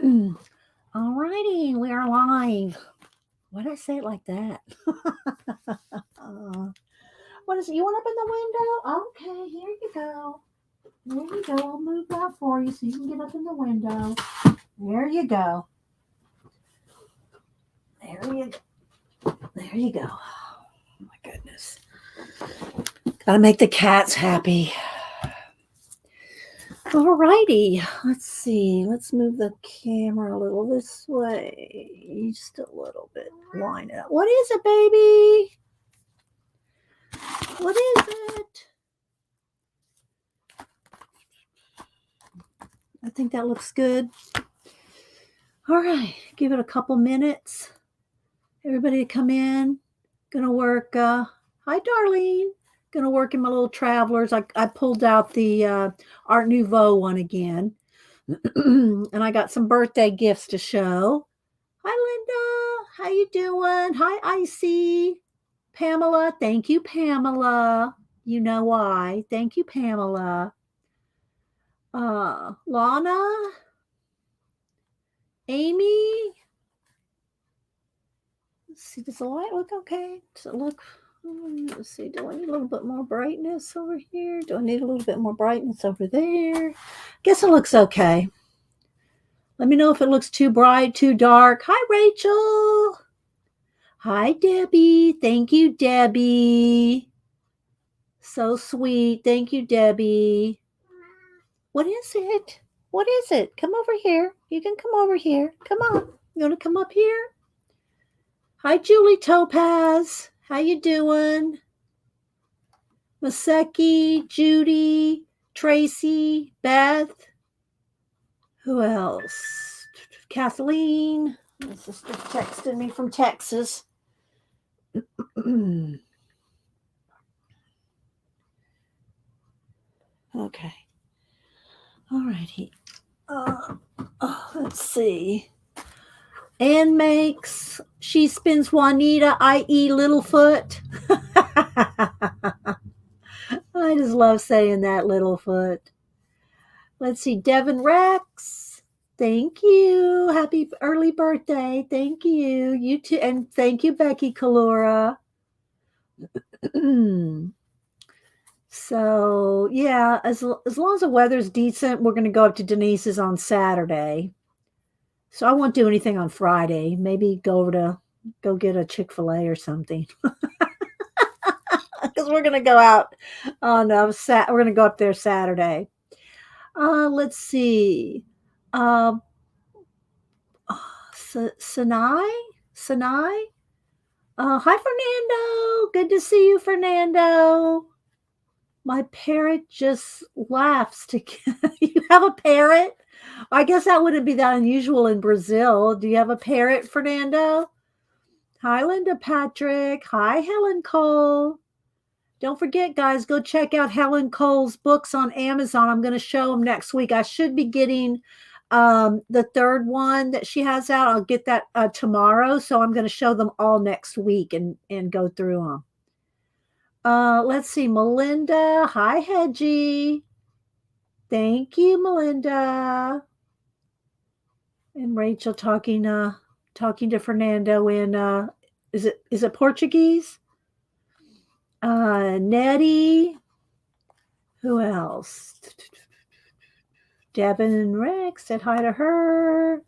All righty, we are live. Why did I say it like that? What is it? You want up in the window? Okay, here you go. There you go. I'll move that for you so you can get up in the window. There you go. There you go. There you go. Oh my goodness. Gotta make the cats happy. All righty. Let's see. Let's move the camera a little this way. Just a little bit. Line it up. What is it, baby? What is it? I think that looks good. All right. Give it a couple minutes. Everybody come in. Gonna work. Hi, Darlene. Gonna work in my little travelers. I pulled out the Art Nouveau one again. And I got some birthday gifts to show. Hi, Linda. How you doing? Hi, Icy. Pamela. Thank you, Pamela. You know why. Thank you, Pamela. Lana. Amy. Let's see. Does the light look okay? Does it look... Let's see. Do I need a little bit more brightness over here? Do I need a little bit more brightness over there? Guess it looks okay. Let me know if it looks too bright, too dark. Hi, Rachel. Hi, Debbie. Thank you, Debbie. So sweet. Thank you, Debbie. What is it? What is it? Come over here. You can come over here. Come on. You want to come up here? Hi, Julie Topaz. How you doing? Maseki, Judy, Tracy, Beth. Who else? Kathleen. My sister texted me from Texas. Okay. All righty. Let's see. Anne makes, she spins Juanita, i.e. Littlefoot. I just love saying that, Littlefoot. Let's see. Devin Rex. Thank you. Happy early birthday. Thank you. You too. And thank you, Becky Kalura. So, yeah, as long as the weather's decent, we're going to go up to Denise's on Saturday. So I won't do anything on Friday. Maybe go get a Chick-fil-A or something. Because we're going to go out on we're going to go up there Saturday. Let's see. Sinai? Hi, Fernando. Good to see you, Fernando. My parrot just laughs to You have a parrot? I guess that wouldn't be that unusual in Brazil. Do you have a parrot, Fernando? Hi, Linda Patrick. Hi, Helen Cole. Don't forget, guys, go check out Helen Cole's books on Amazon. I'm going to show them next week. I should be getting the third one that she has out. I'll get that tomorrow. So I'm going to show them all next week and go through them. Let's see. Melinda. Hi, Hedgie. Thank you, Melinda. And Rachel talking to Fernando in is it Portuguese? Nettie. Who else? Devin and Rex said hi to her.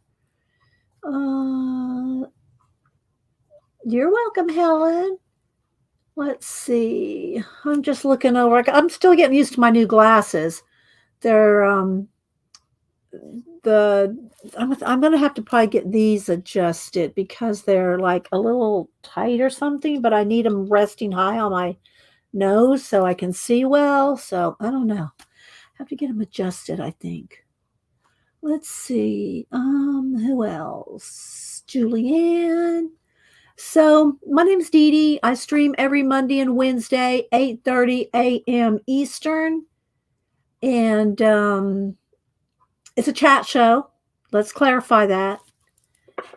You're welcome, Helen. Let's see. I'm just looking over. I'm still getting used to my new glasses. They're I'm going to have to probably get these adjusted because they're like a little tight or something, but I need them resting high on my nose so I can see well. So I don't know. I have to get them adjusted, I think. Let's see. Who else? Julianne. So my name's Dee Dee. I stream every Monday and Wednesday, 8:30 a.m. Eastern. And it's a chat show. Let's clarify that.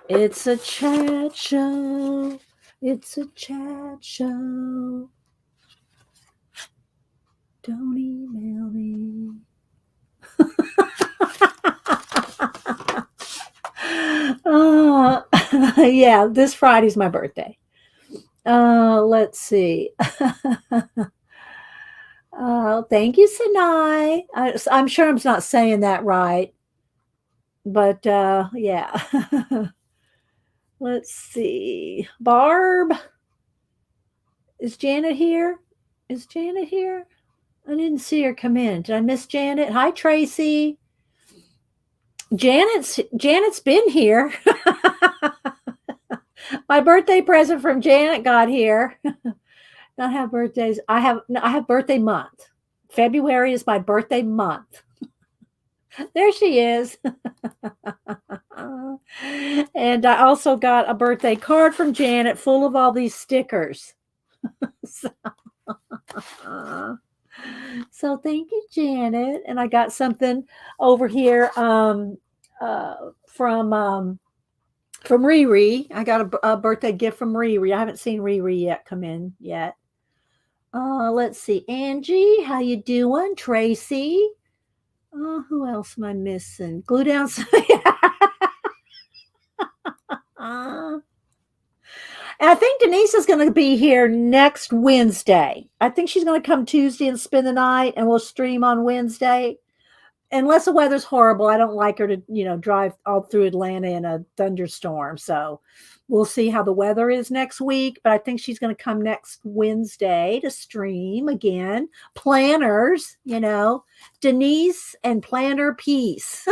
It's a chat show. It's a chat show. Don't email me. Yeah, this Friday's my birthday. Let's see. Thank you, Sinai. I'm sure I'm not saying that right, but yeah. Let's see. Barb, is Janet here? Is Janet here? I didn't see her come in. Did I miss Janet? Hi, Tracy. Janet's been here. My birthday present from Janet got here. Not have birthdays. I have birthday month. February is my birthday month. There she is. And I also got a birthday card from Janet full of all these stickers. So, so thank you, Janet. And I got something over here uh, from from Riri. I got a birthday gift from Riri. I haven't seen Riri yet come in yet. Let's see, Angie, how you doing? Tracy, who else am I missing? Glue down. And I think Denise is going to be here next Wednesday. I think she's going to come Tuesday and spend the night, and we'll stream on Wednesday. Unless the weather's horrible, I don't like her to, drive all through Atlanta in a thunderstorm. So we'll see how the weather is next week. But I think she's going to come next Wednesday to stream again. Planners, Denise and Planner Peace.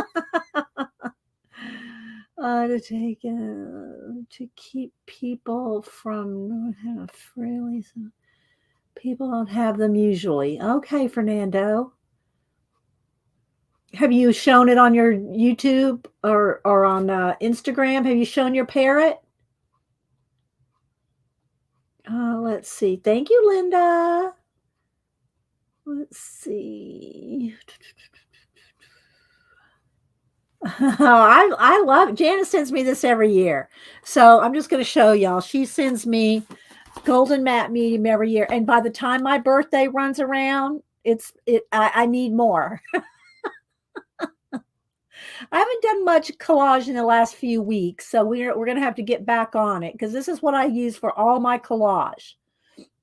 To keep people from freely. People don't have them usually. Okay, Fernando. Have you shown it on your YouTube or on Instagram? Have you shown your parrot? Let's see. Thank you, Linda. Let's see. I love it. Janice sends me this every year. So I'm just going to show y'all. She sends me Golden Mat Medium every year. And by the time my birthday runs around, I need more. I haven't done much collage in the last few weeks, so we're going to have to get back on it because this is what I use for all my collage.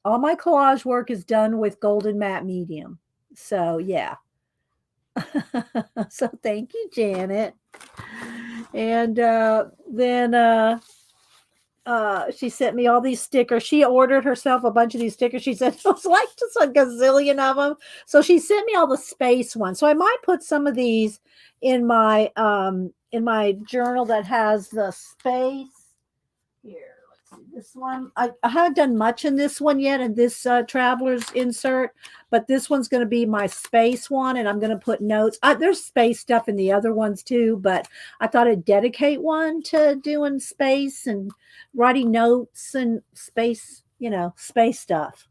All my collage work is done with Golden Mat Medium. So, yeah. So, thank you, Janet. And then she sent me all these stickers. She ordered herself a bunch of these stickers. She said it was like just a gazillion of them. So she sent me all the space ones. So I might put some of these in my journal that has the space. Here, let's see this one. I haven't done much in this one yet, in this traveler's insert, but this one's going to be my space one, and I'm going to put notes. There's space stuff in the other ones too, but I thought I'd dedicate one to doing space and writing notes and space, space stuff.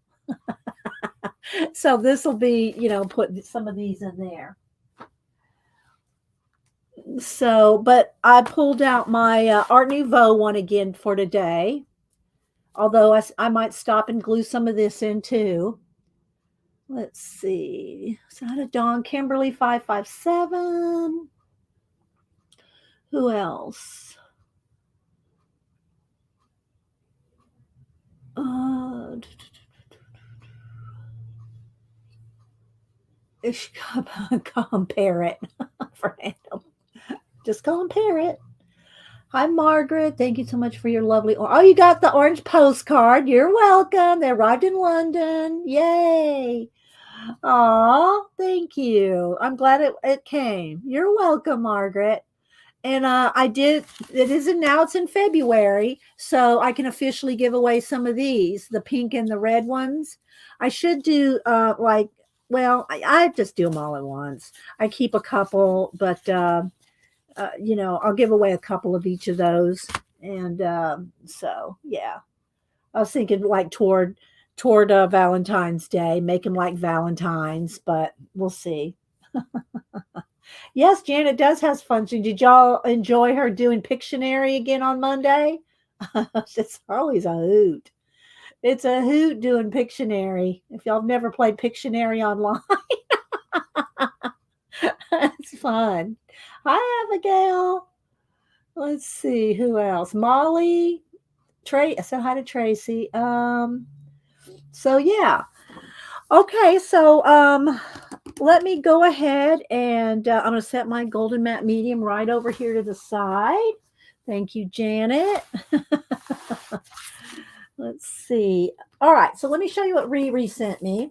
So this will be, put some of these in there. So, but I pulled out my Art Nouveau one again for today. Although I might stop and glue some of this in too. Let's see. Sada Dawn, Kimberly 557. Who else? Call him Parrot. Fernando. Just call him Parrot. Hi, Margaret. Thank you so much for your lovely. Oh, you got the orange postcard. You're welcome. They arrived in London. Yay. Oh, thank you. I'm glad it came. You're welcome, Margaret. And it now it's in February, so I can officially give away some of these, the pink and the red ones. I should do I just do them all at once. I keep a couple, but I'll give away a couple of each of those. And so, yeah, I was thinking like toward Valentine's Day, make them like Valentine's, but we'll see. Yes, Janet does has function. Did y'all enjoy her doing Pictionary again on Monday? It's always a hoot. It's a hoot doing Pictionary. If y'all have never played Pictionary online, it's fun. Hi, Abigail. Let's see who else. Molly, Trey. I said hi to Tracy. So yeah. Okay, so let me go ahead and I'm going to set my golden matte medium right over here to the side. Thank you, Janet. Let's see. All right, so let me show you what Riri sent me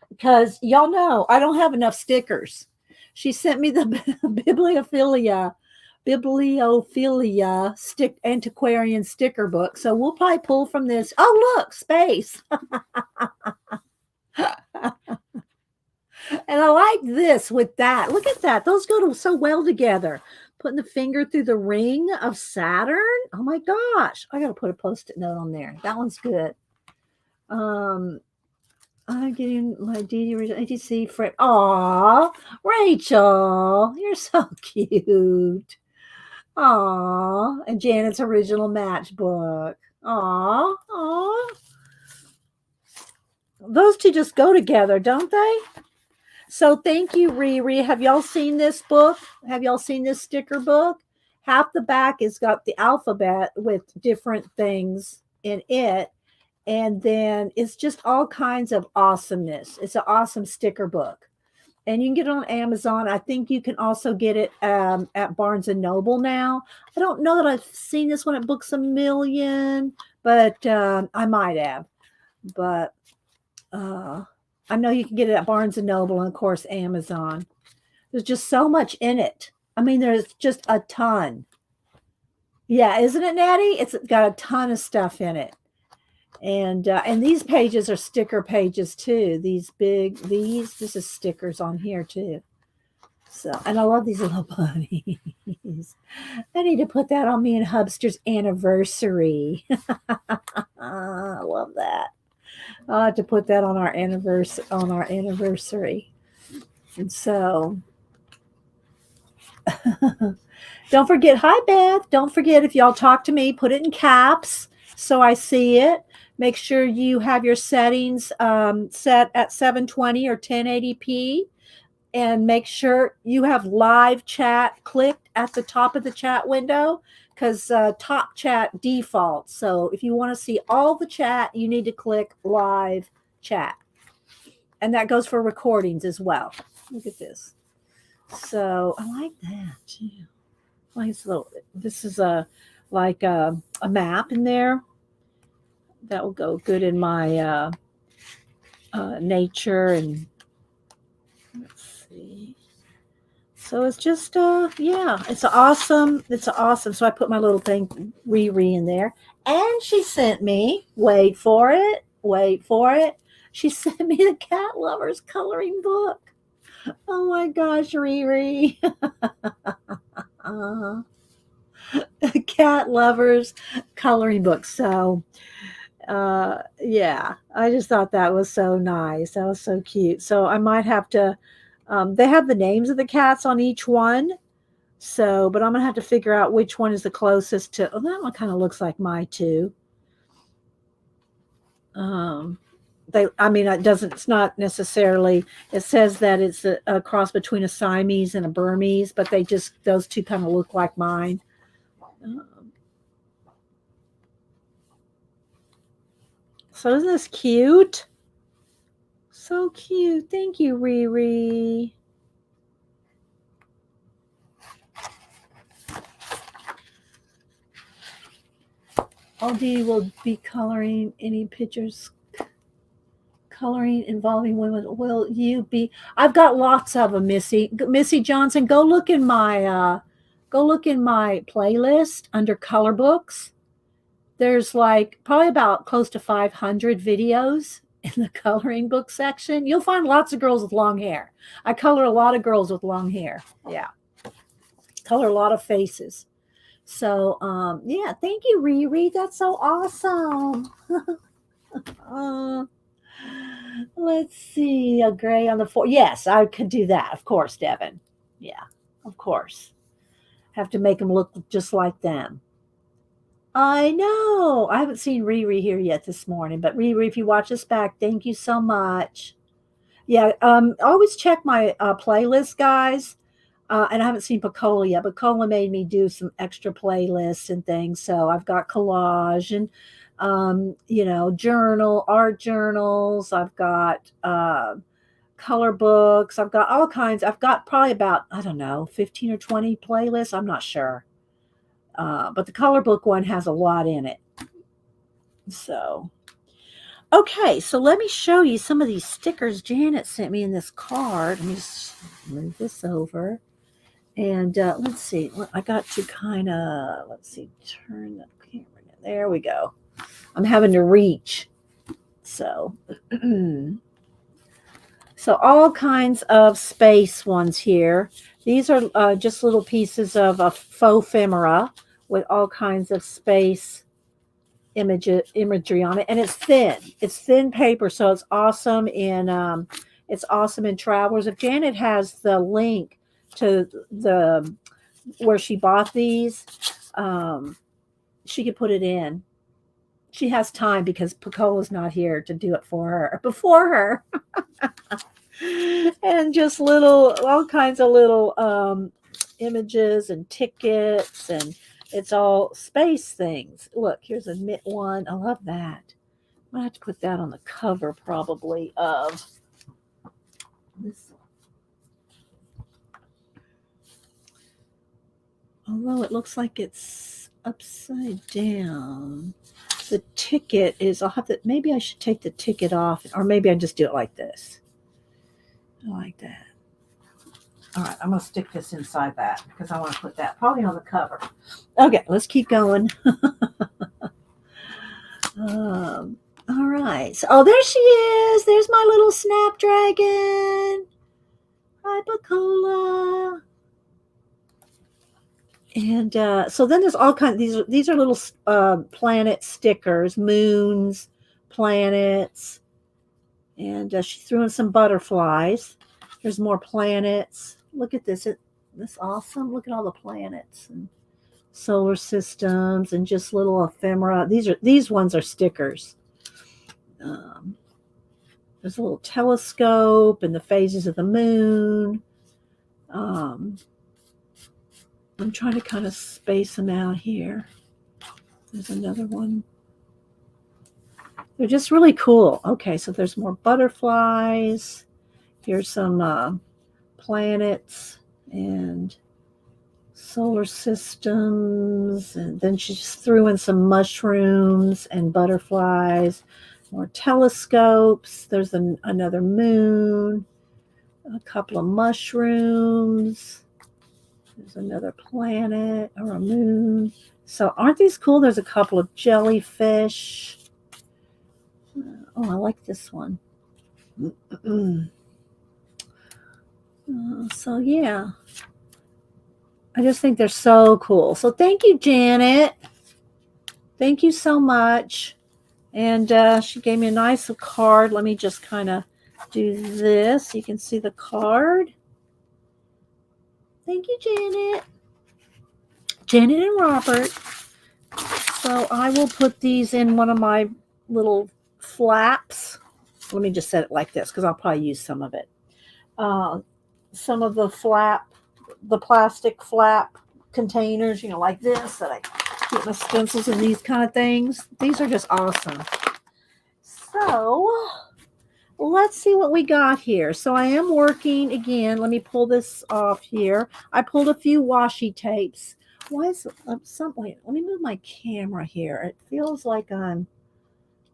because y'all know I don't have enough stickers. She sent me the bibliophilia antiquarian sticker book. So we'll probably pull from this. Oh, look, space. And I like this with that. Look at that. Those go so well together. Putting the finger through the ring of Saturn. Oh my gosh. I got to put a post-it note on there. That one's good. I'm getting my ATC friend. Aw, Rachel, you're so cute. Aw, and Janet's original matchbook. Aw, aw. Those two just go together, don't they? So thank you, Riri. Have y'all seen this book? Have y'all seen this sticker book? Half the back has got the alphabet with different things in it. And then it's just all kinds of awesomeness. It's an awesome sticker book. And you can get it on Amazon. I think you can also get it at Barnes and Noble now. I don't know that I've seen this one at Books A Million, but I might have. But I know you can get it at Barnes and Noble and, of course, Amazon. There's just so much in it. I mean, there's just a ton. Yeah, isn't it, Natty? It's got a ton of stuff in it. And these pages are sticker pages too. This is stickers on here too. So, and I love these little bunnies. I need to put that on me and Hubster's anniversary. I love that. I'll have to put that on our anniversary. And so don't forget, hi Beth. Don't forget, if y'all talk to me, put it in caps so I see it. Make sure you have your settings set at 720 or 1080p. And make sure you have live chat clicked at the top of the chat window, because top chat defaults. So if you want to see all the chat, you need to click live chat. And that goes for recordings as well. Look at this. So I like that too. This is like a map in there. That will go good in my nature. And let's see. So it's just yeah, it's awesome. So I put my little thing Riri in there. And she sent me, wait for it. She sent me the Cat Lovers coloring book. Oh my gosh, Riri. Cat Lovers coloring book. So yeah, I just thought that was so nice. That was so cute. So I might have to they have the names of the cats on each one. So, but I'm going to have to figure out which one is the closest to, oh, that one kind of looks like my two. It's not necessarily, it says that it's a cross between a Siamese and a Burmese, but those two kind of look like mine. So isn't this cute? So cute. Thank you, Riri. Aldi will be coloring any pictures coloring involving women. Will you be? I've got lots of them, Missy Johnson. Go look in my playlist under color books. There's like probably about close to 500 videos in the coloring book section. You'll find lots of girls with long hair. I color a lot of girls with long hair. Yeah. Color a lot of faces. So, yeah, thank you, Riri. That's so awesome. Let's see, a gray on the floor. Yes, I could do that. Of course, Devin. Yeah, of course. Have to make them look just like them. I know. I haven't seen Riri here yet this morning, but Riri, if you watch us back, thank you so much. Yeah, always check my playlist, guys. And I haven't seen Picola yet. Picola made me do some extra playlists and things. So I've got collage and, art journals. I've got color books. I've got all kinds. I've got probably about, I don't know, 15 or 20 playlists. I'm not sure. But the color book one has a lot in it. So, okay. So let me show you some of these stickers Janet sent me in this card. Let me just move this over. And let's see. I got to kind of, let's see, turn the camera. There we go. I'm having to reach. So, so all kinds of space ones here. These are just little pieces of a faux ephemera with all kinds of space imagery on it, and it's thin. It's thin paper, so it's awesome in Travelers. If Janet has the link to the where she bought these, she could put it in. She has time because Picola's not here to do it for her before her. And just all kinds of little images and tickets, and it's all space things. Look, here's a knit one. I love that. I'm gonna have to put that on the cover probably of this. Although it looks like it's upside down. The ticket is, maybe I should take the ticket off, or maybe I just do it like this. I like that. All right, I'm going to stick this inside that because I want to put that probably on the cover. Okay, let's keep going. All right. So, oh, there she is. There's my little snapdragon. Hi, Bacola. And so then there's all kinds. These are little planet stickers, moons, planets, and she threw in some butterflies. There's more planets. Look at this. This awesome. Look at all the planets and solar systems and just little ephemera. These ones are stickers. There's a little telescope and the phases of the moon. I'm trying to kind of space them out here. There's another one. They're just really cool. Okay, so there's more butterflies. Here's some planets and solar systems. And then she just threw in some mushrooms and butterflies. More telescopes. There's another moon. A couple of mushrooms. There's another planet or a moon. So aren't these cool? There's a couple of jellyfish. Oh, I like this one. So yeah, I just think they're so cool. So thank you, Janet. Thank you so much. And she gave me a nice card. Let me just kind of do this. You can see the card. Thank you, Janet. Janet and Robert. So I will put these in one of my little flaps. Let me just set it like this because I'll probably use some of it. Some of the plastic flap containers, like this, that I keep my stencils in, these kind of things. These are just awesome. So let's see what we got here. So I am working again. Let me pull this off here. I pulled a few washi tapes. Why is something? Let me move my camera here. It feels like I'm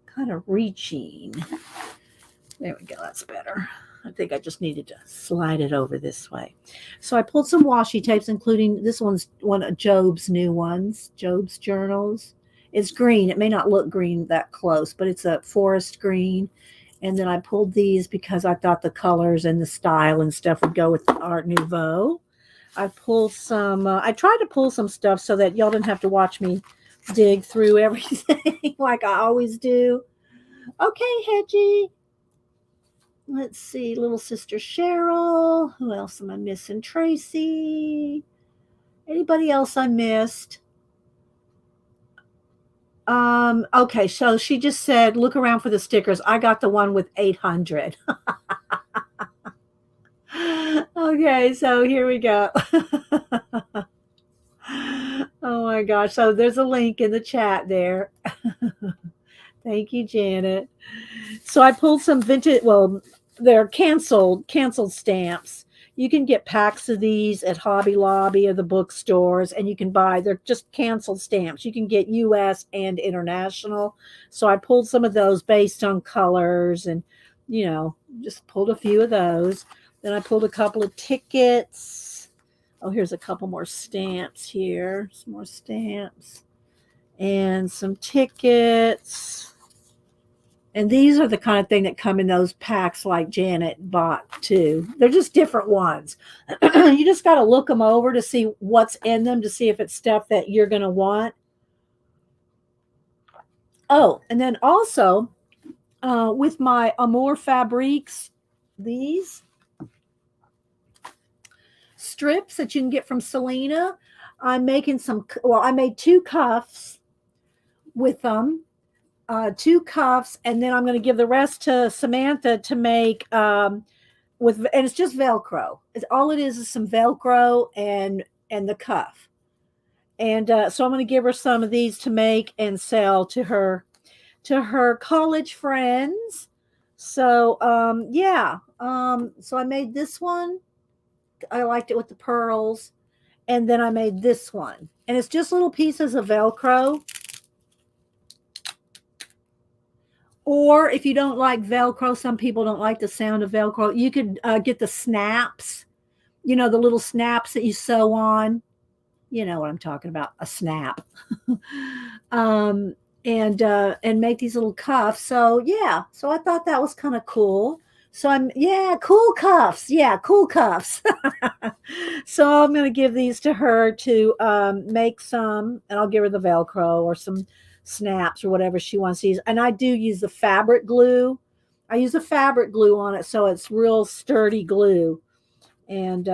kind of reaching. There we go. That's better. I think I just needed to slide it over this way. So I pulled some washi tapes, including this one's one of Job's new ones, Job's journals. It's green. It may not look green that close, but it's a forest green. And then I pulled these because I thought the colors and the style and stuff would go with the Art Nouveau. I pulled some, I tried to pull some stuff so that y'all didn't have to watch me dig through everything like I always do. Okay, Hedgie. Let's see, little sister Cheryl. Who else am I missing? Tracy. Anybody else I missed? Okay, so she just said, look around for the stickers. I got the one with 800. Okay, so here we go. Oh my gosh. So there's a link in the chat there. Thank you, Janet. So I pulled some vintage, well, they're canceled stamps. You can get packs of these at Hobby Lobby or the bookstores, and you can buy, they're just canceled stamps. You can get US and international. So I pulled some of those based on colors and, just pulled a few of those. Then I pulled a couple of tickets. Oh, here's a couple more stamps here. Some more stamps and some tickets. And these are the kind of thing that come in those packs like Janet bought too. They're just different ones. You just got to look them over to see what's in them, to see if it's stuff that you're going to want. Oh, and then also with my Amour Fabriques, these strips that you can get from Selena, I'm making I made 2 cuffs with them. 2 cuffs, and then I'm going to give the rest to Samantha to make and it's just Velcro. All it is some Velcro and the cuff. And so I'm going to give her some of these to make and sell to her college friends. So yeah, so I made this one. I liked it with the pearls, and then I made this one, and it's just little pieces of Velcro. Or if you don't like Velcro, some people don't like the sound of Velcro, you could get the snaps, the little snaps that you sew on. You know what I'm talking about, a snap. And make these little cuffs. So yeah, so I thought that was kind of cool. So cool cuffs. Yeah, cool cuffs. So I'm going to give these to her to make some, and I'll give her the Velcro or some snaps or whatever she wants to use. And I do use the fabric glue. I use the fabric glue on it, so it's real sturdy glue. And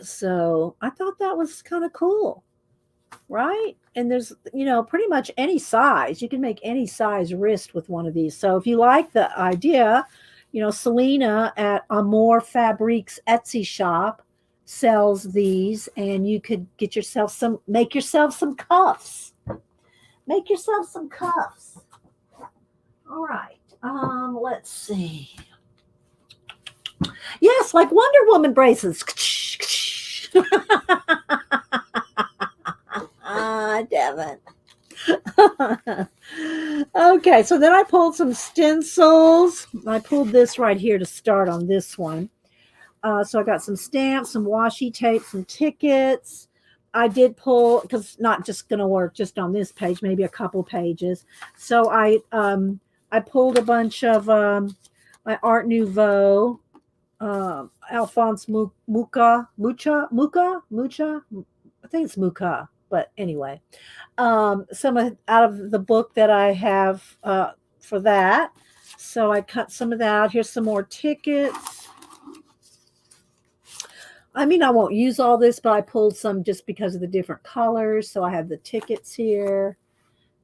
so I thought that was kind of cool, right? And there's, pretty much any size. You can make any size wrist with one of these. So if you like the idea, Selena at Amour Fabriques Etsy shop sells these, and you could make yourself some cuffs. Make yourself some cuffs. All right. Let's see. Yes, like Wonder Woman bracelets. Devin. Okay, so then I pulled some stencils. I pulled this right here to start on this one. So I got some stamps, some washi tape, some tickets. I did pull, because it's not just going to work just on this page, maybe a couple pages. So I pulled a bunch of my Art Nouveau, Alphonse Mucha. I think it's Mucha, but anyway, some out of the book that I have for that. So I cut some of that out. Here's some more tickets. I mean, I won't use all this, but I pulled some just because of the different colors. So I have the tickets here.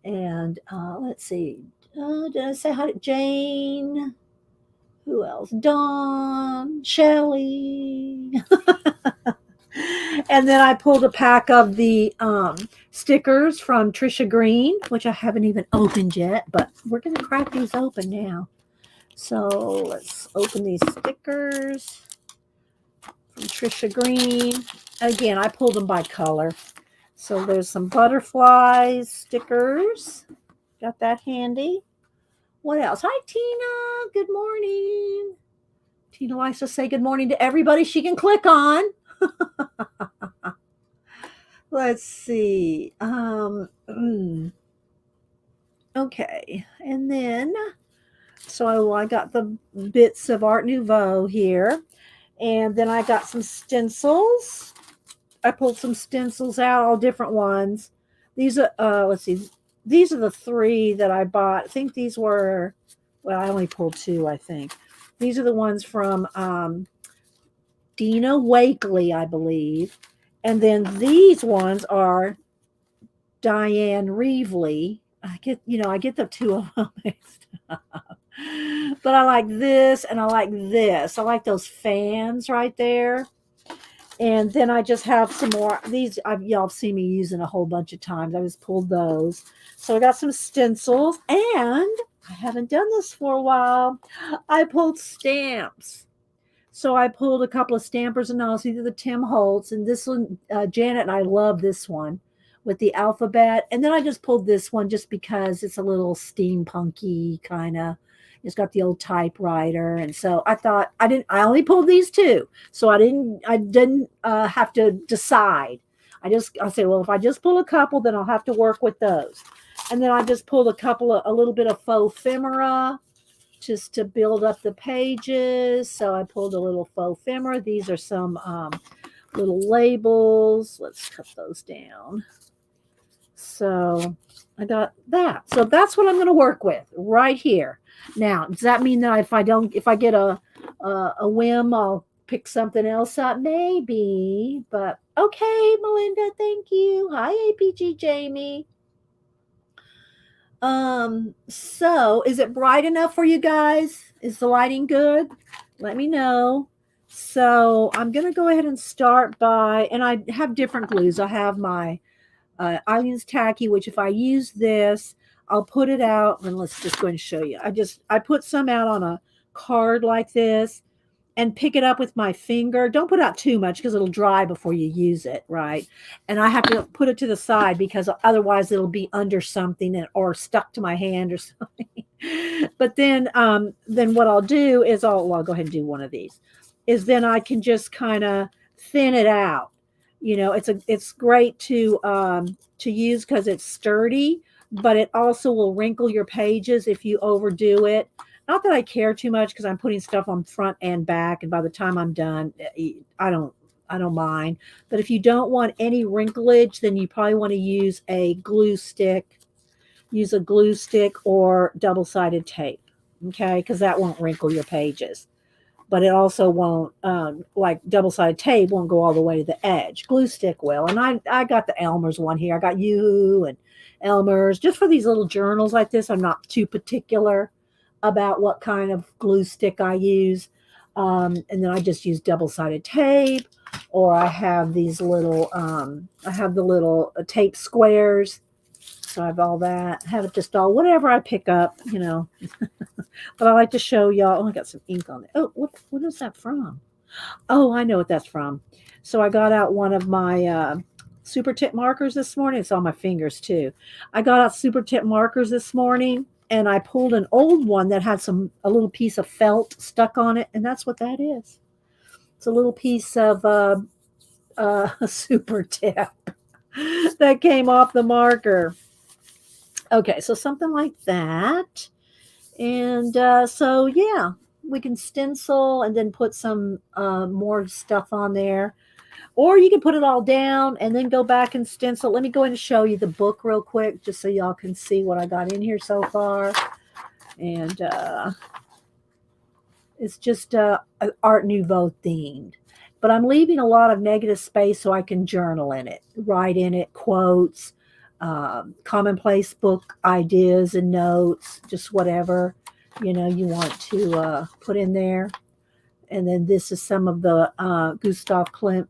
And let's see. Did I say hi to Jane? Who else? Dawn, Shelly. And then I pulled a pack of the stickers from Trisha Green, which I haven't even opened yet, but we're going to crack these open now. So let's open these stickers from Trisha Green. Again, I pulled them by color. So there's some butterflies stickers. Got that handy. What else? Hi, Tina. Good morning. Tina likes to say good morning to everybody she can click on. Let's see. Okay. And then, so I got the bits of Art Nouveau here. And then I got some stencils. I pulled some stencils out, all different ones. These are, let's see. These are the 3 that I bought. I think these were, well, I only pulled 2, I think. These are the ones from Dina Wakely, I believe. And then these ones are Diane Reevely. I get the 2 of them mixed up. But I like this and I like this. I like those fans right there. And then I just have some more. These y'all have seen me using a whole bunch of times. I just pulled those. So I got some stencils, and I haven't done this for a while. I pulled stamps. So I pulled a couple of Stampers and All. These are the Tim Holtz, and this one, Janet and I love this one with the alphabet. And then I just pulled this one just because it's a little steampunky kind of. It's got the old typewriter, and so I thought I didn't. I only pulled these two, so I didn't have to decide. I said, well, if I just pull a couple, then I'll have to work with those. And then I just pulled a little bit of faux ephemera just to build up the pages. So I pulled a little faux ephemera. These are some little labels. Let's cut those down. So I got that. So that's what I'm going to work with right here. Now, does that mean that if I get a whim, I'll pick something else up? Maybe. But okay, Melinda, thank you. Hi, APG Jamie. So is it bright enough for you guys? Is the lighting good? Let me know. So I'm going to go ahead and start by, and I have different glues. I have my Eileen's Tacky, which if I use this, I'll put it out, and let's just go and show you. I put some out on a card like this and pick it up with my finger. Don't put out too much because it'll dry before you use it, right? And I have to put it to the side because otherwise it'll be under something or stuck to my hand or something. But then what I'll do is I'll go ahead and do one of these. Is then I can just kind of thin it out. You know, it's great to use because it's sturdy, but it also will wrinkle your pages if you overdo it. Not that I care too much because I'm putting stuff on front and back, and by the time I'm done, I don't mind. But if you don't want any wrinklage, then you probably want to use a glue stick. Use a glue stick or double-sided tape, okay? Because that won't wrinkle your pages. But it also won't, like double-sided tape won't go all the way to the edge. Glue stick will. And I got the Elmer's one here. I got you and Elmer's. Just for these little journals like this, I'm not too particular about what kind of glue stick I use. And then I just use double-sided tape, or I have these little, I have the little tape squares. So I have all that. I have it just all, whatever I pick up, you know. But I like to show y'all. Oh, I got some ink on it. Oh, what is that from? Oh, I know what that's from. So I got out one of my super tip markers this morning. It's on my fingers too. I got out super tip markers this morning, and I pulled an old one that had a little piece of felt stuck on it, and that's what that is. It's a little piece of super tip that came off the marker. Okay, so something like that. And so, yeah, we can stencil and then put some more stuff on there. Or you can put it all down and then go back and stencil. Let me go ahead and show you the book real quick just so y'all can see what I got in here so far. And it's just Art Nouveau themed. But I'm leaving a lot of negative space so I can journal in it, write in it, quotes, commonplace book ideas and notes, just whatever, you know, you want to put in there. And then this is some of the Gustav Klimt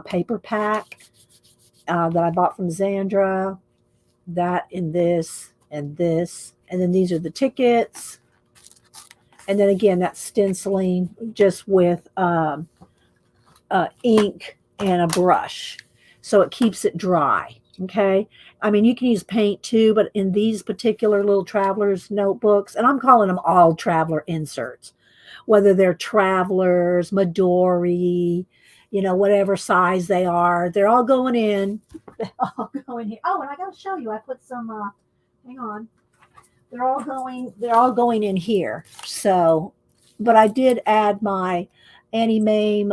paper pack that I bought from Zandra. That and this and this. And then these are the tickets. And then again, that's stenciling just with ink and a brush. So it keeps it dry. Okay. I mean, you can use paint too, but in these particular little traveler's notebooks, and I'm calling them all traveler inserts, whether they're travelers, Midori, you know, whatever size they are, they're all going in. They're all going here. Oh, and I got to show you, I put some, hang on. They're all going in here. So, but I did add my Annie Mame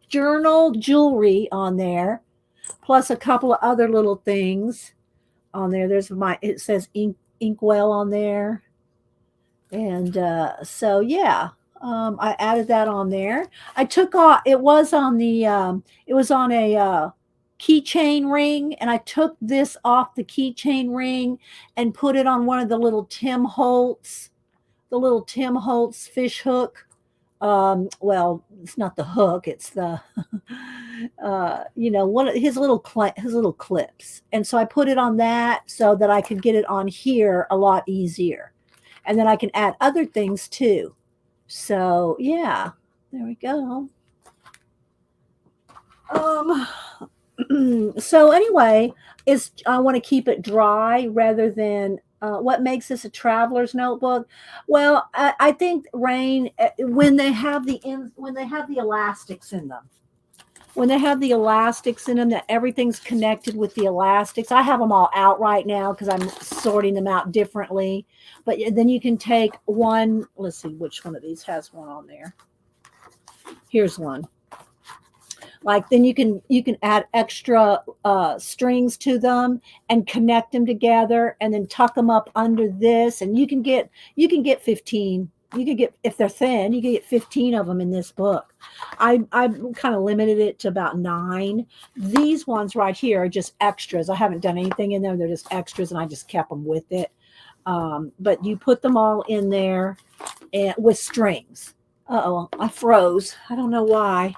journal jewelry on there, plus a couple of other little things on there. It says inkwell on there. And so, yeah, I added that on there. I took off, it was on a keychain ring, and I took this off the keychain ring and put it on one of the little Tim Holtz fish hook. Well, it's not the hook, it's the one of his little clips. And so I put it on that so that I could get it on here a lot easier. And then I can add other things too. So yeah, there we go. Um, so anyway, I want to keep it dry rather than what makes this a traveler's notebook. Well, I think Rain, when they have when they have the elastics in them, that everything's connected with the elastics. I have them all out right now because I'm sorting them out differently. But then you can take one. Let's see which one of these has one on there. Here's one. Like then you can add extra strings to them and connect them together, and then tuck them up under this, and you can get 15. You could get, if they're thin, you can get 15 of them in this book. I kind of limited it to about 9. These ones right here are just extras. I haven't done anything in them. They're just extras, and I just kept them with it. But you put them all in there and with strings. Uh-oh, I froze. I don't know why.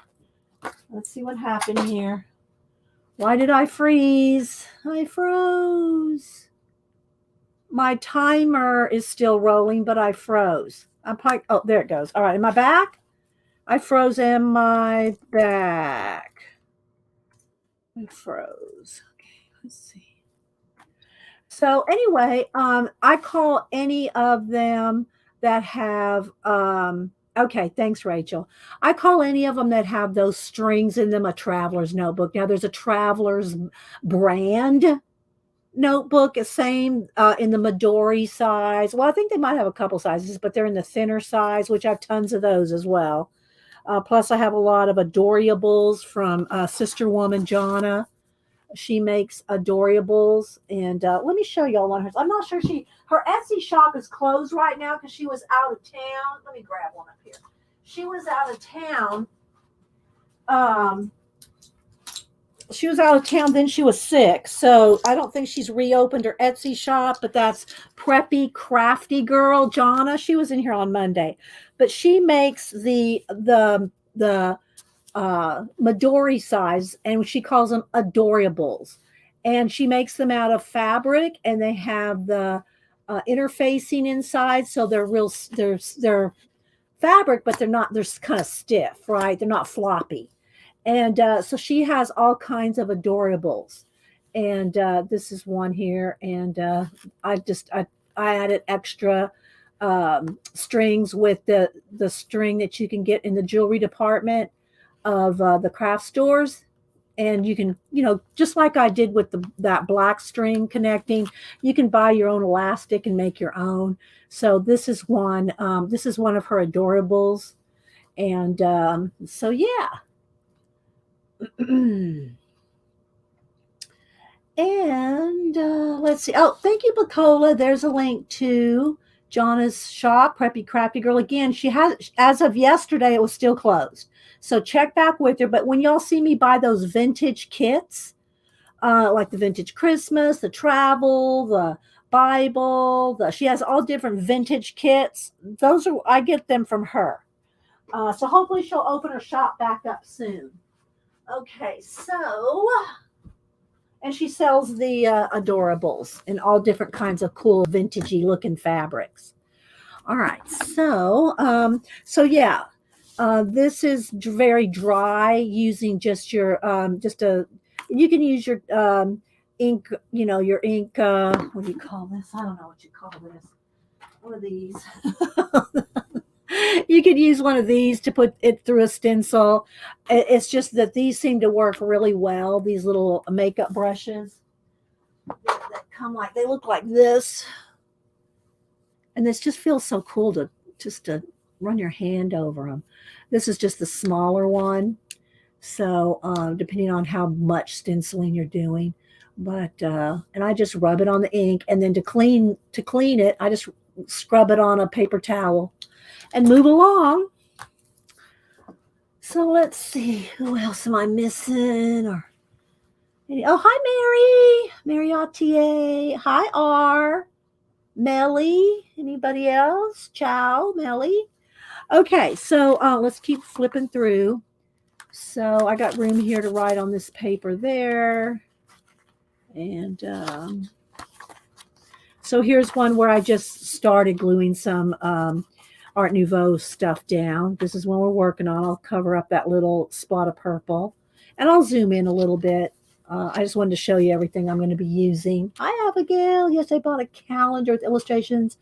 Let's see what happened here. Why did I freeze? I froze. My timer is still rolling, but I froze. I'm probably, oh, there it goes. All right, am I back? I froze. Am I back? I froze. Okay, let's see. So anyway, I call any of them that have okay, thanks, Rachel. I call any of them that have those strings in them a traveler's notebook. Now, there's a traveler's brand notebook, same in the Midori size. Well, I think they might have a couple sizes, but they're in the thinner size, which I have tons of those as well. Plus, I have a lot of adorables from Sister Woman Jonna. She makes adorables, and let me show y'all one of hers. I'm not sure her Etsy shop is closed right now because she was out of town. Let me grab one up here. She was out of town. Then she was sick, so I don't think she's reopened her Etsy shop. But that's Preppy Crafty Girl Jonna. She was in here on Monday, but she makes the Midori size, and she calls them adorables, and she makes them out of fabric, and they have the interfacing inside, so they're fabric, but they're kind of stiff, right? They're not floppy. And so she has all kinds of adorables, and this is one here, and I added extra strings with the string that you can get in the jewelry department of the craft stores. And you can, just like I did with that black string connecting, you can buy your own elastic and make your own. So this is one of her adorables. And so yeah. And let's see. Oh, thank you, Bacola. There's a link to Jonna's shop, Preppy Crafty Girl. Again, she has, as of yesterday, it was still closed. So check back with her. But when y'all see me buy those vintage kits, like the vintage Christmas, the travel, the Bible, she has all different vintage kits. I get them from her. So hopefully she'll open her shop back up soon. Okay, so, and she sells the adorables in all different kinds of cool vintagey looking fabrics. All right, so yeah, this is very dry, using just your you can use your ink, your ink. What do you call this? I don't know what you call this. One of these. You could use one of these to put it through a stencil. It's just that these seem to work really well. These little makeup brushes that they look like this. And this just feels so cool to run your hand over them. This is just the smaller one. So depending on how much stenciling you're doing. But and I just rub it on the ink, and then to clean it, I just scrub it on a paper towel and move along. So let's see, who else am I missing? Or Oh, hi, Mary. Mariotier. Hi, R. Melly. Anybody else? Ciao, Melly. Okay, so let's keep flipping through. So I got room here to write on this paper there. And so here's one where I just started gluing some Art Nouveau stuff down. This is one we're working on. I'll cover up that little spot of purple. And I'll zoom in a little bit. I just wanted to show you everything I'm going to be using. Hi, Abigail. Yes, I bought a calendar with illustrations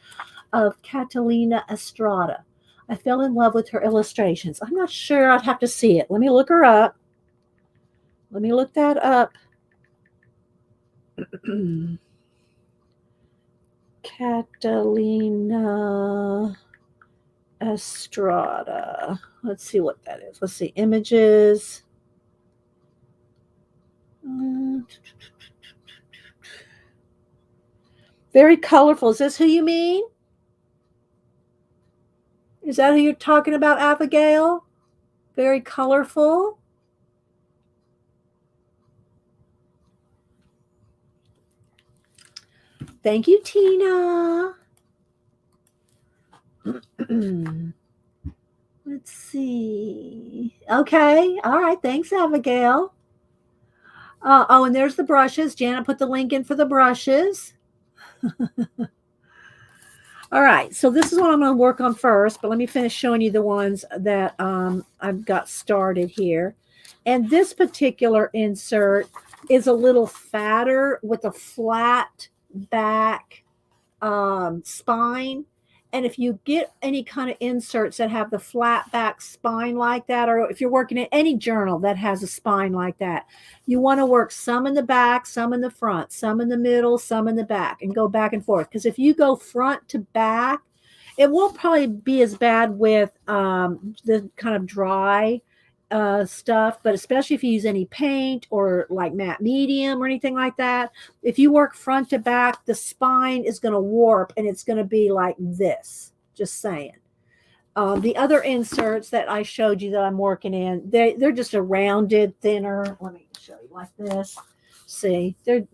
of Catalina Estrada. I fell in love with her illustrations. I'm not sure. I'd have to see it. Let me look her up. Let me look that up. Catalina Estrada. Let's see what that is. Let's see. Images. Very colorful. Is this who you mean? Is that who you're talking about, Abigail? Very colorful. Thank you, Tina. Let's see. Okay. All right. Thanks, Abigail. Oh, and there's the brushes. Janet put the link in for the brushes. All right, so this is what I'm going to work on first, but let me finish showing you the ones that I've got started here. And this particular insert is a little fatter with a flat back spine. And if you get any kind of inserts that have the flat back spine like that, or if you're working in any journal that has a spine like that, you want to work some in the back, some in the front, some in the middle, some in the back, and go back and forth. Because if you go front to back, it won't probably be as bad with the kind of dry stuff, but especially if you use any paint or like matte medium or anything like that, if you work front to back, the spine is going to warp and it's going to be like this. Just saying. The other inserts that I showed you that I'm working in, they're just a rounded, thinner. Let me show you like this. See, they're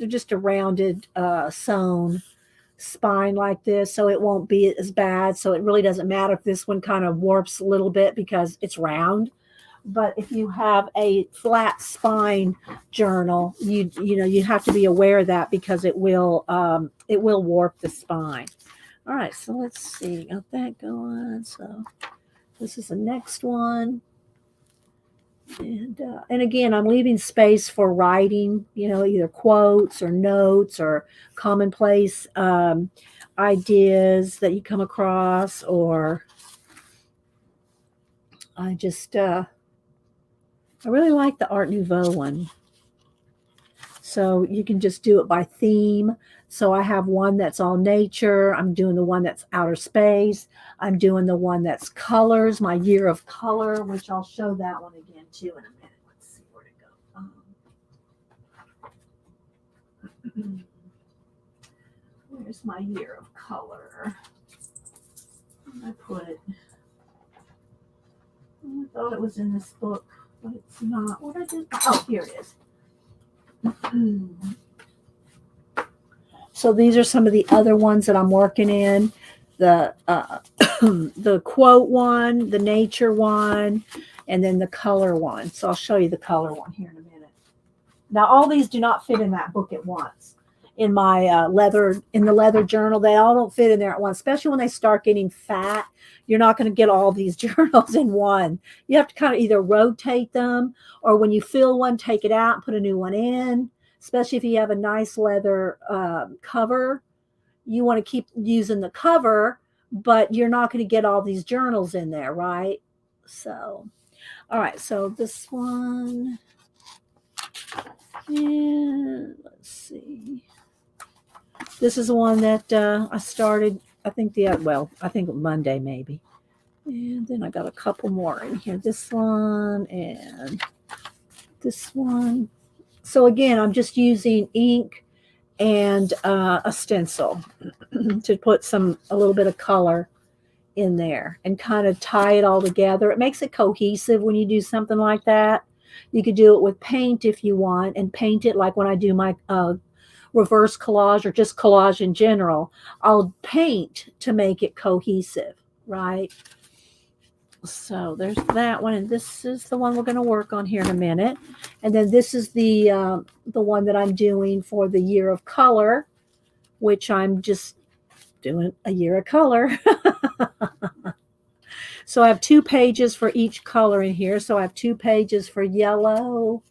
just a rounded sewn spine like this, so it won't be as bad. So it really doesn't matter if this one kind of warps a little bit because it's round. But if you have a flat spine journal, you have to be aware of that because it will warp the spine. All right, so let's see. Got that going. So this is the next one. And again, I'm leaving space for writing, either quotes or notes or commonplace ideas that you come across, or I really like the Art Nouveau one. So you can just do it by theme. So I have one that's all nature. I'm doing the one that's outer space. I'm doing the one that's colors, my year of color, which I'll show that one again too in a minute. Let's see where to go. Where's my year of color? I put it. I thought it was in this book, but it's not. What I did? Oh, here it is. So these are some of the other ones that I'm working in. The the quote one, the nature one, and then the color one. So I'll show you the color one here in a minute. Now all these do not fit in that book at once. In my in the leather journal, they all don't fit in there at once, especially when they start getting fat. You're not going to get all these journals in one. You have to kind of either rotate them, or when you fill one, take it out and put a new one in. Especially if you have a nice leather cover, you want to keep using the cover, but you're not going to get all these journals in there, right? So, all right, so this one, and let's see. This is the one that I started, I think Monday maybe. And then I got a couple more in here. This one and this one. So again, I'm just using ink and a stencil to put a little bit of color in there and kind of tie it all together. It makes it cohesive when you do something like that. You could do it with paint if you want, and paint it like when I do my reverse collage or just collage in general. I'll paint to make it cohesive, right? So there's that one, and this is the one we're going to work on here in a minute. And then this is the one that I'm doing for the year of color, which I'm just doing a year of color. So I have 2 pages for each color in here. So I have 2 pages for yellow.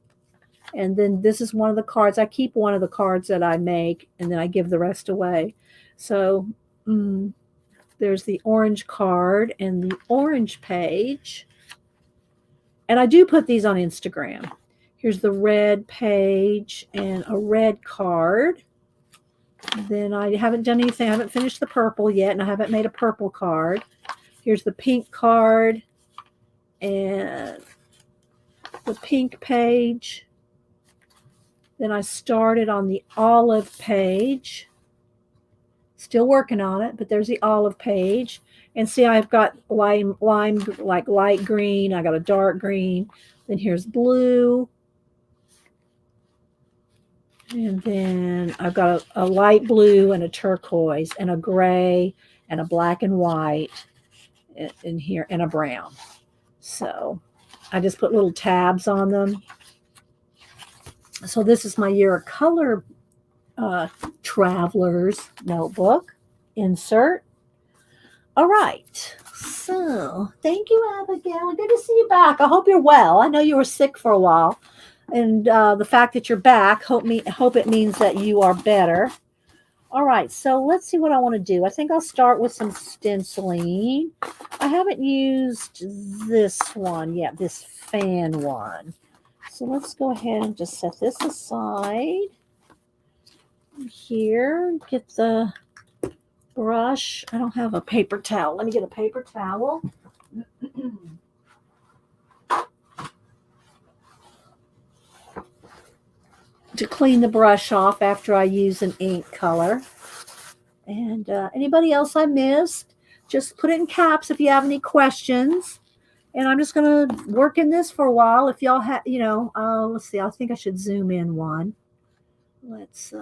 And then this is one of the cards. I keep one of the cards that I make, and then I give the rest away. So there's the orange card and the orange page. And I do put these on Instagram. Here's the red page and a red card. Then I haven't done anything. I haven't finished the purple yet, and I haven't made a purple card. Here's the pink card and the pink page. Then I started on the olive page. Still working on it, but there's the olive page. And see, I've got lime, like light green. I got a dark green. Then here's blue. And then I've got a light blue and a turquoise and a gray and a black and white in here and a brown. So I just put little tabs on them. So this is my year of color traveler's notebook. Insert. All right. So thank you, Abigail. Good to see you back. I hope you're well. I know you were sick for a while. And the fact that you're back, hope it means that you are better. All right, so let's see what I want to do. I think I'll start with some stenciling. I haven't used this one yet, this fan one. So let's go ahead and just set this aside. Here, get the brush. I don't have a paper towel. Let me get a paper towel. To clean the brush off after I use an ink color. And anybody else I missed, just put it in caps if you have any questions. And I'm just going to work in this for a while. If y'all have, let's see, I think I should zoom in one. Let's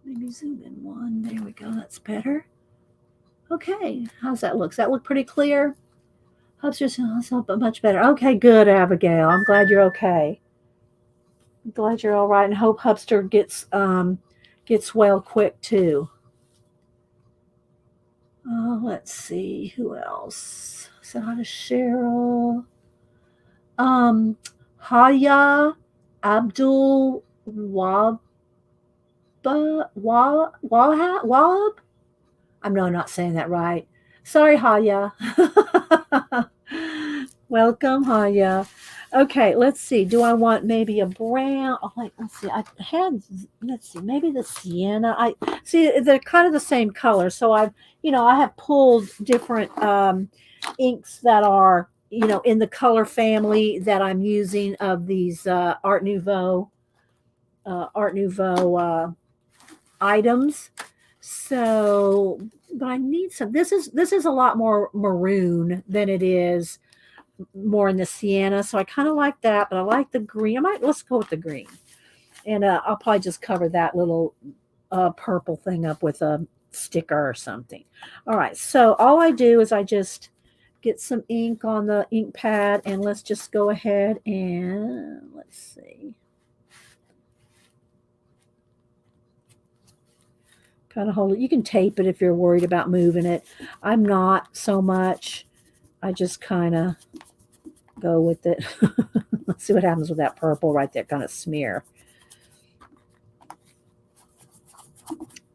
maybe zoom in one. There we go. That's better. Okay. How's that look? Does that look pretty clear? Hubster's much better. Okay, good, Abigail. I'm glad you're okay. I'm glad you're all right, and hope Hubster gets well quick too. Let's see who else. So how to Cheryl, Haya Abdul Wahab. I'm not saying that right. Sorry, Haya. Welcome, Haya. Okay, let's see. Do I want maybe a brown? Oh, let's see. Maybe the sienna. I see they're kind of the same color. So I have pulled different inks that are, in the color family that I'm using of these Art Nouveau items. So, but I need some. This is a lot more maroon than it is more in the sienna, so I kind of like that, but I like the green. Let's go with the green, and I'll probably just cover that little purple thing up with a sticker or something. All right, so all I do is I just get some ink on the ink pad, and let's just go ahead and let's see. Kind of hold it. You can tape it if you're worried about moving it. I'm not so much. I just kind of go with it. Let's see what happens with that purple right there, kind of smear.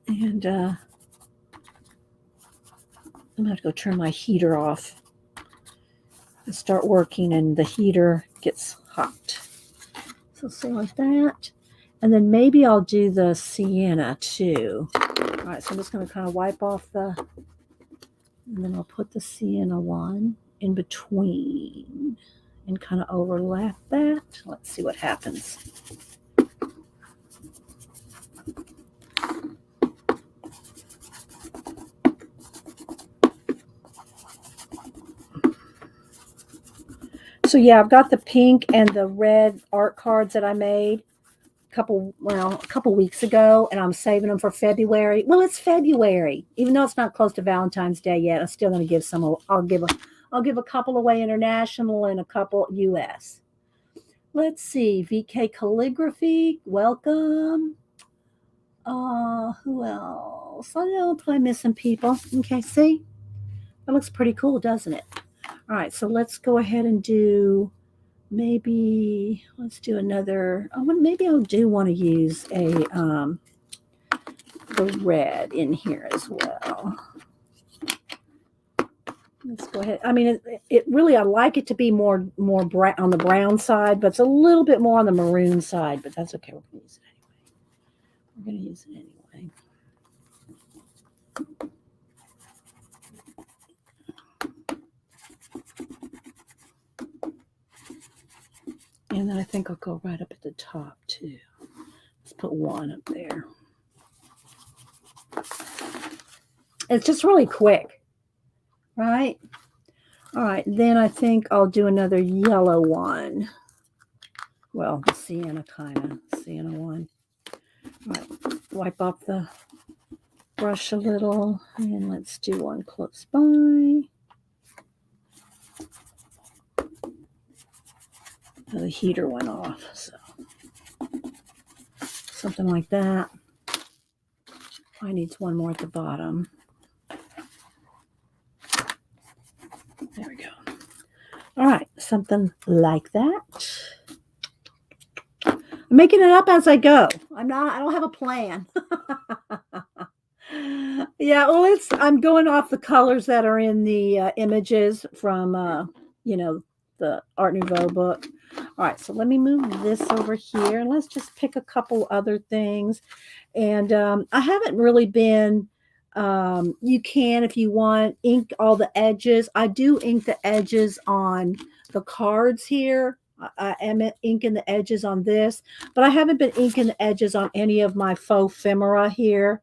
And I'm gonna have to go turn my heater off and start working, and the heater gets hot. So see like that. And then maybe I'll do the sienna too. All right, so I'm just going to kind of wipe off and then I'll put the sienna one in between and kind of overlap that. Let's see what happens. So yeah, I've got the pink and the red art cards that I made a couple weeks ago, and I'm saving them for February. Well, it's February, even though it's not close to Valentine's Day yet. I'm still going to give some. I'll give a couple away international and a couple U.S. Let's see, VK Calligraphy, welcome. Who else? I know I'm missing people. Okay, see, that looks pretty cool, doesn't it? All right, so let's go ahead and do. Maybe let's do another. Maybe I'll do want to use the red in here as well. Let's go ahead. I mean, it really, I like it to be more brown on the brown side, but it's a little bit more on the maroon side. But that's okay. We're gonna use it anyway. We're gonna use it anyway. And then I think I'll go right up at the top too. Let's put one up there. It's just really quick, right? All right, then I think I'll do another yellow one. Well, the sienna one. All right, wipe off the brush a little, and let's do one close by. The heater went off, so something like that. I need one more at the bottom. There we go. All right, something like that. I'm making it up as I go. I don't have a plan. Yeah, well, I'm going off the colors that are in the images from, the Art Nouveau book. All right, so let me move this over here. Let's just pick a couple other things. And I haven't really been, you can, if you want, ink all the edges. I do ink the edges on the cards here. I am inking the edges on this, but I haven't been inking the edges on any of my faux ephemera here.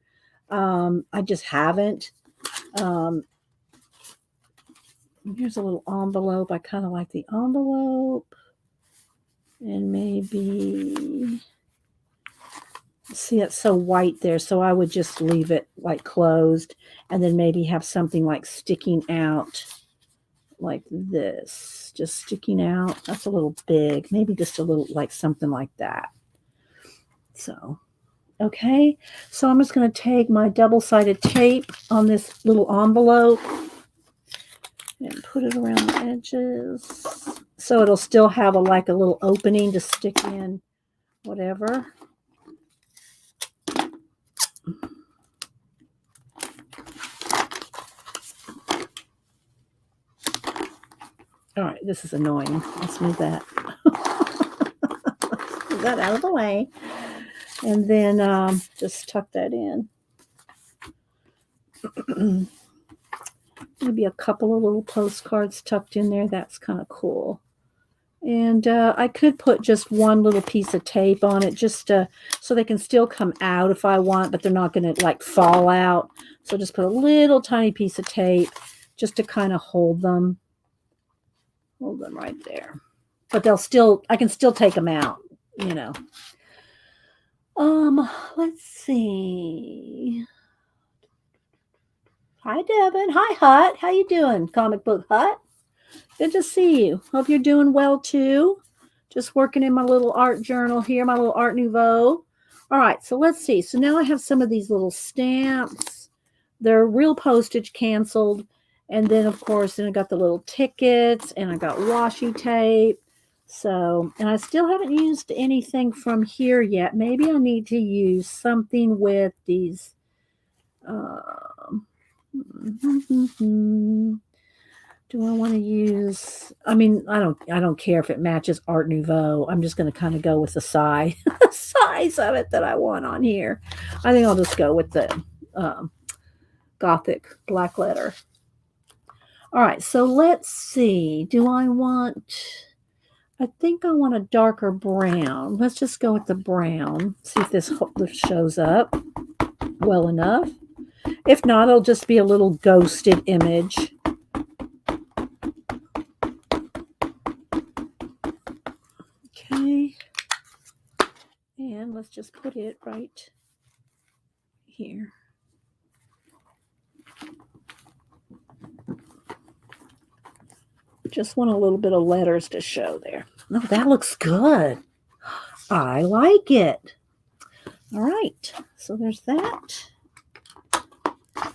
I just haven't. Here's a little envelope. I kind of like the envelope. And maybe, see, it's so white there, so I would just leave it like closed, and then maybe have something like sticking out like this, just sticking out. That's a little big. Maybe just a little, like something like that. So, okay. So I'm just going to take my double-sided tape on this little envelope and put it around the edges, so it'll still have a little opening to stick in whatever. All right, this is annoying. Let's move that. Move that out of the way. And then just tuck that in. Maybe a couple of little postcards tucked in there. That's kind of cool. And I could put just one little piece of tape on it, just so they can still come out if I want, but they're not going to fall out. So just put a little tiny piece of tape just to kind of hold them right there. But I can still take them out, Let's see. Hi, Devin. Hi, Hut. How you doing, Comic Book Hut? Good to see you. Hope you're doing well, too. Just working in my little art journal here, my little Art Nouveau. All right, so let's see. So now I have some of these little stamps. They're real postage canceled. And then, of course, I got the little tickets, and I got washi tape. So, and I still haven't used anything from here yet. Maybe I need to use something with these. Do I want to use, I don't care if it matches Art Nouveau. I'm just going to kind of go with the size of it that I want on here. I think I'll just go with the Gothic black letter. All right, so let's see. I think I want a darker brown. Let's just go with the brown. See if this shows up well enough. If not, it'll just be a little ghosted image. let's just put it right here. Just want a little bit of letters to show there. No, that looks good. I like it. All right, so there's that.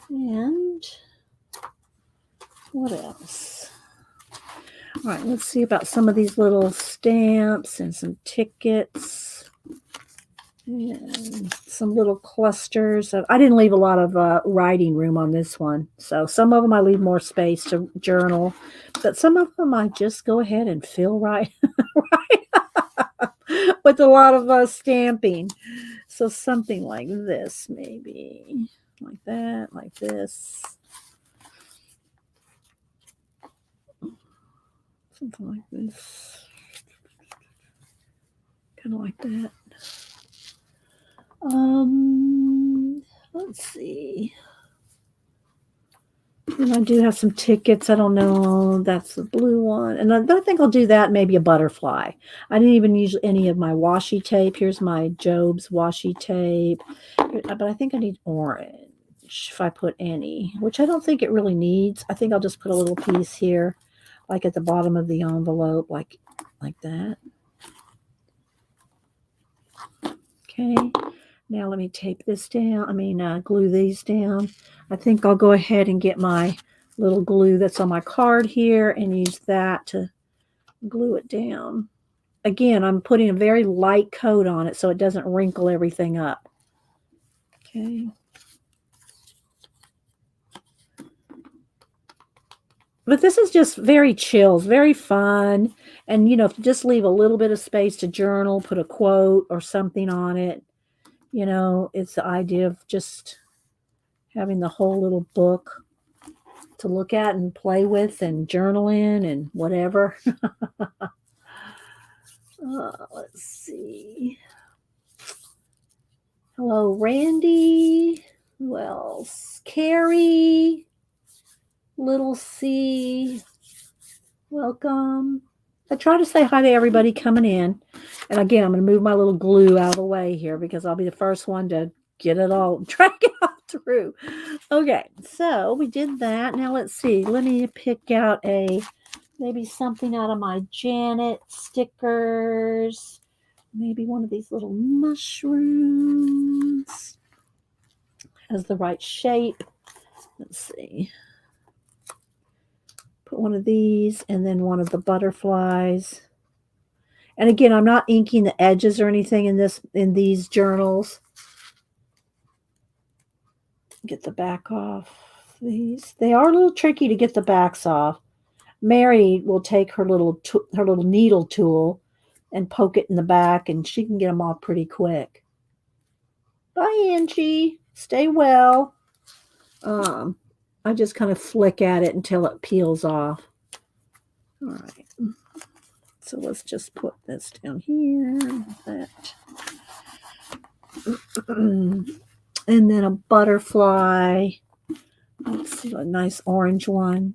And what else? All right, let's see about some of these little stamps and some tickets and some little clusters. I didn't leave a lot of writing room on this one. So some of them I leave more space to journal, but some of them I just go ahead and fill right, right with a lot of stamping. So something like this, maybe like that, like this. Something like this. Kind of like that. Let's see. And I do have some tickets. I don't know. That's the blue one. And I think I'll do that, maybe a butterfly. I didn't even use any of my washi tape. Here's my Job's washi tape. But I think I need orange if I put any, which I don't think it really needs. I think I'll just put a little piece here, like at the bottom of the envelope, like that. Okay. Now let me tape this down. Glue these down. I think I'll go ahead and get my little glue that's on my card here and use that to glue it down. Again, I'm putting a very light coat on it so it doesn't wrinkle everything up. Okay. But this is just very chill, very fun. And, just leave a little bit of space to journal, put a quote or something on it. It's the idea of just having the whole little book to look at and play with and journal in and whatever. Let's see. Hello, Randy. Who else? Carrie. Little C. Welcome. I try to say hi to everybody coming in. And again, I'm going to move my little glue out of the way here because I'll be the first one to get it all, drag it all through. Okay, so we did that. Now let's see. Let me pick out maybe something out of my Janet stickers. Maybe one of these little mushrooms. Has the right shape. Let's see. Put one of these and then one of the butterflies. And again, I'm not inking the edges or anything in these journals. Get the back off these. They are a little tricky to get the backs off. Mary will take her little needle tool and poke it in the back, and she can get them off pretty quick. Bye, Angie. Stay well. I just kind of flick at it until it peels off. All right. So let's just put this down here. That. And then a butterfly. Let's see, a nice orange one.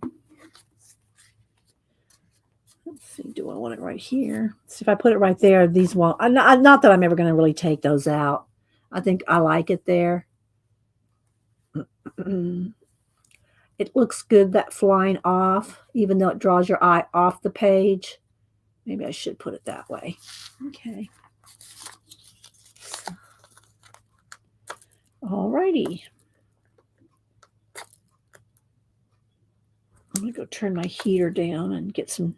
Let's see, do I want it right here? See, if I put it right there, these won't. Not that I'm ever going to really take those out. I think I like it there. It looks good, that flying off, even though it draws your eye off the page. Maybe I should put it that way. Okay. All righty. I'm going to go turn my heater down and get some.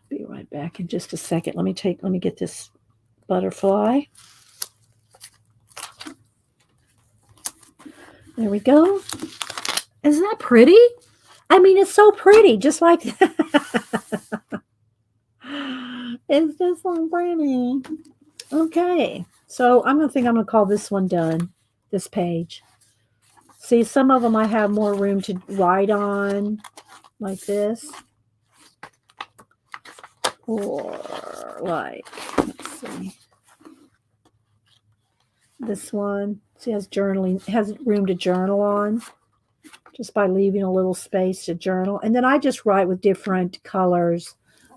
Be right back in just a second. Let me get this butterfly. There we go. Isn't that pretty? I mean, it's so pretty, just like that. It's just so pretty. Okay, so I'm going to call this one done, this page. See, some of them I have more room to write on, like this. Or like, let's see. This one, see, has room to journal on just by leaving a little space to journal. And then I just write with different colors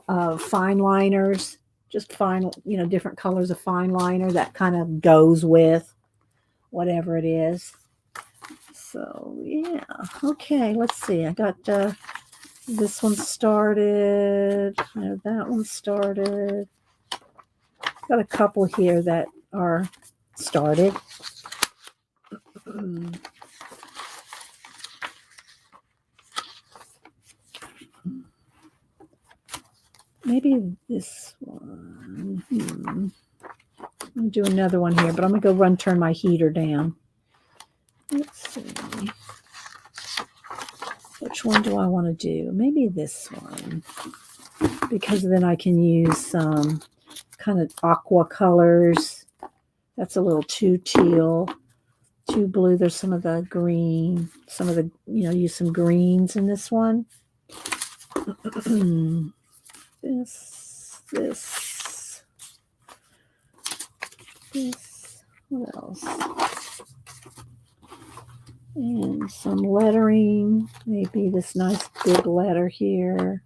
of fine liners just fine, different colors of fine liner that kind of goes with whatever it is. So yeah, okay, let's see. I got this one started. I have that one started. Got a couple here that are started. Maybe this one. I'm gonna do another one here, but I'm gonna go turn my heater down. Let's see. Which one do I want to do? Maybe this one, because then I can use some kind of aqua colors. That's a little too teal, too blue. There's some of the green, some of the, use some greens in this one. This. What else? And some lettering. Maybe this nice big letter here.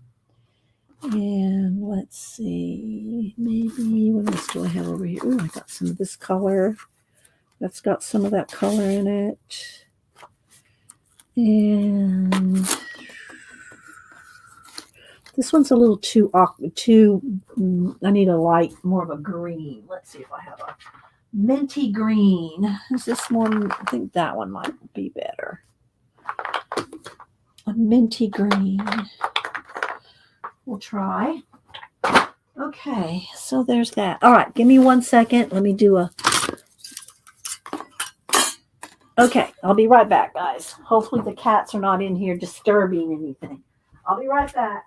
And let's see. Maybe, what else do I have over here? Oh, I got some of this color. That's got some of that color in it. And this one's a little too, I need a light, more of a green. Let's see if I have a minty green. Is this one? I think that one might be better. A minty green. We'll try. Okay, so there's that. All right, give me 1 second. Let me do a... Okay, I'll be right back, guys. Hopefully the cats are not in here disturbing anything. I'll be right back.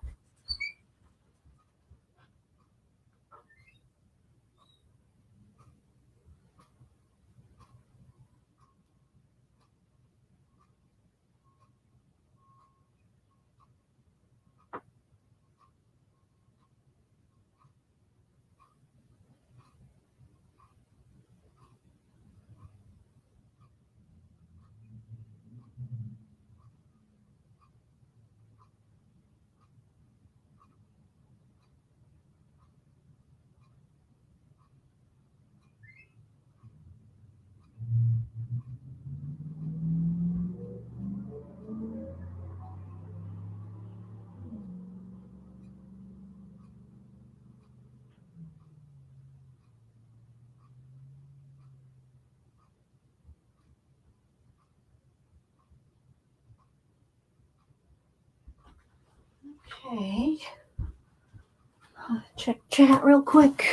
Okay. Check chat real quick.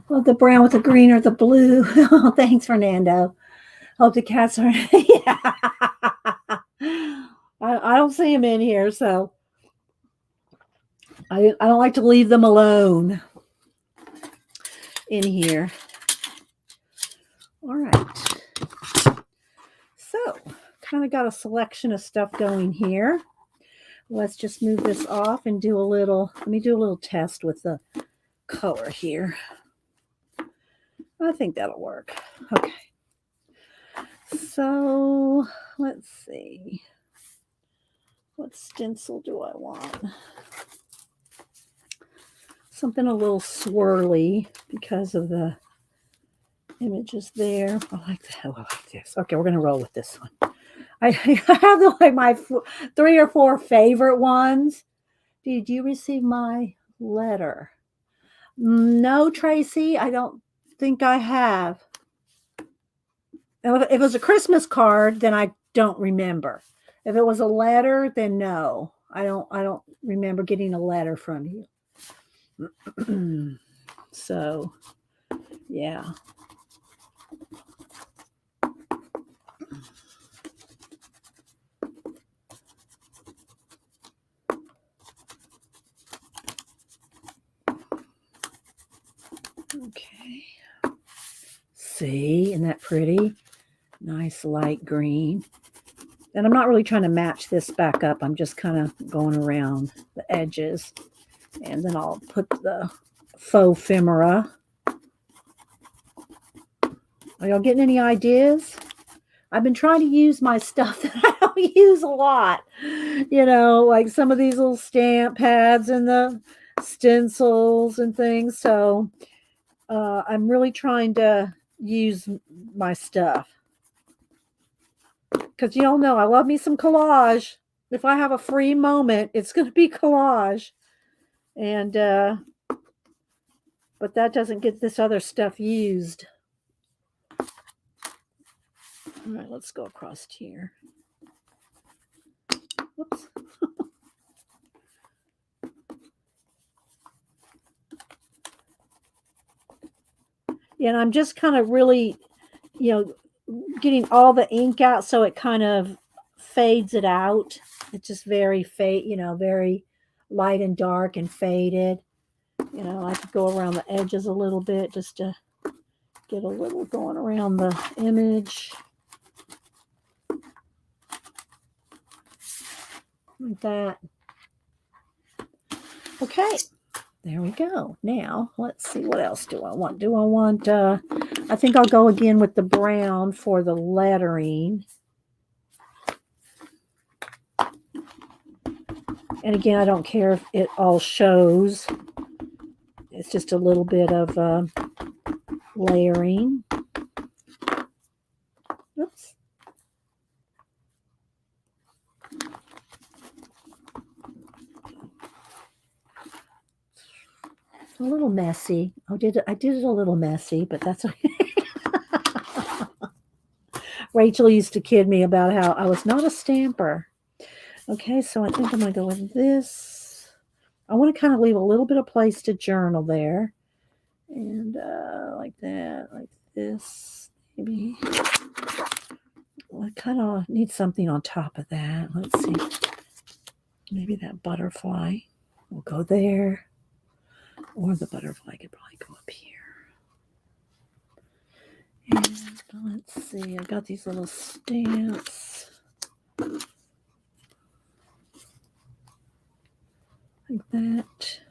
Love the brown with the green or the blue. Oh, thanks, Fernando. Hope the cats are... Yeah. I don't see them in here, so I don't like to leave them alone in here. All right. So, kind of got a selection of stuff going here. Let's just move this off and do a little, let me do a little test with the color here. I think that'll work. Okay. So, let's see. What stencil do I want? Something a little swirly because of the images there. I like that. I like this. Okay, we're going to roll with this one. I have like my 3 or 4 favorite ones. Did you receive my letter? No, Tracy, I don't think I have. If it was a Christmas card, then I don't remember. If it was a letter, then no. I don't remember getting a letter from you. So, yeah. Okay. See, isn't that pretty? Nice light green. And I'm not really trying to match this back up. I'm just kind of going around the edges. And then I'll put the faux ephemera. Are y'all getting any ideas? I've been trying to use my stuff that I don't use a lot. Like some of these little stamp pads and the stencils and things. So I'm really trying to use my stuff because you all know I love me some collage. If I have a free moment, it's going to be collage. And but that doesn't get this other stuff used. All right, let's go across here. Whoops. Yeah, and I'm just kind of really, getting all the ink out so it kind of fades it out. It's just very very light and dark and faded. I could go around the edges a little bit just to get a little going around the image. Like that. Okay, there we go. Now, let's see, what else do I want? I think I'll go again with the brown for the lettering. And again, I don't care if it all shows. It's just a little bit of layering. Oops. A little messy. I did it a little messy, but that's okay. Rachel used to kid me about how I was not a stamper. Okay, so I think I'm going to go with this. I want to kind of leave a little bit of place to journal there. And like that, like this, maybe. Well, I kind of need something on top of that. Let's see. Maybe that butterfly will go there. Or the butterfly could probably go up here. And let's see, I got these little stamps. Like that.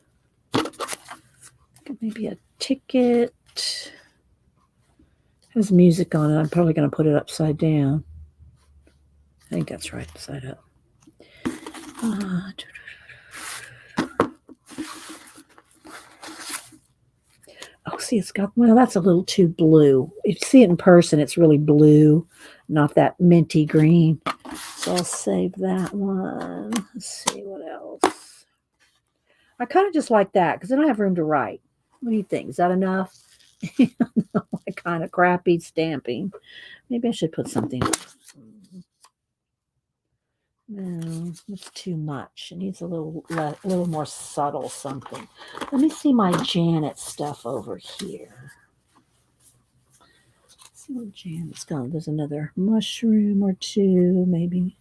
Maybe a ticket. Has music on it. I'm probably going to put it upside down. I think that's right, upside up. Oh, see, it's got, well, that's a little too blue. If you see it in person, it's really blue, not that minty green. So I'll save that one. Let's see what else. I kind of just like that because then I have room to write. What do you think? Is that enough? Kind of crappy stamping. Maybe I should put something. No, it's too much. It needs a little more subtle something. Let me see my Janet stuff over here. Let's see what Janet's got. There's another mushroom or two, maybe.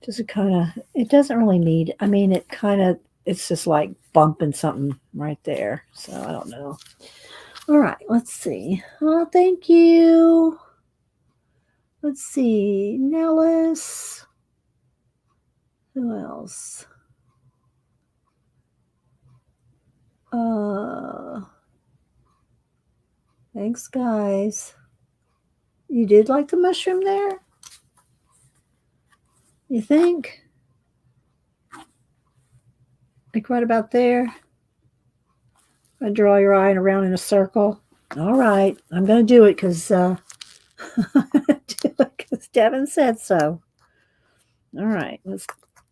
Just kind of, it doesn't really need, I mean, it's just like bumping something right there. So I don't know. All right, let's see. Oh, thank you. Let's see. Nellis. Who else? Thanks, guys. You did like the mushroom there? You think? Like right about there? I draw your eye around in a circle. All right, I'm going to do it because Devin said so. All right,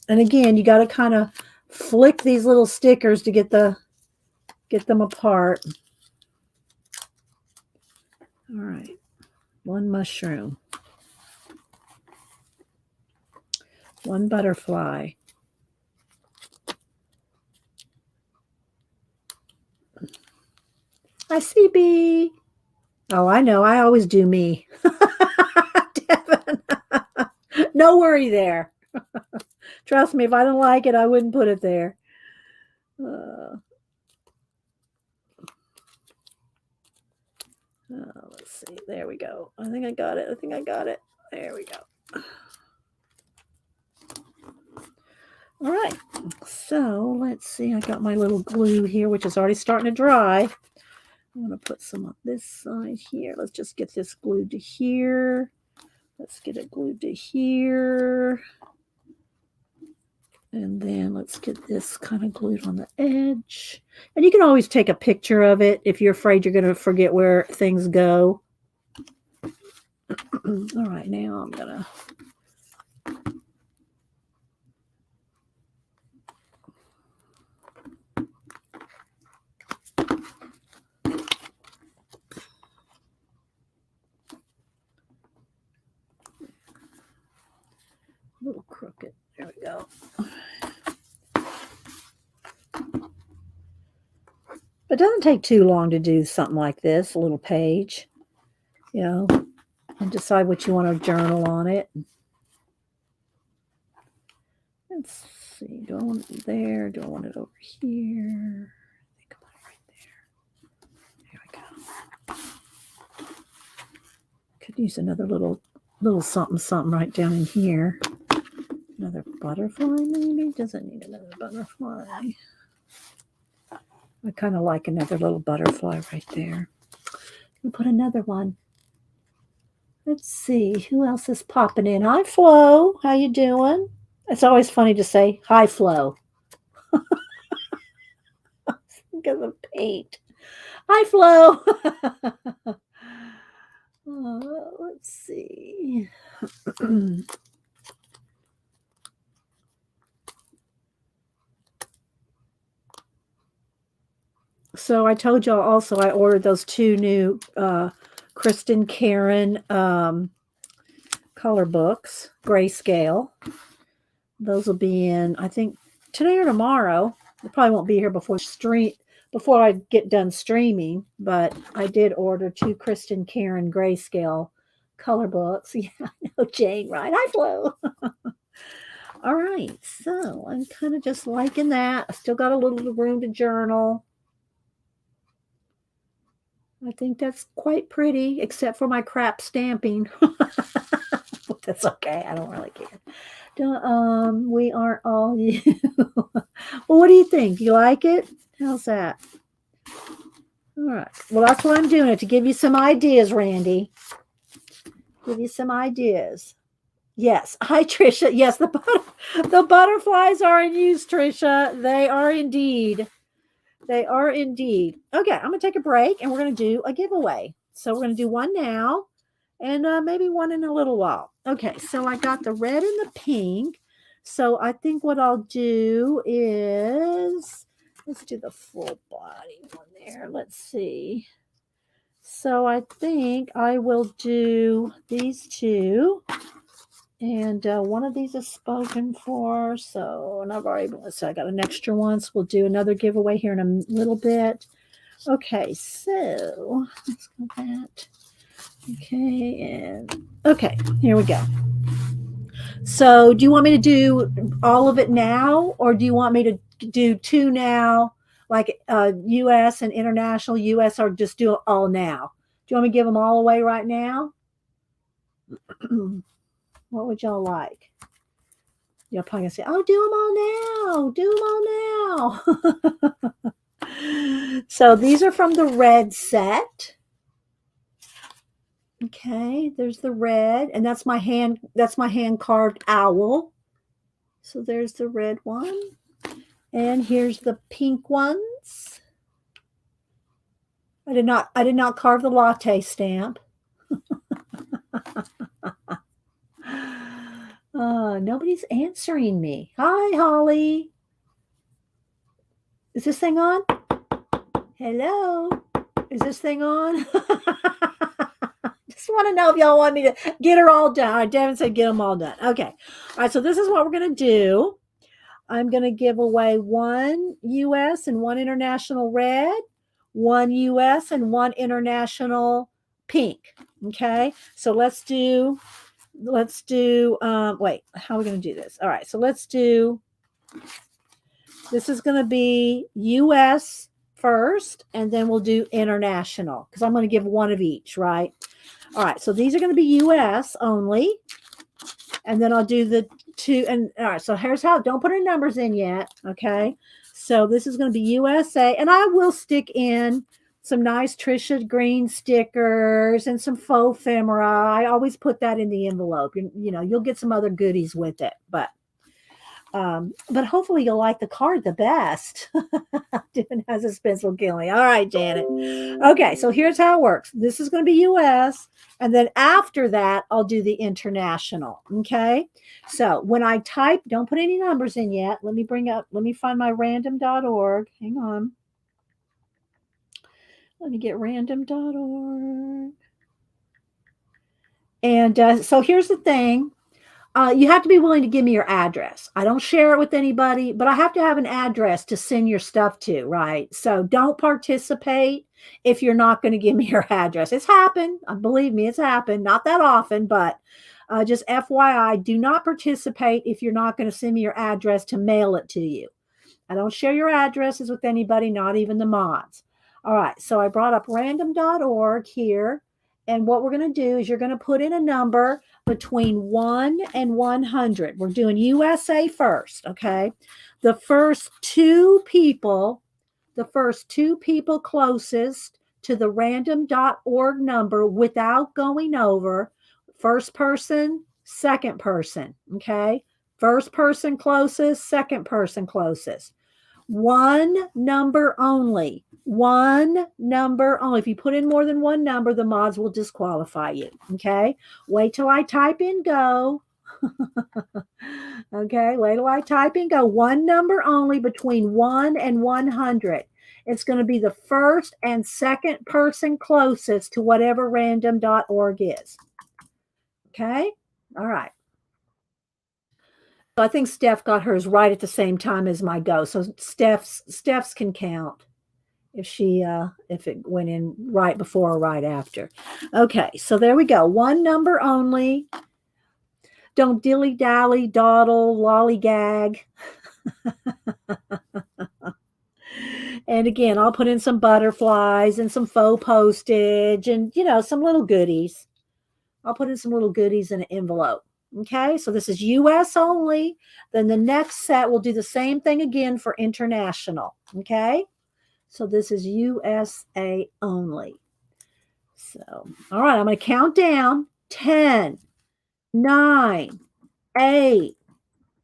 and again, you got to kind of flick these little stickers to get them apart. All right, one mushroom, one butterfly. Hi, CB. Oh, I know. I always do me. Devin. No worry there. Trust me, if I don't like it, I wouldn't put it there. Let's see. There we go. I think I got it. There we go. All right. So let's see. I got my little glue here, which is already starting to dry. I'm going to put some on this side here. Let's just get this glued to here. Let's get it glued to here. And then let's get this kind of glued on the edge. And you can always take a picture of it if you're afraid you're going to forget where things go. All right, now I'm going to a little crooked. There we go. But it doesn't take too long to do something like this, a little page, you know, and decide what you want to journal on it. Let's see, do I want it there? Do I want it over here? I think I want it right there. There we go. Could use another little something right down in here. Another butterfly, maybe? Doesn't need another butterfly. I kind of like another little butterfly right there. We'll put another one. Let's see, who else is popping in? Hi, Flo. How you doing? It's always funny to say, hi, Flo. Because of paint. Hi, Flo. Let's see. So I told y'all also I ordered those 2 new Kristen Karen color books, grayscale. Those will be in, I think, today or tomorrow. They probably won't be here before I get done streaming, but I did order 2 Kristen Karen grayscale color books. Yeah, I know, Jane, right? Hi, Flo. All right, so I'm kind of just liking that. I still got a little room to journal. I think that's quite pretty, except for my crap stamping. That's okay. I don't really care. We aren't all you. Well, what do you think? You like it? How's that? All right. Well, that's why I'm doing it, to give you some ideas, Randy. Give you some ideas. Yes. Hi, Trisha. Yes, the butterflies are in use, Trisha. They are indeed. They are indeed. Okay, I'm going to take a break and we're going to do a giveaway. So we're going to do one now and maybe one in a little while. Okay, so I got the red and the pink. So I think what I'll do is, let's do the full body one there. Let's see. So I think I will do these 2. And one of these is spoken for. So, and I've already, so I got an extra one. So we'll do another giveaway here in a little bit. Okay, so let's go that. Okay, and okay, here we go. So do you want me to do all of it now, or do you want me to do 2 now, like US and international US, or just do it all now? Do you want me to give them all away right now? What would y'all like? You're probably gonna say, "Oh, do them all now. So these are from the red set. Okay, there's the red, and that's my hand carved owl. So there's the red one. And here's the pink ones. I did not carve the latte stamp. Nobody's answering me. Hi, Holly. Is this thing on? Hello? Is this thing on? Just want to know if y'all want me to get her all done. All right, Devin said get them all done. Okay. All right, so this is what we're going to do. I'm going to give away 1 US and 1 international red, 1 US and 1 international pink. Okay. So let's do, wait, how are we going to do this? All right. So let's do, this is going to be US first, and then we'll do international, because I'm going to give 1 of each, right? All right. So these are going to be US only. And then I'll do the 2. And all right, so here's how, don't put any numbers in yet. Okay. So this is going to be USA, and I will stick in some nice Trisha Green stickers and some faux ephemera. I always put that in the envelope. You know, you'll get some other goodies with it, but But hopefully you'll like the card the best. Doing has a pencil killing. All right, Janet. Okay, so here's how it works. This is going to be US, and then after that, I'll do the international. Okay. So when I type, don't put any numbers in yet. Let me find my random.org. Hang on. Let me get random.org. And so here's the thing. You have to be willing to give me your address. I don't share it with anybody, but I have to have an address to send your stuff to, right? So don't participate if you're not going to give me your address. It's happened. Believe me, it's happened. Not that often, but just FYI, do not participate if you're not going to send me your address to mail it to you. I don't share your addresses with anybody, not even the mods. All right, so I brought up random.org here. And what we're going to do is you're going to put in a number between 1 and 100. We're doing USA first, okay? The first two people closest to the random.org number without going over, first person, second person, okay? First person closest, second person closest. One number only. One number only. If you put in more than one number, the mods will disqualify you. Okay. Wait till I type in go. Okay. Wait till I type in go. One number only between 1 and 100. It's going to be the first and second person closest to whatever random.org is. Okay. All right. I think Steph got hers right at the same time as my go. So Steph's can count if it went in right before or right after. Okay, so there we go. One number only. Don't dilly-dally, dawdle, lollygag. And again, I'll put in some butterflies and some faux postage and some little goodies. I'll put in some little goodies in an envelope. Okay, so this is US only. Then the next set will do the same thing again for international. Okay, so this is USA only. So, all right, I'm going to count down 10, 9, 8,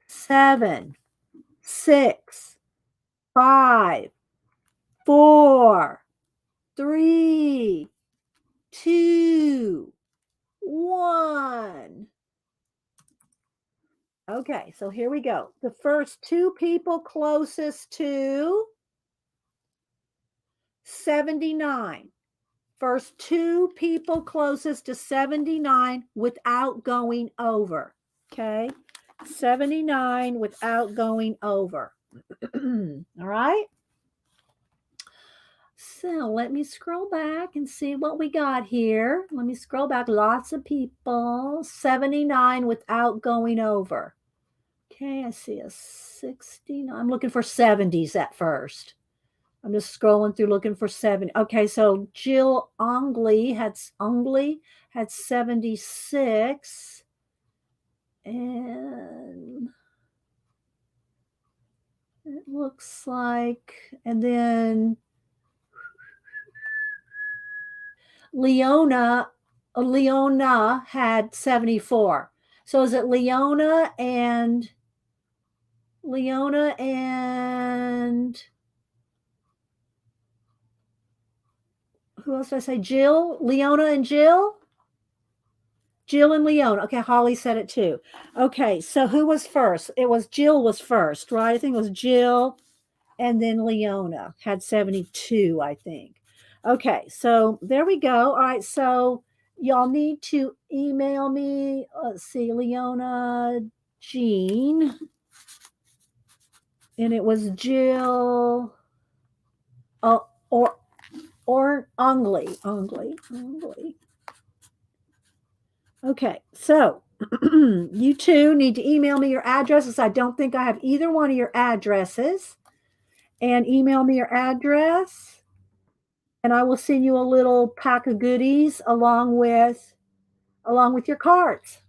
7, 6, 5, 4, 3, 2, 1. Okay, so here we go. The first two people closest to 79. First two people closest to 79 without going over. Okay, 79 without going over. All right. So let me scroll back and see what we got here. Let me scroll back. Lots of people. 79 without going over. Okay, I see a 69. I'm looking for 70s at first. I'm just scrolling through looking for 70. Okay, so Jill Ongley had 76. And it looks like, and then Leona had 74. So is it Leona and who else did I say? Jill, Leona and Jill? Jill and Leona. Okay, Holly said it too. Okay, so who was first? It was Jill was first, right? I think it was Jill and then Leona had 72, I think. Okay, so there we go. All right, so y'all need to email me. Let's see, Leona Jean. And it was Jill or Ongley. Okay, so you two need to email me your addresses. I don't think I have either one of your addresses. And email me your address. And I will send you a little pack of goodies along with your cards.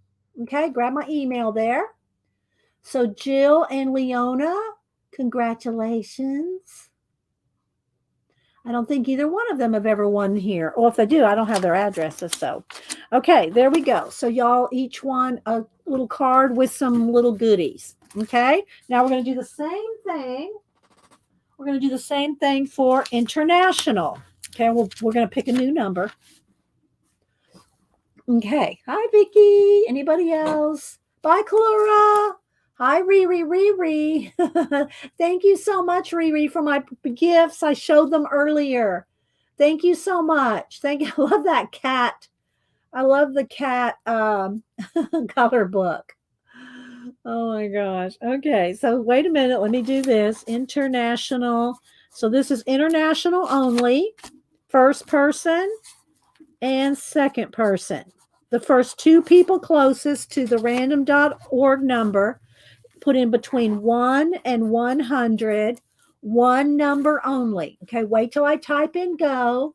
Okay, grab my email there. So Jill and Leona, congratulations. I don't think either one of them have ever won here. Or if they do, I don't have their addresses. So, okay, there we go. So y'all each won a little card with some little goodies. Okay, now we're going to do the same thing. We're going to do the same thing for international. Okay, we're going to pick a new number. Okay, hi Vicky. Anybody else? Bye, Kalura. Hi, Riri. Thank you so much, Riri, for my gifts. I showed them earlier. Thank you so much. Thank you. I love that cat. I love the cat color book. Oh my gosh. Okay, so wait a minute. Let me do this. International. So this is international only. First person and second person. The first two people closest to the random.org number put in between 1 and 100, one number only. Okay, wait till I type in go.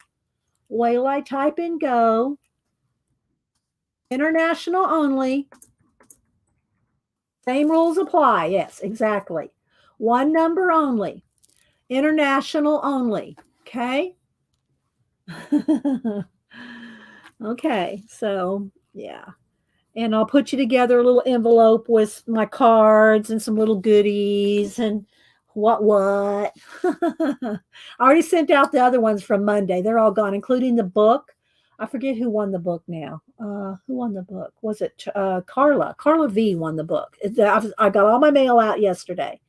Wait till I type in go. International only. Same rules apply. Yes, exactly. One number only. International only. Okay. Okay. So, yeah. And I'll put you together a little envelope with my cards and some little goodies and what. I already sent out the other ones from Monday. They're all gone, including the book. I forget who won the book now. Who won the book? Was it Carla? Carla V won the book. I got all my mail out yesterday.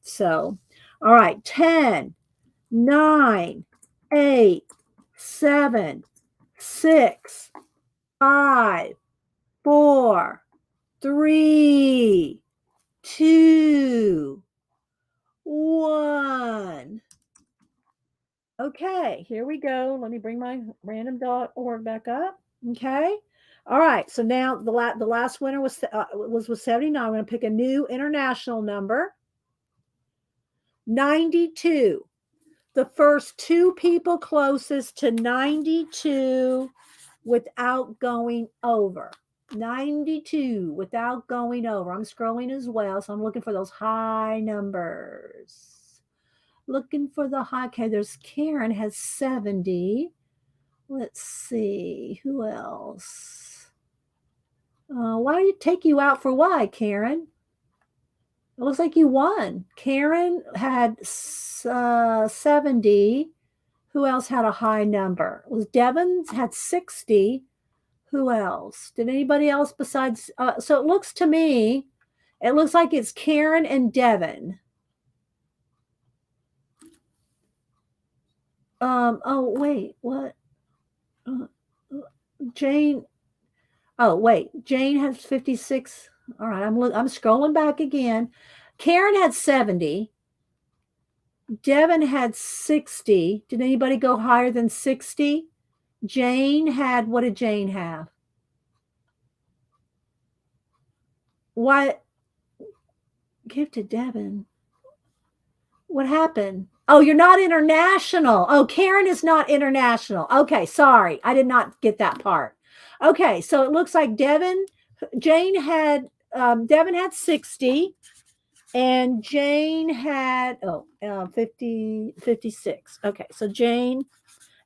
So, all right. 10, 9, 8, 7, 6, 5, 4, 3, 2, 1. Okay, here we go. Let me bring my random.org back up. Okay. All right. So now the last winner was 79. I'm going to pick a new international number. 92. The first two people closest to 92 without going over. 92 without going over. I'm scrolling as well, so I'm looking for those high numbers. Looking for the high. Okay, there's Karen has 70. Let's see. Who else? Why did it take you out for why, Karen? It looks like you won. Karen had 70. Who else had a high number? Was Devon's had 60. Who else? Did anybody else besides? So it looks to me, it looks like it's Karen and Devon. Oh, wait, what? Jane. Oh, wait, Jane has 56. All right, I'm scrolling back again. Karen had 70. Devon had 60. Did anybody go higher than 60? Jane had, what did Jane have? What? Give to Devon. What happened? Oh, you're not international. Oh, Karen is not international. Okay, sorry. I did not get that part. Okay, so it looks like Devon had 60 and Jane had 56. Okay, so Jane,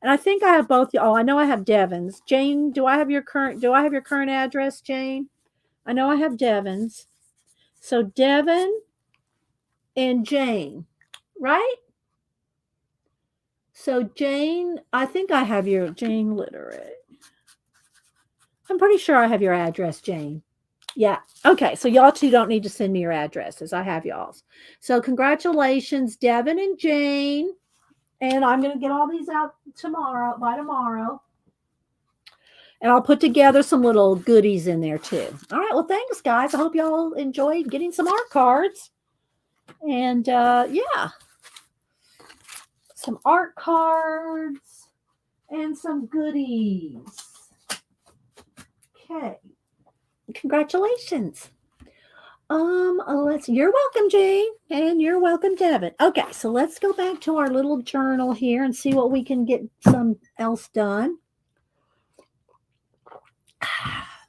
and I think I have both. Oh, I know I have Devon's. Jane, do I have your current address, Jane? I know I have Devon's. So Devon and Jane, right? So Jane, I think I have your Jane Literate. I'm pretty sure I have your address, Jane. Yeah. Okay. So y'all two don't need to send me your addresses. I have y'all's. So congratulations, Devin and Jane. And I'm going to get all these out by tomorrow. And I'll put together some little goodies in there too. All right. Well, thanks, guys. I hope y'all enjoyed getting some art cards. And yeah, some art cards and some goodies. Okay. Congratulations. You're welcome, Jane, and you're welcome, Devin. Okay, so let's go back to our little journal here and see what we can get some else done.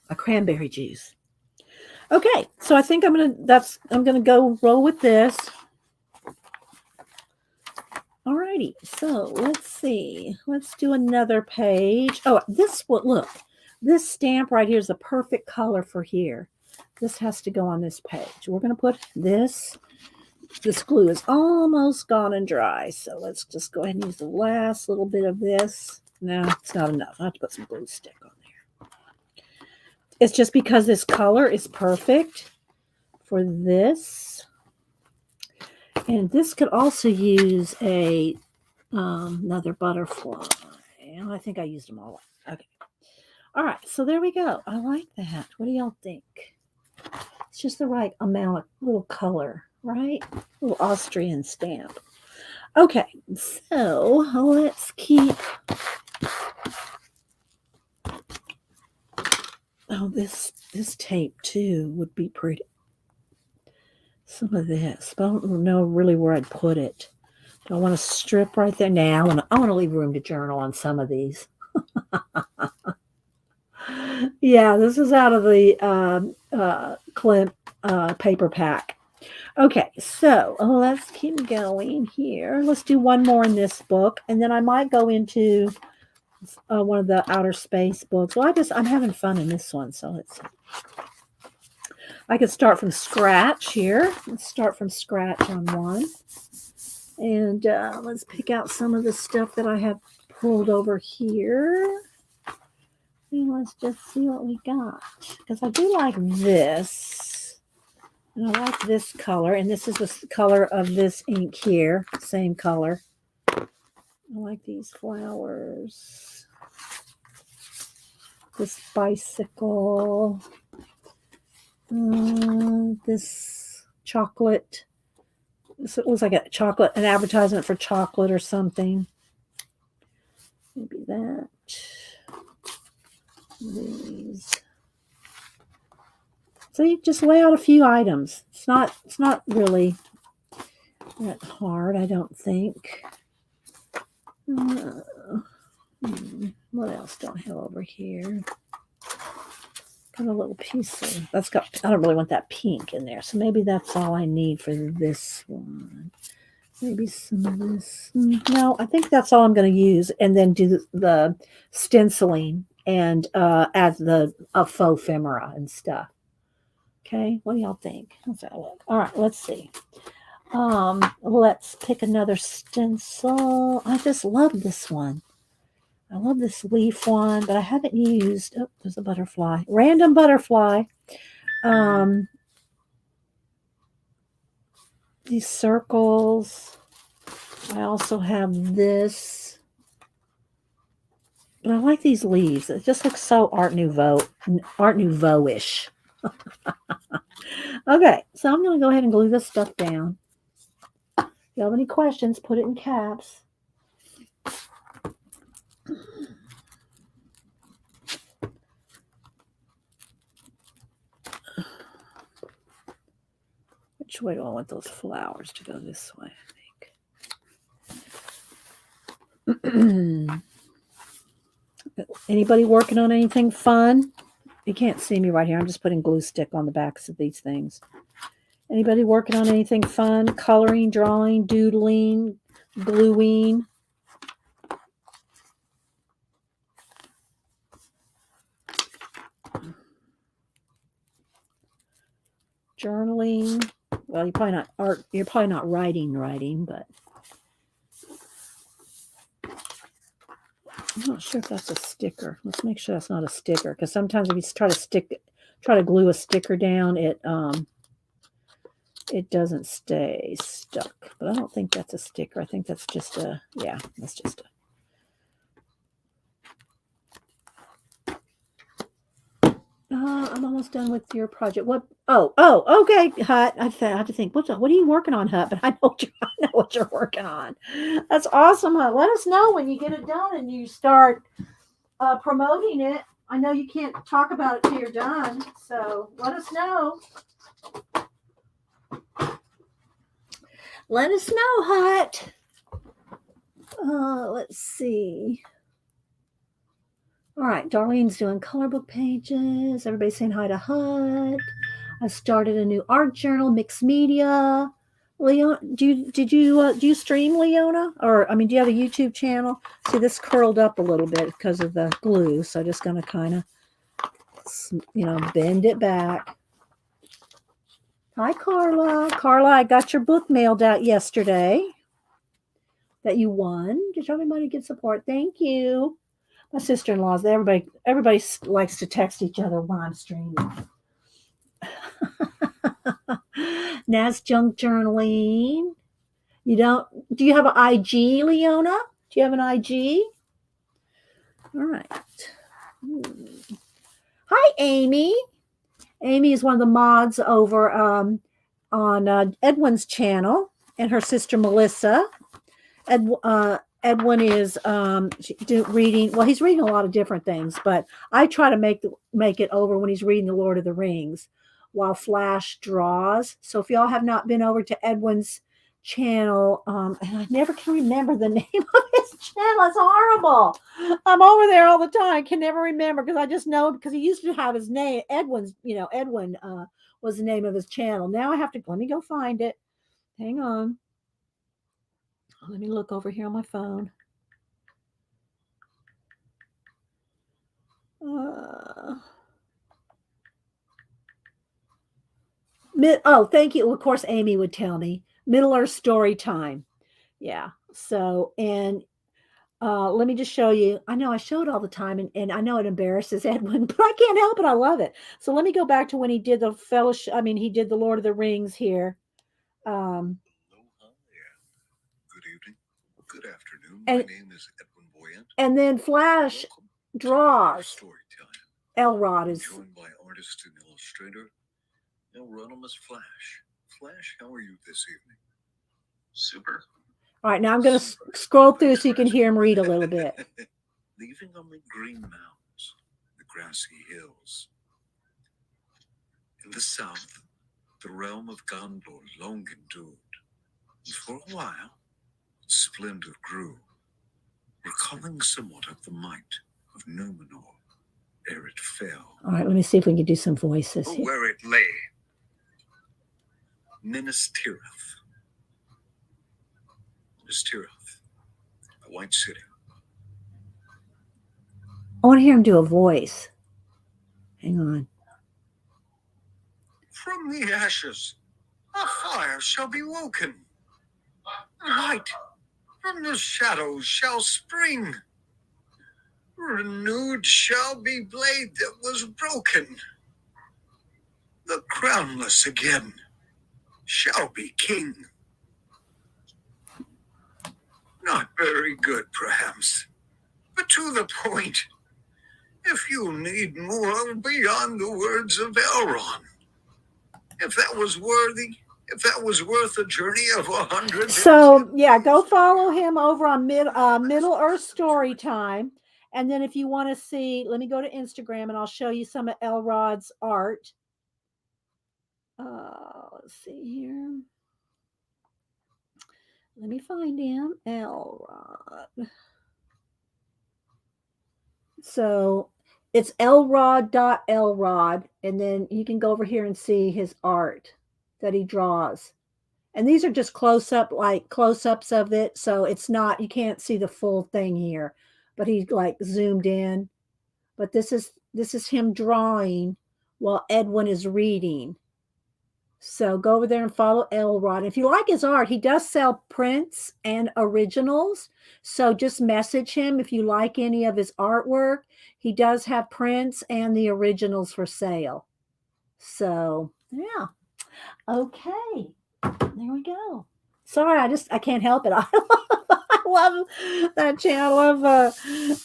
A cranberry juice. Okay, so I think I'm gonna go roll with this. Alrighty, so let's see. Let's do another page. Oh, this stamp right here is the perfect color for here. This has to go on this page. We're going to put this. This glue is almost gone and dry. So let's just go ahead and use the last little bit of this. No, it's not enough. I have to put some glue stick on there. It's just because this color is perfect for this. And this could also use a another butterfly. And I think I used them all. Okay. All right. So there we go. I like that. What do y'all think? It's just the right amount of little color, right? A little Austrian stamp. Okay. So let's keep. Oh, this tape too would be pretty. Some of this, but I don't know really where I'd put it. Do I want to strip right there? Now I want to leave room to journal on some of these. Yeah, this is out of the Clip paper pack. Okay, so let's keep going here. Let's do one more in this book, and then I might go into one of the outer space books. Well, I'm having fun in this one, so let's see. I could start from scratch here. Let's start from scratch on one. And let's pick out some of the stuff that I have pulled over here. And let's just see what we got. Because I do like this. And I like this color. And this is the color of this ink here. Same color. I like these flowers. This bicycle. This chocolate. This looks like an advertisement for chocolate or something. Maybe that. These. So you just lay out a few items. It's not really that hard, I don't think. What else do I have over here? Got a little piece of I don't really want that pink in there, so maybe that's all I need for this one. Maybe some of this. No, I think that's all I'm going to use, and then do the stenciling and add the faux ephemera and stuff. Okay, what do y'all think? How's that look? All right, let's see. Let's pick another stencil. I just love this one. I love this leaf one, but I haven't used. Oh, there's a butterfly. Random butterfly. These circles. I also have this. But I like these leaves. It just looks so Art Nouveau-ish. Okay, so I'm going to go ahead and glue this stuff down. If you have any questions, put it in caps. Which way do I want those flowers to go? This way, I think. Anybody working on anything fun? You can't see me right here. I'm just putting glue stick on the backs of these things. Anybody working on anything fun? Coloring, drawing, doodling, gluing? Journaling. Well, you're probably not writing, but I'm not sure if that's a sticker. Let's make sure that's not a sticker, because sometimes if you try to glue a sticker down, it doesn't stay stuck. But I don't think that's a sticker. I think that's just that's just a. I'm almost done with your project. What? Oh, okay, Hut. I had to think. What are you working on, Hut? But I know what you're working on. That's awesome, Hut. Let us know when you get it done and you start promoting it. I know you can't talk about it till you're done, so let us know. Let us know, Hut. Let's see. All right, Darlene's doing color book pages. Everybody's saying hi to Hut. I started a new art journal, mixed media. Leona, do you stream, Leona? Or do you have a YouTube channel? See, this curled up a little bit because of the glue, so just gonna kind of, bend it back. Hi, Carla. Carla, I got your book mailed out yesterday that you won. Did everybody get support? Thank you. My sister-in-law's. Everybody likes to text each other while I'm streaming. Nas junk journaling. You don't? Do you have an IG, Leona? Do you have an IG? All right. Hi, Amy. Amy is one of the mods over on Edwin's channel, and her sister Melissa. Edwin is reading. Well, he's reading a lot of different things, but I try to make it over when he's reading the Lord of the Rings, while Flash draws. So if y'all have not been over to Edwin's channel, and I never can remember the name of his channel. It's horrible. I'm over there all the time. Can never remember because I just know because he used to have his name. Edwin was the name of his channel. Now I have to let me go find it. Hang on. Let me look over here on my phone. Thank you. Of course, Amy would tell me. Middle Earth Story Time. Yeah. So, and let me just show you. I know I show it all the time, and I know it embarrasses Edwin, but I can't help it. I love it. So let me go back to when he did the Fellowship. I mean, he did the Lord of the Rings here. Aloha there. Good evening. Good afternoon. My name is Edwin Boyant. And then Flash draws. Elrod is joined by artist and illustrator Elrodimus Flash. Flash, how are you this evening? Super. All right, now I'm going to scroll through so you can hear him read a little bit. Leaving on the green mounds, the grassy hills. In the south, the realm of Gondor long endured, and for a while, its splendor grew, recalling somewhat of the might of Numenor ere it fell. All right, let me see if we can do some voices here. Where it lay, Minas Tirith. Minas Tirith, a white city. I want to hear him do a voice. Hang on. From the ashes, a fire shall be woken. Light from the shadows shall spring. Renewed shall be blade that was broken. The crownless again shall be king. Not very good, perhaps, but to the point. If you need more beyond the words of Elrond, if that was worth a journey of 100. So yeah, go follow him over on Middle Earth Story Time. And then if you want to see, let me go to Instagram and I'll show you some of Elrod's art. Let's see here. Let me find him. Elrod. So it's elrod.elrod. And then you can go over here and see his art that he draws. And these are just close-ups of it. So it's not, you can't see the full thing here, but he like zoomed in. But this is him drawing while Edwin is reading. So go over there and follow Elrod. If you like his art, he does sell prints and originals. So just message him if you like any of his artwork. He does have prints and the originals for sale. So yeah. Okay. There we go. Sorry, I can't help it. I love that channel. I love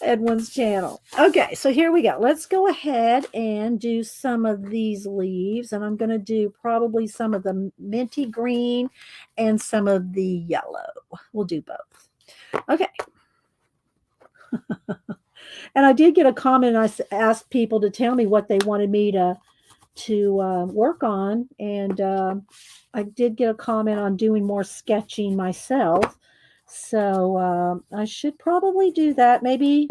Edwin's channel. Okay, so here we go. Let's go ahead and do some of these leaves. And I'm going to do probably some of the minty green and some of the yellow. We'll do both. Okay. And I did get a comment. I asked people to tell me what they wanted me to work on. And I did get a comment on doing more sketching myself. So I should probably do that. Maybe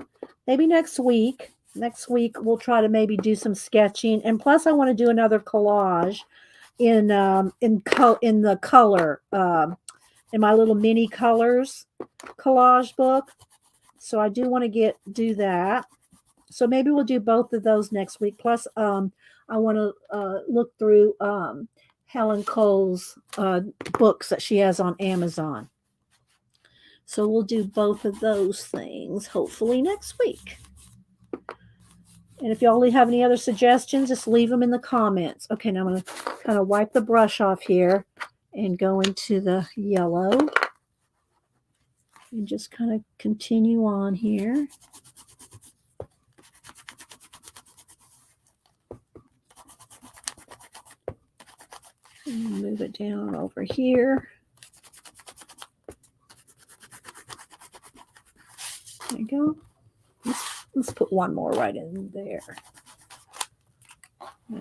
next week. Next week we'll try to maybe do some sketching. And plus I want to do another collage in the color in my little mini colors collage book. So I do want to do that. So maybe we'll do both of those next week. Plus I want to look through Helen Cole's books that she has on Amazon. So we'll do both of those things hopefully next week. And if y'all have any other suggestions, just leave them in the comments. Okay, now I'm going to kind of wipe the brush off here and go into the yellow. And just kind of continue on here. And move it down over here. There you go. Let's put one more right in there. Yeah.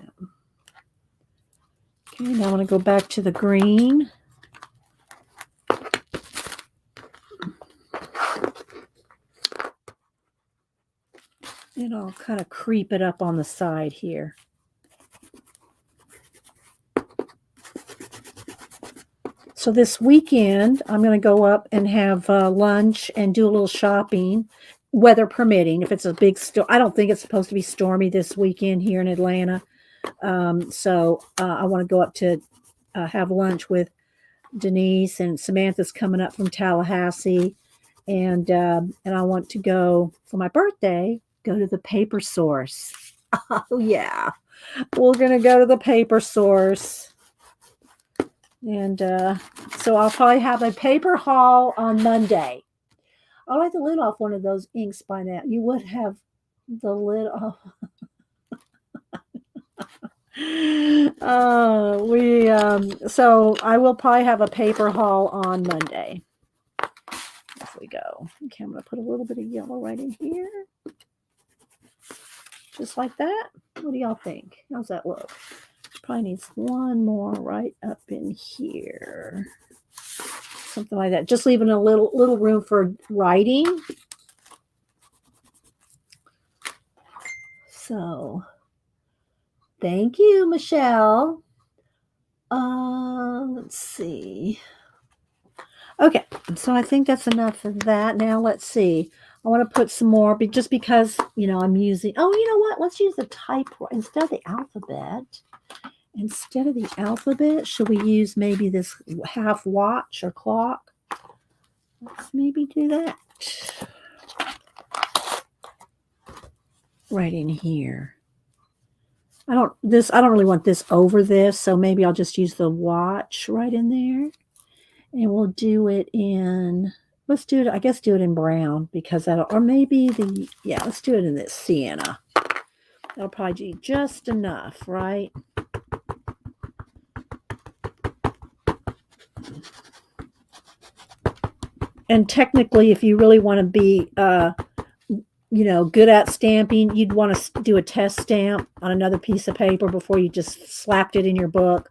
Okay, now I want to go back to the green. And I'll kind of creep it up on the side here. So this weekend, I'm going to go up and have lunch and do a little shopping, weather permitting. If it's a big storm, I don't think it's supposed to be stormy this weekend here in Atlanta. So I want to go up to have lunch with Denise, and Samantha's coming up from Tallahassee. And I want to go for my birthday, go to the Paper Source. Oh, yeah. We're going to go to the Paper Source. And so I'll probably have a paper haul on Monday. I'll like the lid off one of those inks by now. You would have the lid off. So I will probably have a paper haul on Monday. Off we go. Okay, I'm going to put a little bit of yellow right in here. Just like that. What do y'all think? How's that look? Probably needs one more right up in here. Something like that. Just leaving a little room for writing. So, thank you, Michelle. Let's see. Okay, so I think that's enough of that. Now let's see. I want to put some more, just because, I'm using, you know what? Let's use the typewriter instead of the alphabet. Instead of the alphabet, should we use maybe this half watch or clock? Let's maybe do that. Right in here. I don't really want this over this, so maybe I'll just use the watch right in there. And we'll do it in, let's do it, I guess do it in brown, because or maybe let's do it in this sienna. That'll probably do just enough, right? And technically, if you really want to be, good at stamping, you'd want to do a test stamp on another piece of paper before you just slapped it in your book.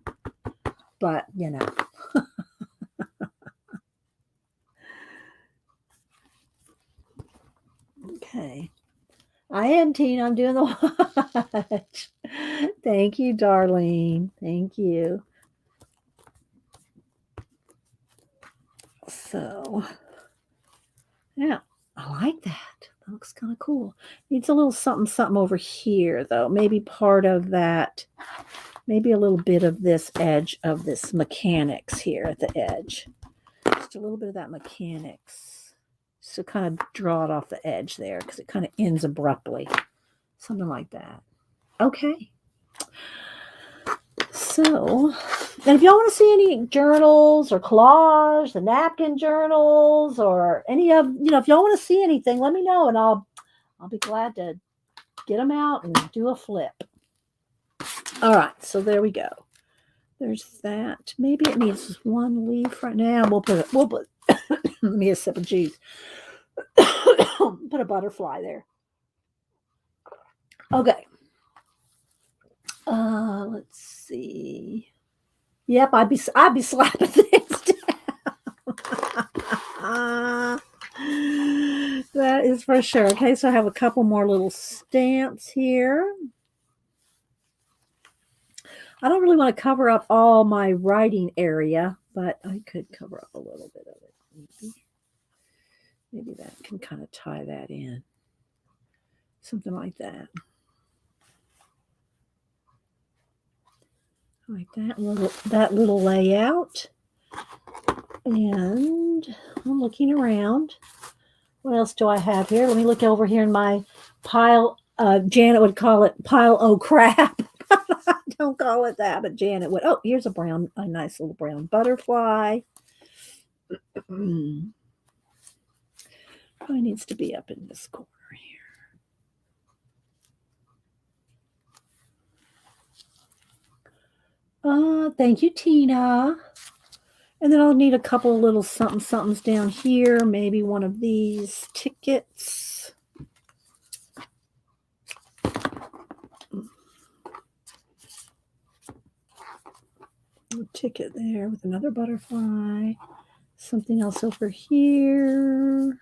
But, Okay. I am, Tina. I'm doing the watch. Thank you, darling. Thank you. So, yeah, I like that. That looks kind of cool. Needs a little something over here, though. Maybe part of that, maybe a little bit of this edge of this mechanics here at the edge. Just a little bit of that mechanics. Just to kind of draw it off the edge there, because it kind of ends abruptly. Something like that. Okay. So, and if y'all want to see any journals or collage, the napkin journals, or any of, if y'all want to see anything, let me know, and I'll be glad to get them out and do a flip. All right, so there we go. There's that. Maybe it needs one leaf right now. We'll put let me get a sip of juice. Put a butterfly there. Okay. Let's see. Yep, I'd be slapping things down. That is for sure. Okay, so I have a couple more little stamps here. I don't really want to cover up all my writing area, but I could cover up a little bit of it. Maybe that can kind of tie that in. Something like that. Like that little layout. And I'm looking around. What else do I have here? Let me look over here in my pile. Janet would call it pile o' crap. I don't call it that, but Janet would. Oh, here's a nice little brown butterfly. Probably needs to be up in this corner here. Thank you, Tina. And then I'll need a couple of little somethings down here. Maybe one of these tickets. A ticket there with another butterfly. Something else over here.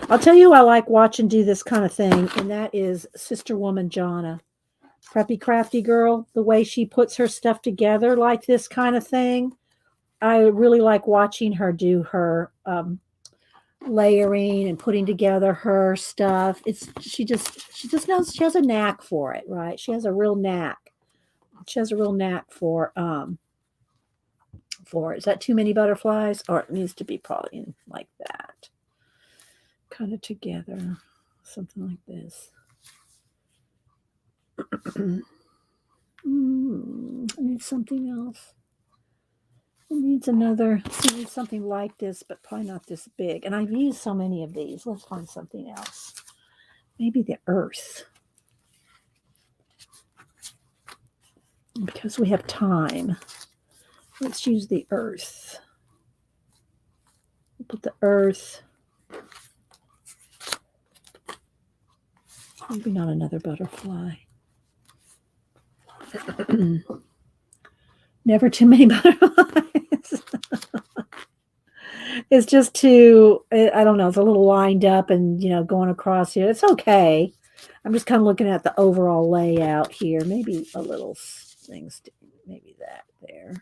I'll tell you, I like watching do this kind of thing, and that is Sister Woman Jonna. Preppy Crafty Girl, the way she puts her stuff together like this kind of thing. I really like watching her do her layering and putting together her stuff. She just knows, she has a knack for it, right? She has a real knack. She has a real knack for is that too many butterflies? Or it needs to be probably like that. Kind of together. Something like this. I need something else. It needs something like this, but probably not this big. And I've used so many of these. Let's find something else. Maybe the earth. Because we have time. Let's use the earth. We'll put the earth. Maybe not another butterfly. Never too many butterflies. It's just too, I don't know, it's a little lined up and, going across here. It's okay. I'm just kind of looking at the overall layout here. Maybe a little things, maybe that there.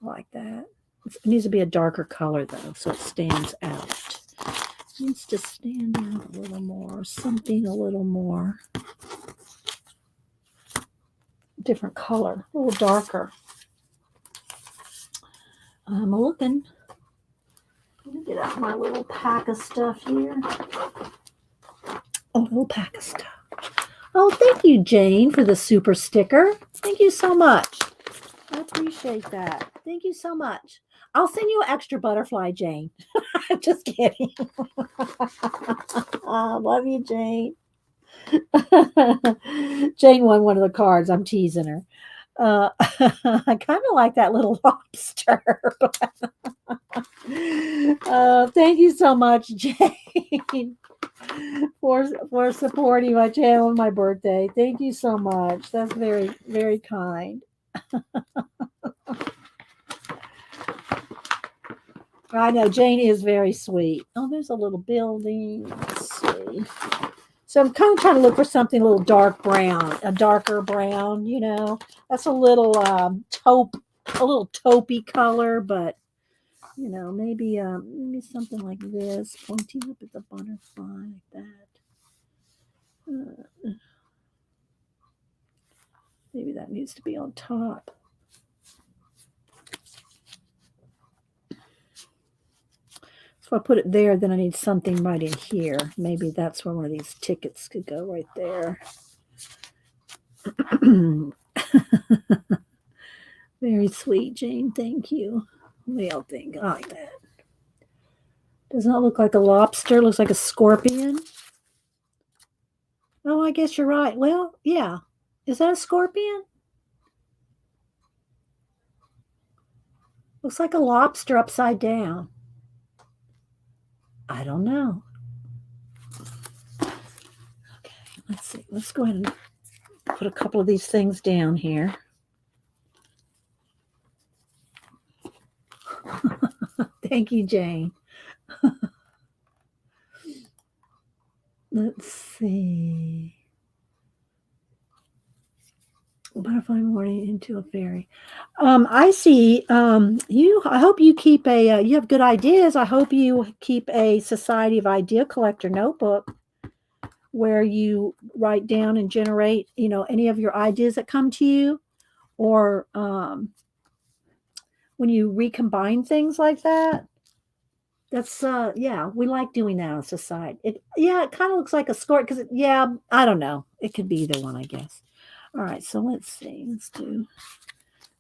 Like that. It needs to be a darker color, though, so it stands out. It needs to stand out a little more. Something a little more. Different color, a little darker. I'm looking. Let me get out my little pack of stuff here. Oh, little pack of stuff. Oh, thank you, Jane, for the super sticker. Thank you so much. I appreciate that. Thank you so much. I'll send you an extra butterfly, Jane. I'm just kidding. Love you, Jane. Jane won one of the cards. I'm teasing her. I kind of like that little lobster. Thank you so much, Jane, for supporting my channel on my birthday. Thank you so much. That's very, very kind. I know Jane is very sweet. Oh, there's a little building. Let's see. So I'm kind of trying to look for something a little dark brown, a darker brown, That's a little taupey color, but maybe something like this, pointing up at the butterfly like that. Maybe that needs to be on top. So I put it there, then I need something right in here. Maybe that's where one of these tickets could go right there. Very sweet, Jane. Thank you. What do y'all think? I like that. Does not look like a lobster. Looks like a scorpion. Oh, I guess you're right. Well, yeah. Is that a scorpion? Looks like a lobster upside down. I don't know. Okay, let's see. Let's go ahead and put a couple of these things down here. Thank you, Jane. Let's see. Butterfly morning into a fairy. I see. I hope you keep you have good ideas. I hope you keep a Society of Idea Collector notebook where you write down and generate, any of your ideas that come to you, or when you recombine things like that. That's yeah, we like doing that on Society. It kind of looks like a score because yeah, I don't know. It could be either one, I guess. All right, so let's see. Let's do.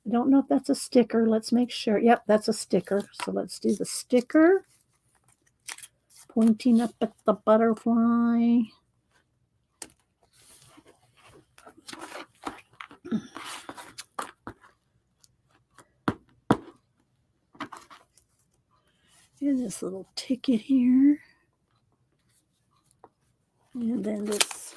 I don't know if that's a sticker. Let's make sure. Yep, that's a sticker. So let's do the sticker. Pointing up at the butterfly. And this little ticket here. And then this.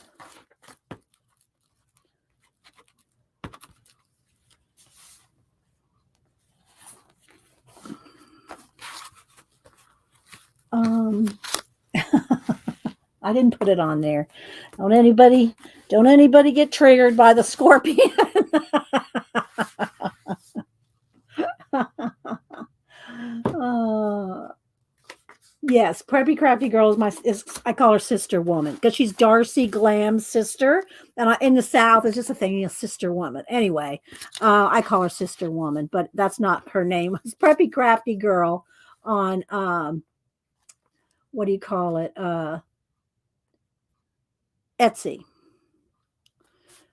I didn't put it on there. Don't anybody get triggered by the scorpion. Yes, Preppy Crafty Girl is I call her Sister Woman because she's Darcy Glam's sister, and in the South it's just a thing, Sister Woman. Anyway, I call her Sister Woman, but that's not her name. It's Preppy Crafty Girl on what do you call it? Etsy.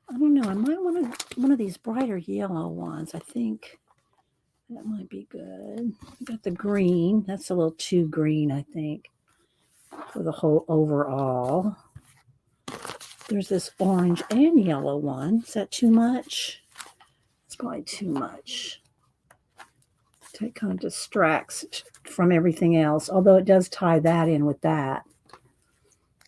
I don't know. I might want one of these brighter yellow ones. I think that might be good. Got the green. That's a little too green, I think, for the whole overall. There's this orange and yellow one. Is that too much? It's probably too much. It kind of distracts from everything else, although it does tie that in with that.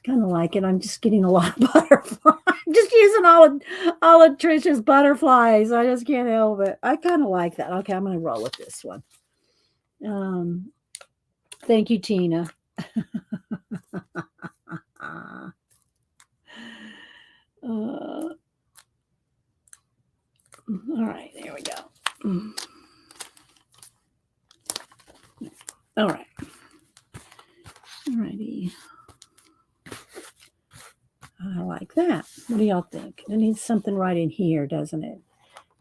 Kind of like it. I'm just getting a lot of butterflies. I'm just using all of Trisha's butterflies. I just can't help it. I kind of like that. Okay, I'm going to roll with this one. Thank you, Tina. All right, there we go. All right. All righty. I like that. What do y'all think? It needs something right in here, doesn't it?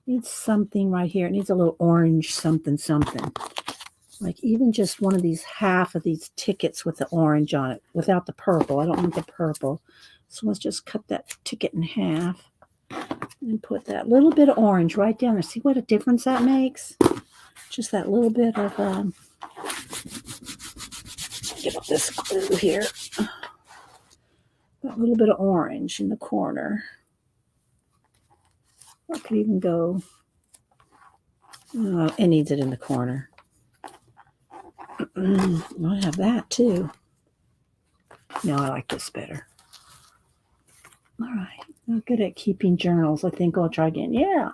It needs something right here. It needs a little orange something. Like even just one of these, half of these tickets with the orange on it without the purple. I don't want the purple. So let's just cut that ticket in half and put that little bit of orange right down there. See what a difference that makes? Just that little bit of, get up this glue here. That little bit of orange in the corner. I could even go, it needs it in the corner. I have that too. No, I like this better. All right. I'm good at keeping journals. I think I'll try again. Yeah.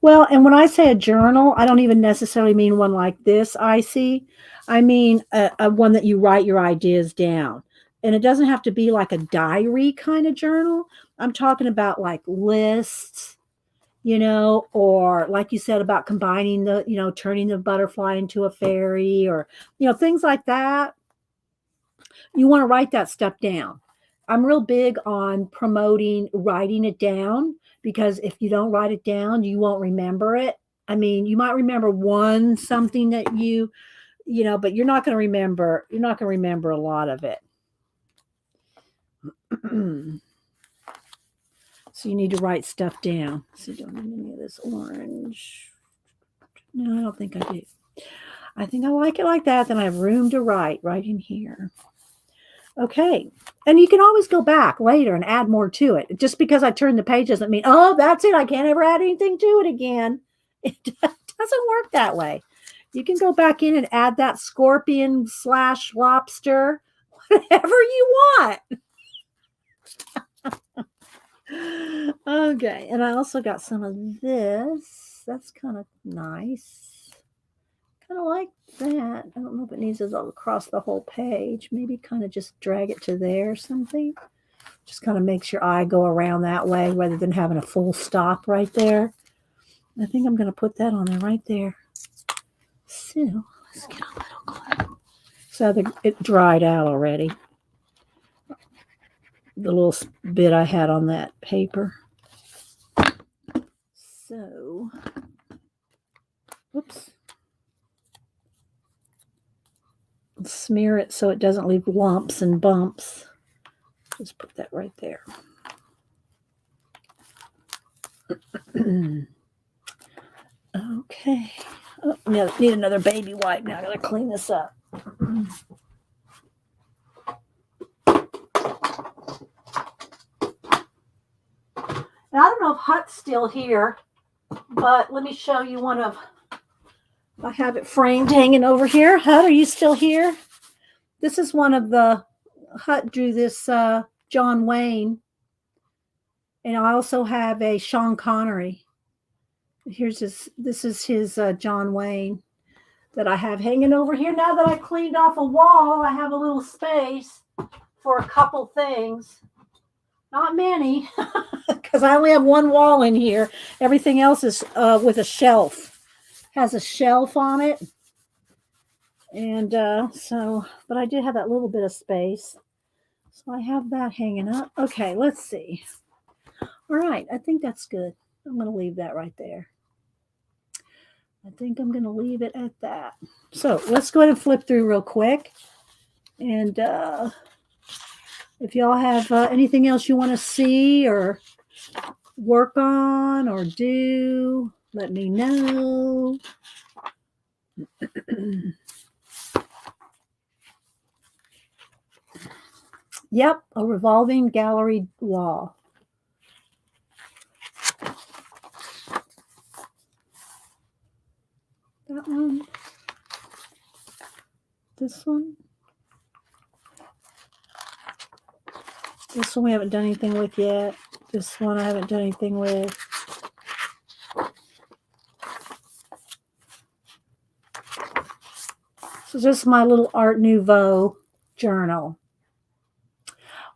Well, and when I say a journal, I don't even necessarily mean one like this, Icy. I mean a one that you write your ideas down. And it doesn't have to be like a diary kind of journal. I'm talking about like lists, or like you said about combining turning the butterfly into a fairy, or, things like that. You want to write that stuff down. I'm real big on promoting writing it down, because if you don't write it down, you won't remember it. I mean, you might remember something that but you're not going to remember a lot of it. So you need to write stuff down. So don't need any of this orange. No, I don't think I do. I think I like it like that. Then I have room to write right in here. Okay. And you can always go back later and add more to it. Just because I turned the page doesn't mean, oh, that's it. I can't ever add anything to it again. It doesn't work that way. You can go back in and add that scorpion / lobster, whatever you want. Okay. And I also got some of this. That's kind of nice. Kind of like that. I don't know if it needs to go across the whole page. Maybe kind of just drag it to there or something. Just kind of makes your eye go around that way rather than having a full stop right there. I think I'm going to put that on there right there. So let's get a little glue. So it dried out already. the little bit I had on that paper. So, oops. Smear it so it doesn't leave lumps and bumps. Just put that right there. Okay. Oh, need another baby wipe now. I gotta clean this up. Now, I don't know if Hut's still here, but let me show you one of. I have it framed hanging over here. Hut, are you still here? This is one of the. Hut drew this John Wayne, and I also have a Sean Connery. Here's his. This is his John Wayne that I have hanging over here. Now that I cleaned off a wall, I have a little space for a couple things. Not many, because I only have one wall in here. Everything else is with a shelf. Has a shelf on it. And but I did have that little bit of space. So I have that hanging up. Okay, let's see. All right, I think that's good. I'm going to leave that right there. I think I'm going to leave it at that. So let's go ahead and flip through real quick. And if y'all have anything else you want to see or work on or do, let me know. Yep, a revolving gallery wall. That one. This one. This one we haven't done anything with yet. This one I haven't done anything with. So this is my little Art Nouveau journal.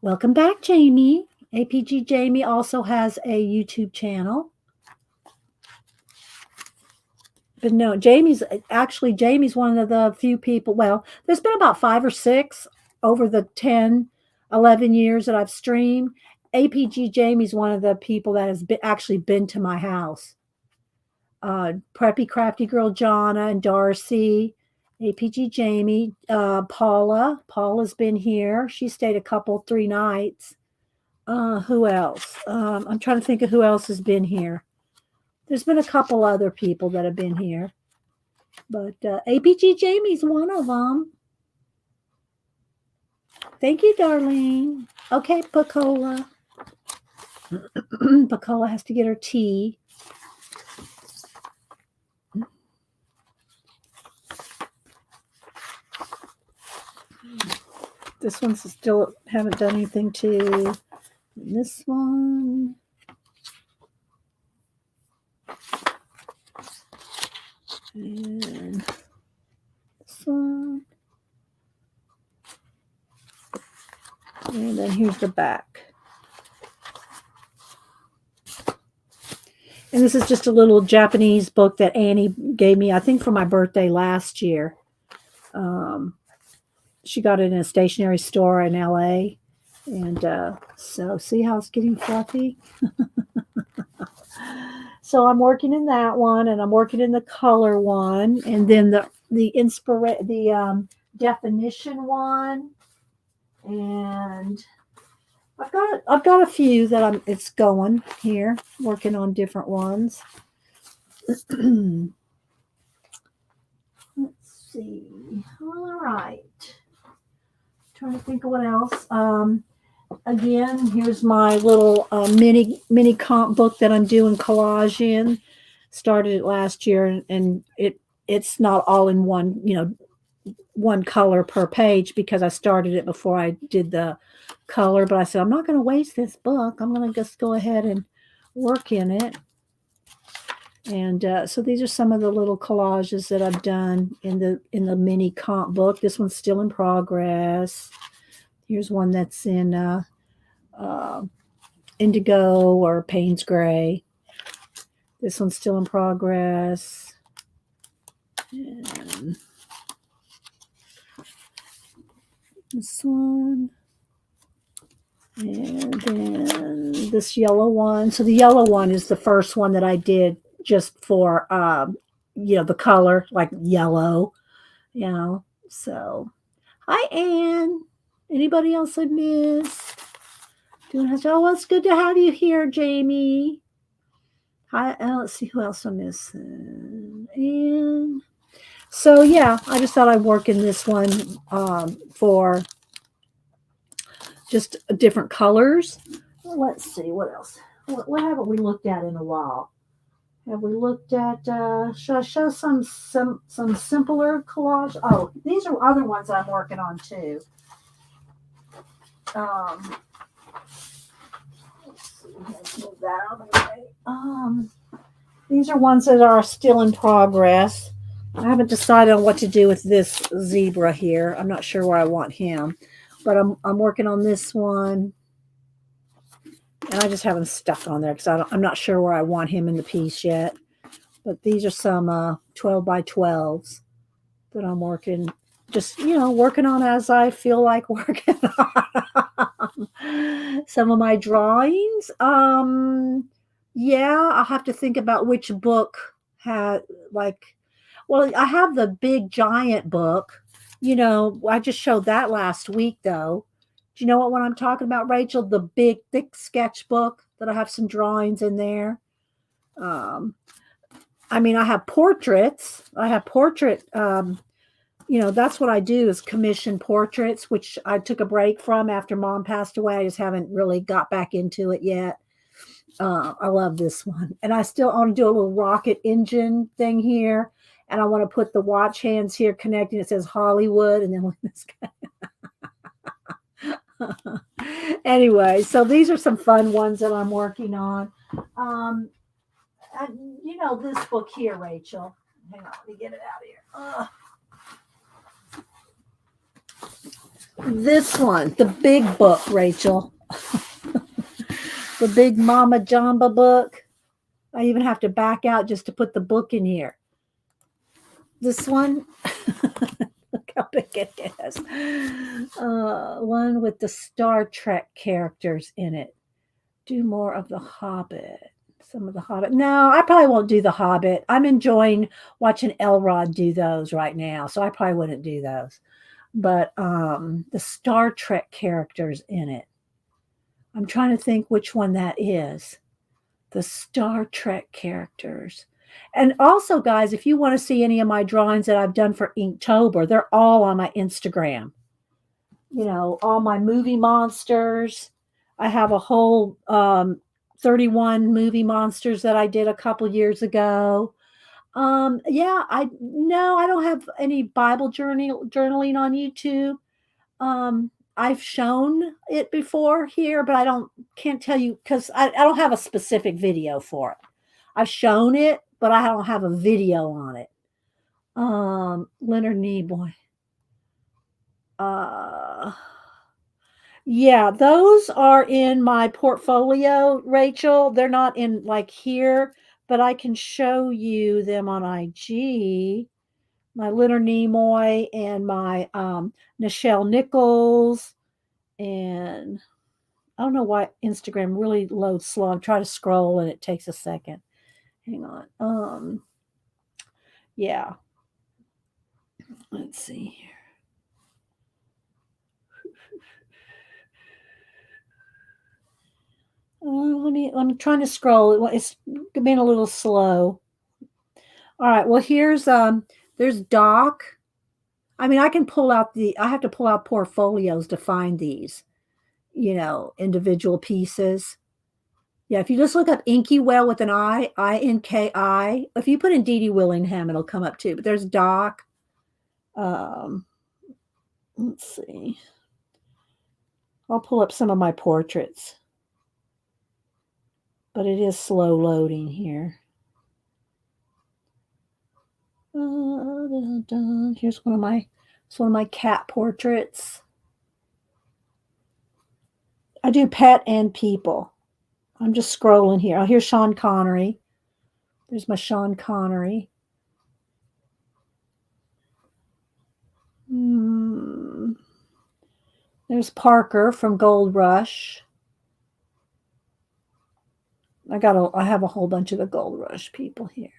Welcome back, Jamie. APG Jamie also has a YouTube channel. But no, Jamie's one of the few people. Well, there's been about 5 or 6 over the 10, 11 years that I've streamed. APG Jamie's one of the people that has actually been to my house. Preppy Crafty Girl Jonna and Darcy, APG Jamie, Paula. Paula's been here. She stayed 3 nights. Who else? I'm trying to think of who else has been here. There's been a couple other people that have been here. But APG Jamie's one of them. Thank you, darling. Okay, Pacola. Pacola has to get her tea. This one's still haven't done anything to. And this one. And this one. And then here's the back. And this is just a little Japanese book that Annie gave me, I think, for my birthday last year. She got it in a stationery store in LA. And so see how it's getting fluffy? So I'm working in that one, and I'm working in the color one, and then the definition one, and I've got a few that it's going here, working on different ones. Let's see. All right. Trying to think of what else. Again, here's my little mini comp book that I'm doing collage in. Started it last year, and it's not all in one color per page because I started it before I did the color. But I said I'm not going to waste this book. I'm going to just go ahead and work in it. And so these are some of the little collages that I've done in the mini comp book. This one's still in progress. Here's one that's in indigo or Payne's gray. This one's still in progress. And this one. And then this yellow one. So the yellow one is the first one that I did just for, the color, like yellow, you know. So, hi, Anne. Anybody else I missed? Oh, it's good to have you here, Jamie. Hi, let's see who else I'm missing. And so, yeah, I just thought I'd work in this one for just different colors. Let's see what else. What haven't we looked at in a while? Have we looked at? Should I show some simpler collage? Oh, these are other ones I'm working on too. Let's see. Let's move that out of the way. These are ones that are still in progress. I haven't decided on what to do with this zebra here. I'm not sure where I want him, but I'm working on this one. And I just have him stuck on there because I'm not sure where I want him in the piece yet. But these are some 12 by 12s that I'm working, just, working on as I feel like working on. Some of my drawings. Yeah, I'll have to think about which book had, like, well, I have the big giant book. I just showed that last week, though. Do you know what one I'm talking about, Rachel? The big, thick sketchbook that I have some drawings in there. Um, I mean, I have portraits. I have portrait. That's what I do is commission portraits, which I took a break from after Mom passed away. I just haven't really got back into it yet. I love this one, and I still want to do a little rocket engine thing here, and I want to put the watch hands here connecting. It says Hollywood, and then with this guy. Anyway, so these are some fun ones that I'm working on. And this book here, Rachel. Hang on, let me get it out of here. This one, the big book, Rachel. The big Mama Jamba book. I even have to back out just to put the book in here. This one, look how big it is. One with the Star Trek characters in it. Do more of the Hobbit. Some of the Hobbit. No, I probably won't do the Hobbit. I'm enjoying watching Elrod do those right now, so I probably wouldn't do those. But the Star Trek characters in it. I'm trying to think which one that is. The Star Trek characters. And also, guys, if you want to see any of my drawings that I've done for Inktober, they're all on my Instagram. All my movie monsters. I have a whole 31 movie monsters that I did a couple years ago. Yeah, I no, I don't have any Bible journaling on YouTube. I've shown it before here, but can't tell you because I don't have a specific video for it. I've shown it, but I don't have a video on it. Leonard Nimoy. Uh, yeah, those are in my portfolio, Rachel. They're not in like here, but I can show you them on IG. My Leonard Nimoy and my Nichelle Nichols, and I don't know why Instagram really loads slow. I'm trying to scroll and it takes a second. Hang on. Yeah. Let's see here. I'm trying to scroll. It's being a little slow. All right. Well, there's Doc. I mean, I have to pull out portfolios to find these, individual pieces. Yeah, if you just look up Inky Well with an Inki. If you put in Dee Dee Willingham, it'll come up too. But there's Doc. Um, let's see. I'll pull up some of my portraits. But it is slow loading here. Here's one of my cat portraits. I do pet and people. I'm just scrolling here. Oh, here's Sean Connery. There's my Sean Connery. There's Parker from Gold Rush. I have a whole bunch of the Gold Rush people here.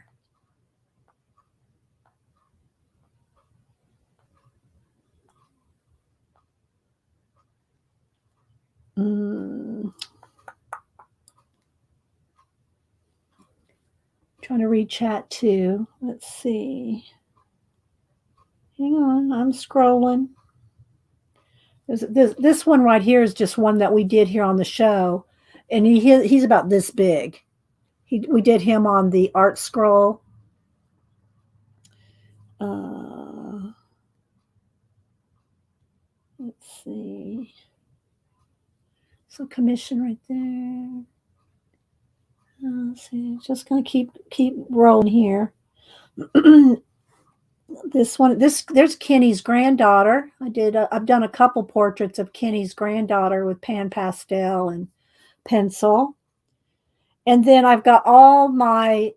Trying to read chat too. Let's see. Hang on, I'm scrolling. This one right here is just one that we did here on the show, and he's about this big. We did him on the art scroll. Let's see. So commission right there. Let's see. Just gonna keep rolling here. This one, there's Kenny's granddaughter. I've done a couple portraits of Kenny's granddaughter with pan pastel and pencil. And then I've got all my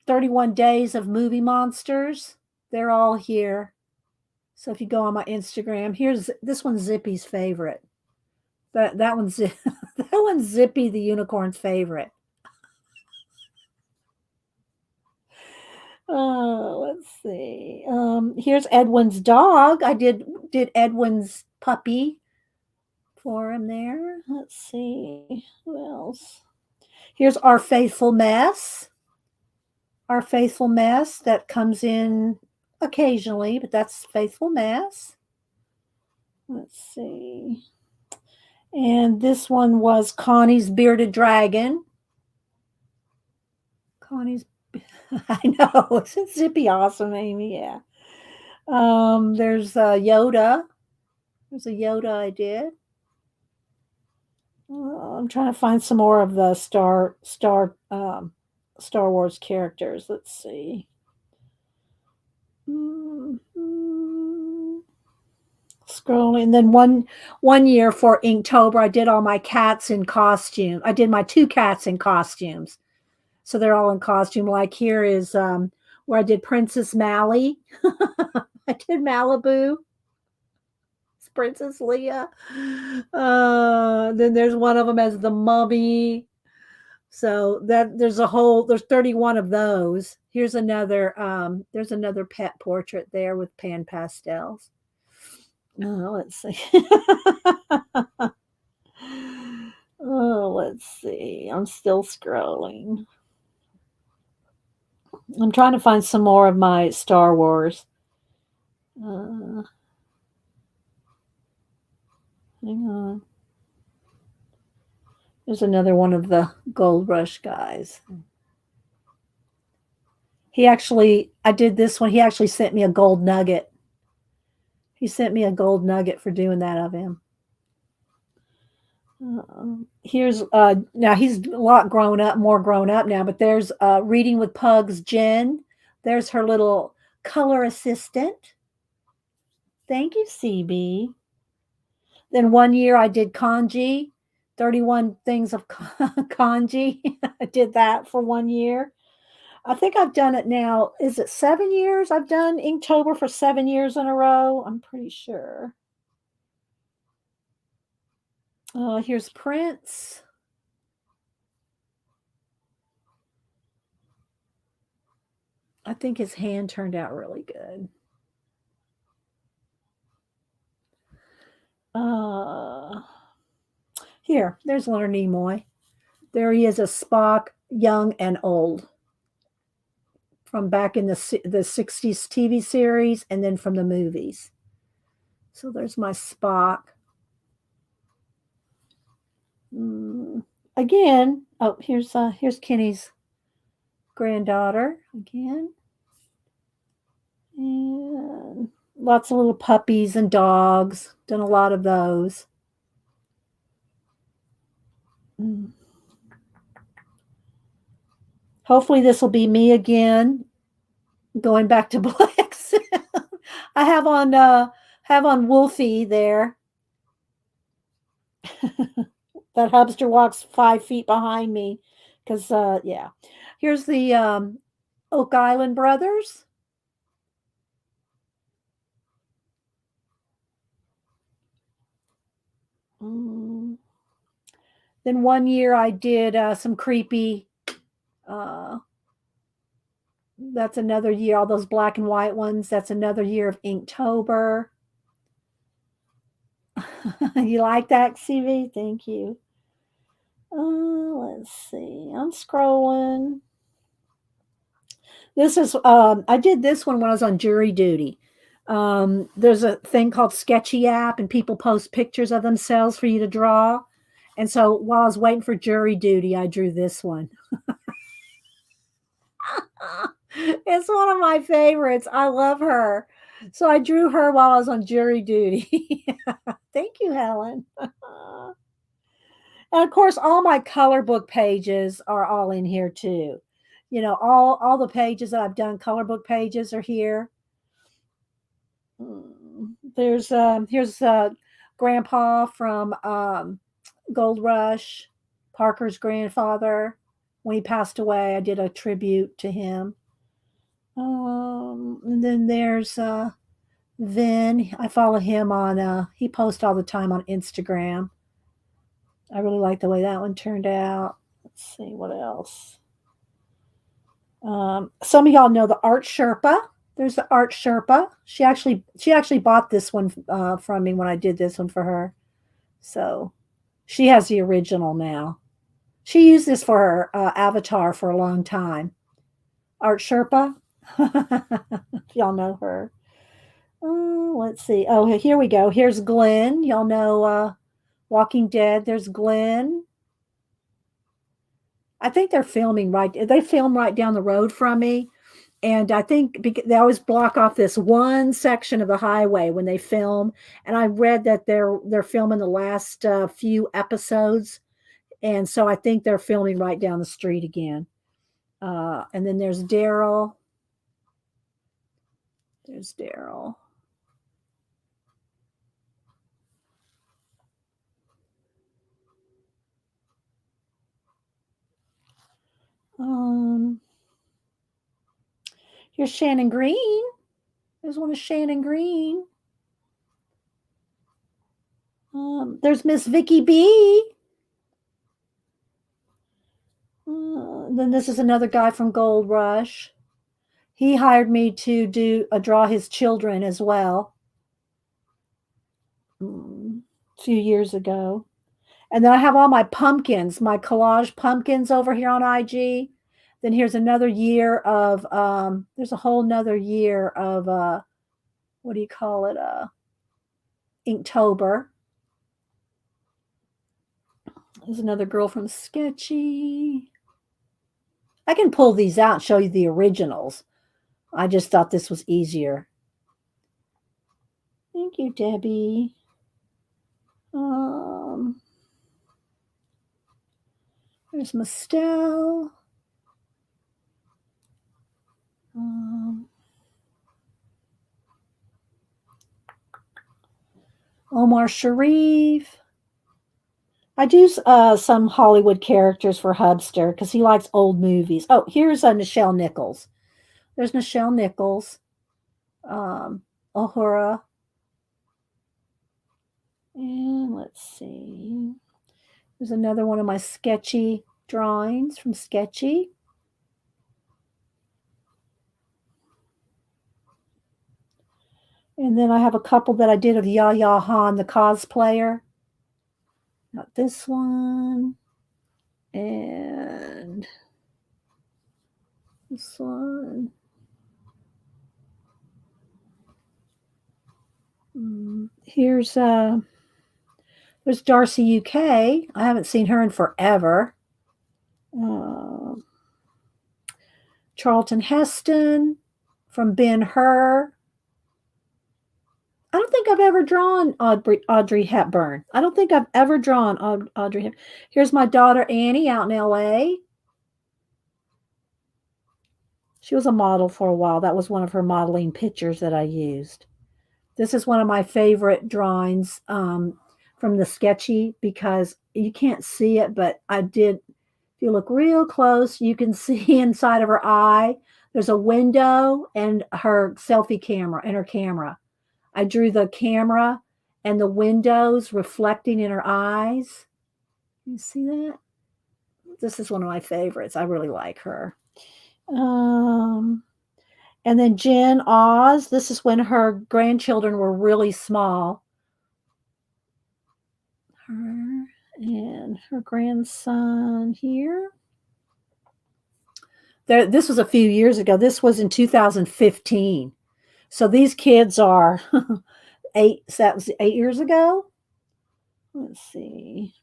31 days of movie monsters. They're all here. So if you go on my Instagram, this one's Zippy's favorite. That one's that one's Zippy the unicorn's favorite. Let's see. Here's Edwin's dog. I did Edwin's puppy for him there. Let's see. Who else? Here's Our Faithful Mess. Our Faithful Mess that comes in occasionally, but that's Faithful Mess. Let's see. And this one was Connie's Bearded Dragon. Connie's, I know, it's Zippy awesome, Amy, yeah. There's Yoda. There's a Yoda I did. I'm trying to find some more of the Star Wars characters. Let's see. Scrolling. And then one year for Inktober, I did all my cats in costume. I did my 2 cats in costumes. So they're all in costume. Like here is where I did Princess Mally. I did Malibu. It's Princess Leia. Then there's one of them as the mummy. So there's 31 of those. Here's another there's another pet portrait there with pan pastels. Let's see. Let's see. I'm still scrolling. I'm trying to find some more of my Star Wars. Hang on. There's another one of the Gold Rush guys. I did this one. He actually sent me a gold nugget. He sent me a gold nugget for doing that of him. Here's now he's a lot more grown up now, but there's Reading with Pugs Jen. There's her little color assistant. Thank you, CB. Then one year I did kanji, 31 things of kanji. I did that for 1 year. I think I've done it now. Is it 7 years? I've done Inktober for 7 years in a row. I'm pretty sure. Here's Prince. I think his hand turned out really good. There's Leonard Nimoy. There he is, a Spock, young and old, from back in the 60s TV series and then from the movies. So there's my Spock. Again, here's Kenny's granddaughter again. And lots of little puppies and dogs. Done a lot of those. Hopefully this will be me again, going back to blacks. I have on Wolfie there. That hubster walks 5 feet behind me because yeah. Here's the Oak Island brothers. Then one year I did some creepy. Uh, that's another year. All those black and white ones. That's another year of Inktober. You like that, CV? Thank you. Let's see. I'm scrolling. This is I did this one when I was on jury duty. There's a thing called Sketchy app, and people post pictures of themselves for you to draw. And so while I was waiting for jury duty, I drew this one. It's one of my favorites. I love her. So I drew her while I was on jury duty. Thank you, Helen. And of course, all my color book pages are all in here too. All the pages that I've done, color book pages are here. Here's Grandpa from Gold Rush, Parker's grandfather. When he passed away, I did a tribute to him. And then there's Vin. I follow him on. He posts all the time on Instagram. I really like the way that one turned out. Let's see what else. Some of y'all know the Art Sherpa. There's the Art Sherpa. She actually bought this one from me when I did this one for her. So she has the original now. She used this for her avatar for a long time. Art Sherpa. Y'all know her. Let's see. Oh, here we go. Here's Glenn. Y'all know Walking Dead. There's Glenn. I think they're filming right. They film right down the road from me, and I think they always block off this one section of the highway when they film. And I read that they're filming the last few episodes, and so I think they're filming right down the street again. And then there's Daryl. There's Daryl. Here's Shannon Green. There's one of Shannon Green. There's Miss Vicky B. Then this is another guy from Gold Rush. He hired me to draw his children as well. A few years ago. And then I have all my pumpkins, my collage pumpkins over here on IG. Then here's another year of there's a whole nother year of what do you call it? Inktober. There's another girl from Sketchy. I can pull these out and show you the originals. I just thought this was easier. Thank you, Debbie. There's Mistel. Omar Sharif. I do some Hollywood characters for Hubster because he likes old movies. Oh, here's Nichelle Nichols. There's Nichelle Nichols. Uhura. And let's see. There's another one of my Sketchy drawings from Sketchy. And then I have a couple that I did of Yaya Han, the cosplayer. Got this one. And this one. Here's there's Darcy UK. I haven't seen her in forever. Charlton Heston from Ben-Hur. I don't think I've ever drawn Audrey Hepburn. I don't think I've ever drawn Audrey Hepburn. Here's my daughter Annie out in LA. She was a model for a while. That was one of her modeling pictures that I used. This is one of my favorite drawings from the Sketchy because you can't see it, but I did. If you look real close, you can see inside of her eye. There's a window and her selfie camera and her camera. I drew the camera and the windows reflecting in her eyes. You see that? This is one of my favorites. I really like her. And then Jen Oz. This is when her grandchildren were really small. Her and her grandson here. This was a few years ago. This was in 2015. So these kids are eight. So that was 8 years ago. Let's see.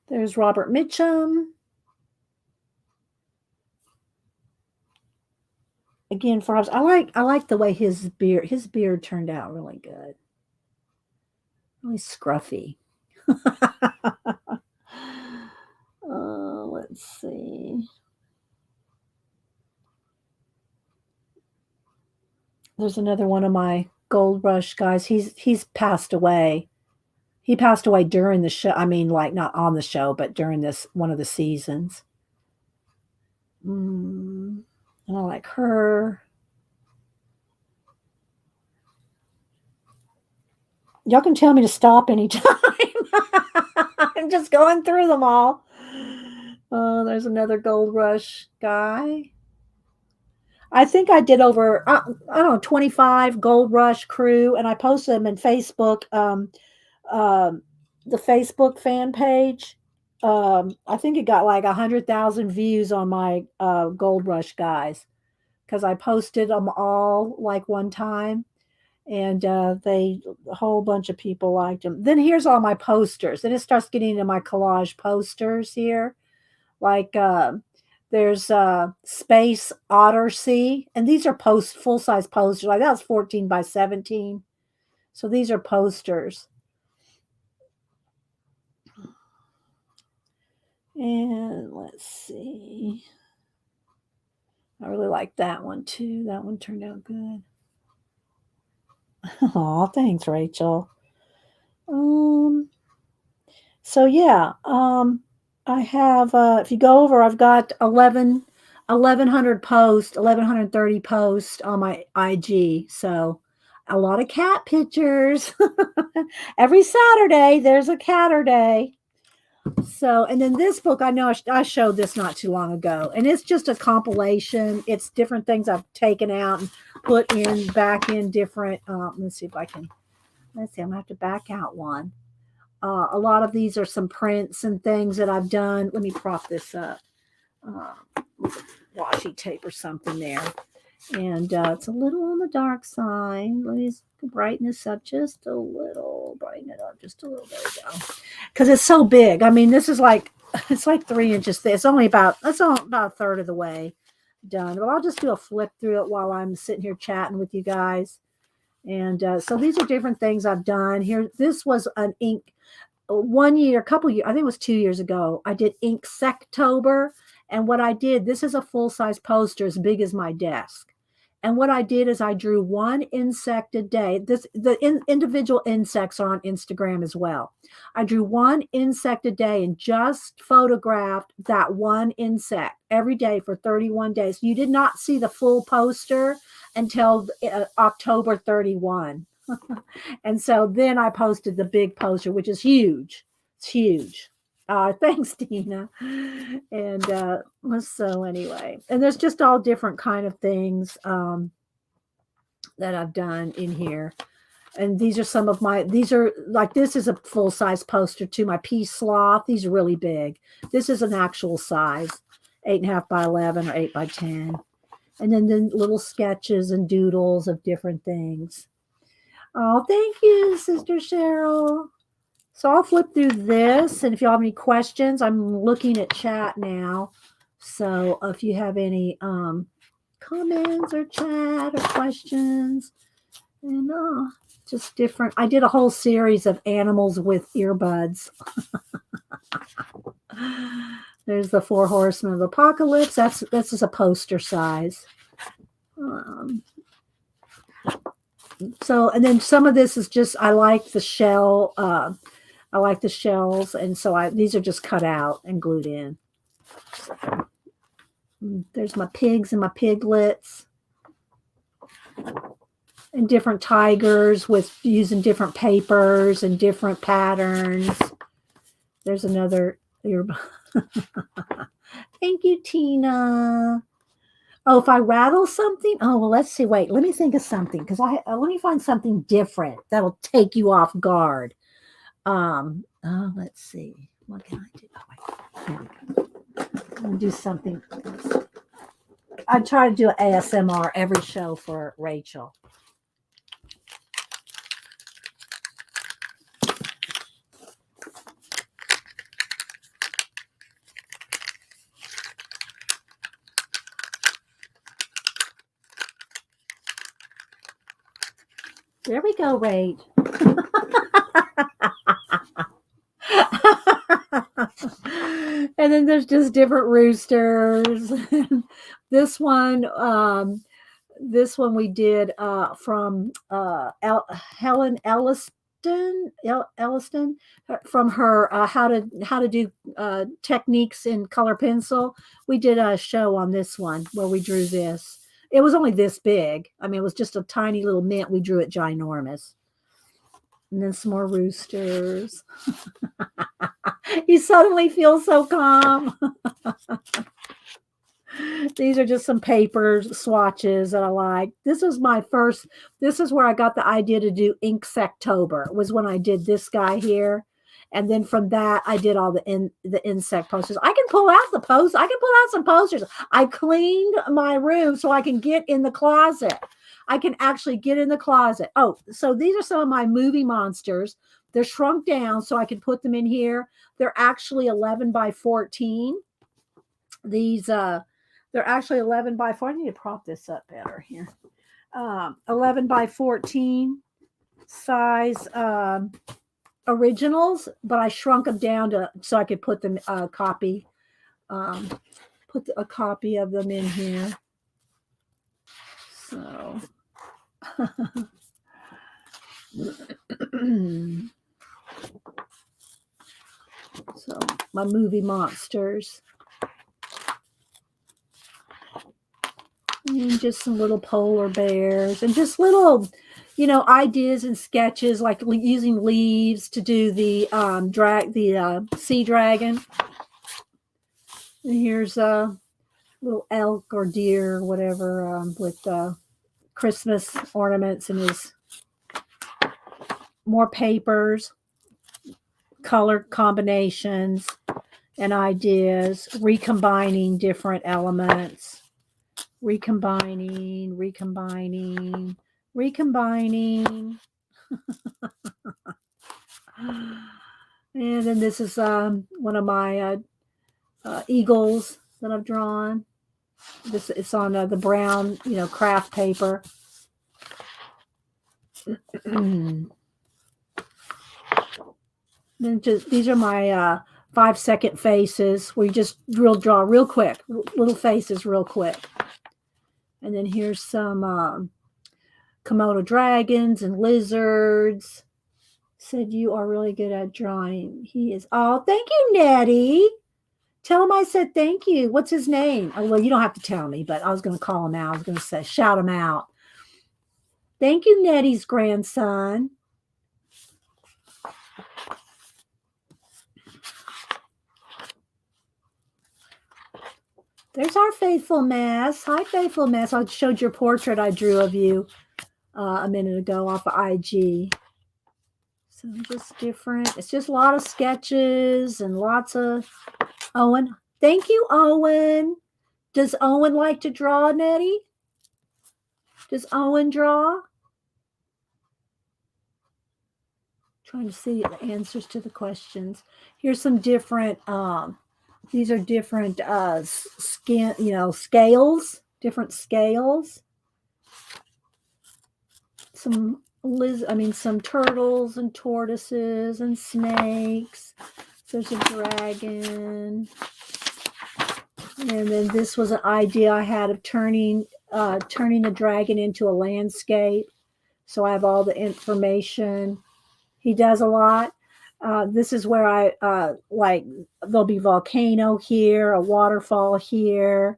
There's Robert Mitchum. Again, for I like the way his beard turned out really good. Really scruffy. Let's see. There's another one of my Gold Rush guys. He's passed away. He passed away during the show. I mean, like not on the show, but during this one of the seasons. And I like her. Y'all can tell me to stop anytime. I'm just going through them all. Oh, there's another Gold Rush guy. I think I did over, I don't know, 25 Gold Rush crew, and I posted them in Facebook, the Facebook fan page. I think it got like 100,000 views on my Gold Rush guys because I posted them all like one time, and a whole bunch of people liked them. Then here's all my posters. Then it starts getting into my collage posters here, like there's Space Otter Sea, and these are full size posters. Like that was 14 by 17. So these are posters. And let's see. I really like that one too. That one turned out good. Oh, thanks, Rachel. So yeah, I have, if you go over, I've got 1,100 posts, 1,130 posts on my IG. So a lot of cat pictures. Every Saturday, there's a catter day. So, and then this book, I know I showed this not too long ago, and it's just a compilation. It's different things I've taken out and put back in different, let's see, I'm going to have to back out one. A lot of these are some prints and things that I've done. Let me prop this up. Washi tape or something there. And it's a little on the dark side. Let me brighten this up just a little. Brighten it up just a little. There we go. Because it's so big. I mean, this is like, it's like 3 inches thick. It's only about a third of the way done. But I'll just do a flip through it while I'm sitting here chatting with you guys. And so these are different things I've done here. This was an ink. 1 year, a couple years, I think it was 2 years ago, I did Ink Sectober. And what I did, this is a full-size poster as big as my desk. And what I did is I drew one insect a day. Individual insects are on Instagram as well. I drew one insect a day and just photographed that one insect every day for 31 days. You did not see the full poster until October 31. And so then I posted the big poster, which is huge. It's huge. Thanks, Tina. And so anyway, and there's just all different kind of things that I've done in here. And these are some of these are like, this is a full-size poster too. My pea sloth, these are really big. This is an actual size, 8.5 by 11 or 8 by 10. And then the little sketches and doodles of different things. Oh, thank you, Sister Cheryl. So I'll flip through this, and if you have any questions, I'm looking at chat now. So if you have any comments or chat or questions, and just different. I did a whole series of animals with earbuds. There's the 4 Horsemen of the Apocalypse. This is a poster size. So, and then some of this is just, I like the shell. I like the shells. And so these are just cut out and glued in. There's my pigs and my piglets. And different tigers with using different papers and different patterns. There's another. Thank you, Tina. Oh, if I rattle something, oh well, let's see. Wait, let me think of something because let me find something different that'll take you off guard. Let's see. What can I do? Oh, wait. Here we go. I'm gonna do something. I try to do ASMR every show for Rachel. There we go, Rach. And then there's just different roosters. This one we did from Helen Elliston from her how to do techniques in color pencil. We did a show on this one where we drew this. It was only this big. I mean, it was just a tiny little mint. We drew it ginormous. And then some more roosters. You suddenly feel so calm. These are just some papers, swatches that I like. This is where I got the idea to do Inksektober, was when I did this guy here. And then from that, I did all the insect posters. I can pull out some posters. I cleaned my room so I can get in the closet. I can actually get in the closet. Oh, so these are some of my movie monsters. They're shrunk down so I can put them in here. They're actually 11 by 14. They're actually 11 by 4. I need to prop this up better here. 11 by 14 size originals, but I shrunk them down so I could put them put a copy of them in here. So so my movie monsters. And just some little polar bears and just little, ideas and sketches like using leaves to do the sea dragon. And here's a little elk or deer or whatever with Christmas ornaments and his more papers, color combinations and ideas, recombining different elements. Recombining. And then this is one of my eagles that I've drawn. It's on the brown, craft paper. Then these are my 5-second faces where you just draw real quick, little faces real quick. And then here's some Komodo dragons and lizards. Said you are really good at drawing. He is. Oh, thank you, Nettie. Tell him I said thank you. What's his name? Oh, well, you don't have to tell me, but I was going to call him out. I was going to shout him out. Thank you, Nettie's grandson. There's our Faithful Mass. Hi, Faithful Mass. I showed your portrait I drew of you a minute ago off of IG. So just different. It's just a lot of sketches and lots of Owen. Thank you, Owen. Does Owen like to draw, Nettie? Does Owen draw? Trying to see the answers to the questions. Here's some different these are different scales, different scales. Some turtles and tortoises and snakes. There's a dragon. And then this was an idea I had of turning the dragon into a landscape. So I have all the information. He does a lot. This is where I there'll be volcano here, a waterfall here,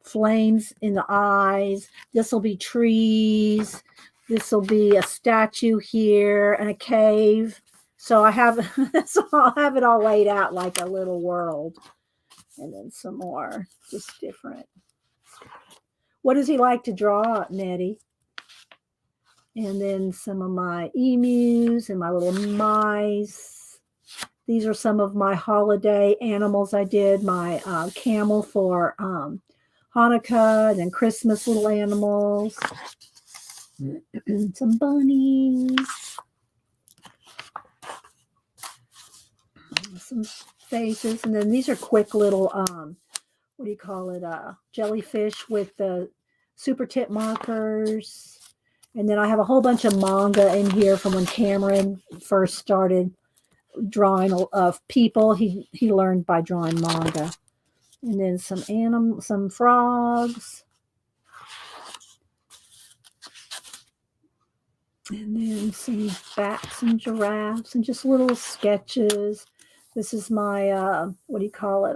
flames in the eyes. This will be trees. This will be a statue here and a cave. So I have so I'll have it all laid out like a little world. And then some more, just different. What does he like to draw, Nettie? And then some of my emus and my little mice. These are some of my holiday animals I did. My camel for Hanukkah, and then Christmas little animals. Some bunnies. Some faces. And then these are quick little, what do you call it? Jellyfish with the super tip markers. And then I have a whole bunch of manga in here from when Cameron first started drawing of people. He learned by drawing manga. And then some frogs. And then some bats and giraffes and just little sketches. This is my what do you call it?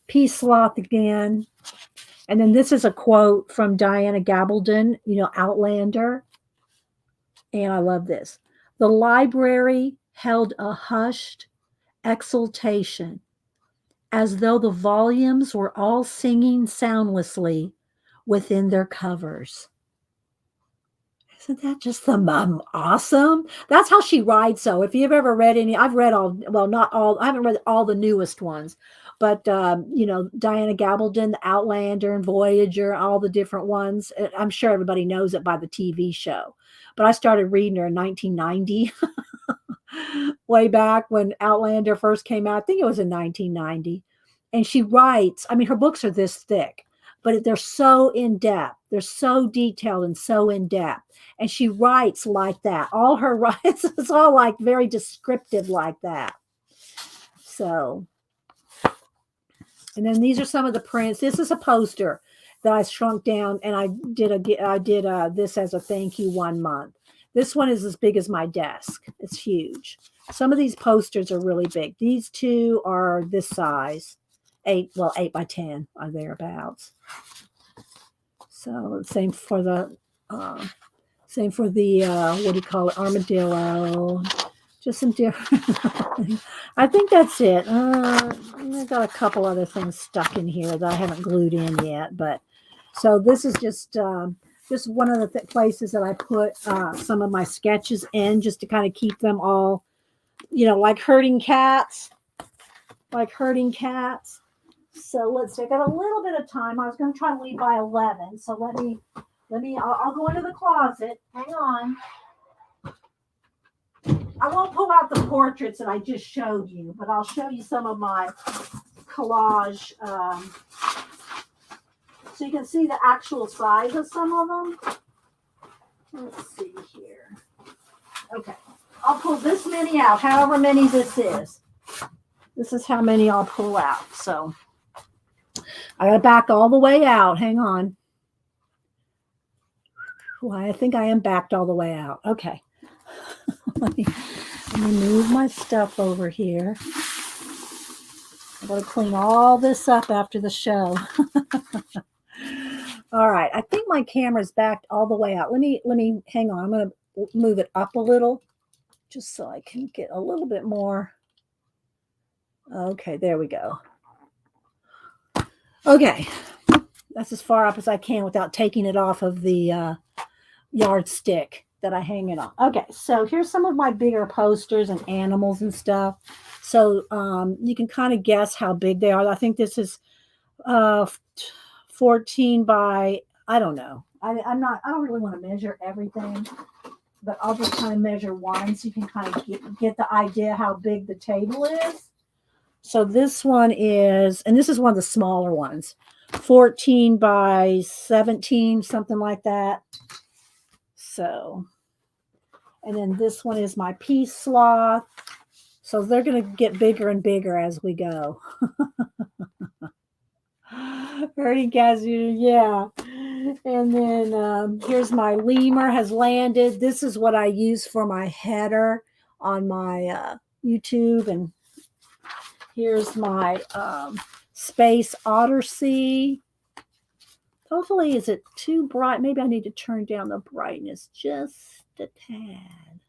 Peace sloth again. And then this is a quote from Diana Gabaldon, Outlander. And I love this. The library held a hushed exultation, as though the volumes were all singing soundlessly within their covers. Isn't that just awesome? That's how she writes. So if you've ever read any, I've read all, well, not all, I haven't read all the newest ones, but, Diana Gabaldon, the Outlander and Voyager, all the different ones. I'm sure everybody knows it by the TV show, but I started reading her in 1990, way back when Outlander first came out. I think it was in 1990. And she writes, I mean, her books are this thick, but they're so in depth. They're so detailed and so in depth. And she writes like that. All her writes is all like very descriptive like that. So, and then these are some of the prints. This is a poster that I shrunk down, and I did this as a thank you 1 month. This one is as big as my desk. It's huge. Some of these posters are really big. These two are this size, 8 by 10 or thereabouts. So same for the what do you call it, armadillo. Just some different. I think that's it. I've got a couple other things stuck in here that I haven't glued in yet. But so this is just one of the places that I put some of my sketches in, just to kind of keep them all, like herding cats. So let's see. I got a little bit of time. I was going to try to leave by 11. So let me. I'll go into the closet. Hang on. I won't pull out the portraits that I just showed you, but I'll show you some of my collage, so you can see the actual size of some of them. Let's see here. Okay, I'll pull this many out, however many this is. This is how many I'll pull out. So I got to back all the way out. Hang on. Well, I think I am backed all the way out. Okay. Let me move my stuff over here. I'm going to clean all this up after the show. All right. I think my camera's backed all the way out. Let me hang on. I'm going to move it up a little just so I can get a little bit more. Okay, there we go. Okay. That's as far up as I can without taking it off of the yardstick that I hang it on. Okay, so here's some of my bigger posters and animals and stuff. So you can kind of guess how big they are. I think this is 14 by, I don't know. I don't really want to measure everything, but I'll just kind of measure one so you can kind of get the idea how big the table is. So this one is, and this is one of the smaller ones, 14 by 17, something like that. So, and then this one is my peace sloth. So they're going to get bigger and bigger as we go. Herding kazoo, yeah. And then here's my lemur has landed. This is what I use for my header on my YouTube. And here's my space otter sea. Hopefully, is it too bright? Maybe I need to turn down the brightness just a tad.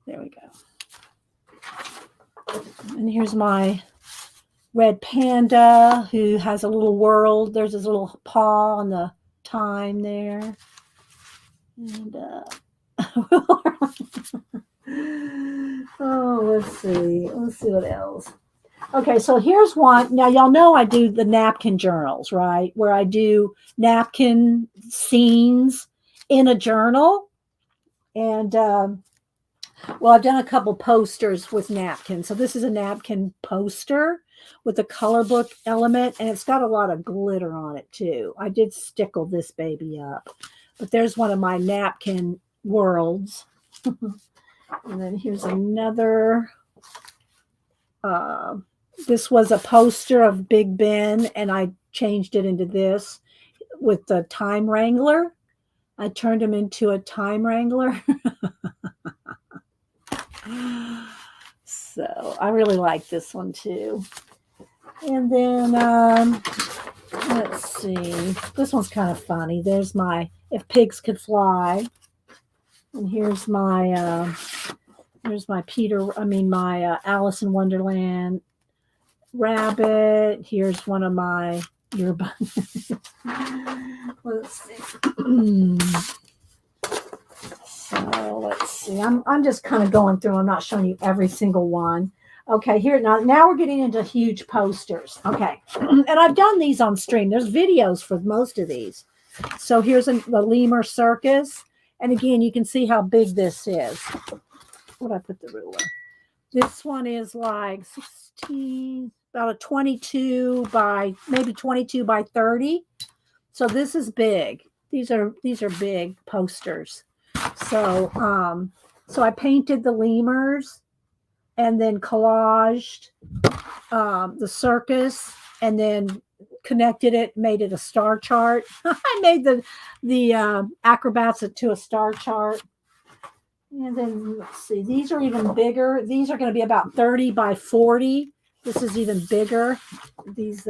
There we go. And here's my red panda who has a little world. There's his little paw on the time there. And oh, let's see. Let's see what else. Okay, so here's one. Now, y'all know I do the napkin journals, right? Where I do napkin scenes in a journal. And, well, I've done a couple posters with napkins. So this is a napkin poster with a color book element, and it's got a lot of glitter on it, too. I did stickle this baby up. But there's one of my napkin worlds. And then here's another. This was a poster of Big Ben, and I changed it into this with the time wrangler. I turned him into a time wrangler. So I really like this one too. And then let's see. This one's kind of funny. There's my If Pigs Could Fly. And here's my my Alice in Wonderland rabbit. Here's one of my yearbooks. Let's see. So let's see. I'm just kind of going through. I'm not showing you every single one. Okay, here now we're getting into huge posters. Okay, and I've done these on stream. There's videos for most of these. So here's the Lemur Circus, and again, you can see how big this is. Where did I put the ruler? This one is like 16, about a 22 by maybe 22 by 30. So this is big. These are big posters. So so I painted the lemurs and then collaged the circus and then connected it, made it a star chart. I made the acrobats to a star chart. And then let's see, these are even bigger. These are going to be about 30 by 40. This is even bigger. These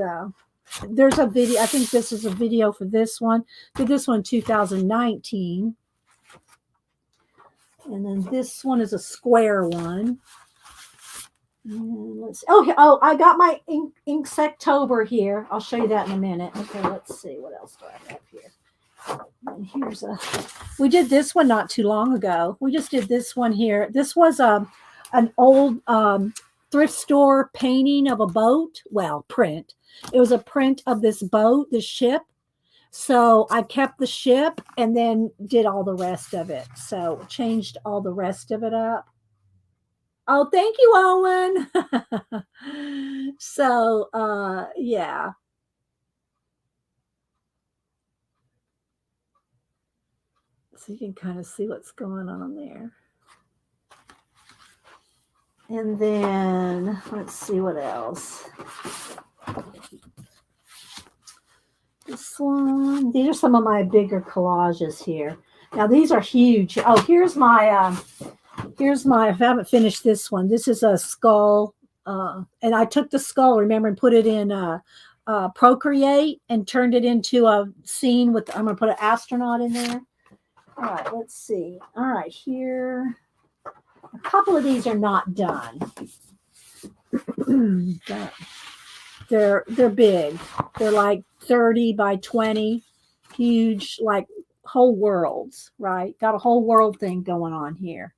there's a video. I think this is a video for this one. Did this one 2019. And then this one is a square one. And let's see. Oh, I got my Inksectober here. I'll show you that in a minute. Okay, let's see. What else do I have here? And here's we did this one not too long ago. We just did this one here. This was an old thrift store painting of a boat. Well, print. It was a print of this boat, this ship. So I kept the ship and then did all the rest of it. So changed all the rest of it up. Oh, thank you, Owen. So yeah. So you can kind of see what's going on there. And then let's see what else. This one. These are some of my bigger collages here. Now these are huge. Oh, here's my I haven't finished this one. This is a skull. And I took the skull, remember, and put it in Procreate and turned it into a scene with, I'm going to put an astronaut in there. All right, let's see. All right, here. A couple of these are not done. They're big. They're like 30 by 20, huge, like whole worlds, right? Got a whole world thing going on here.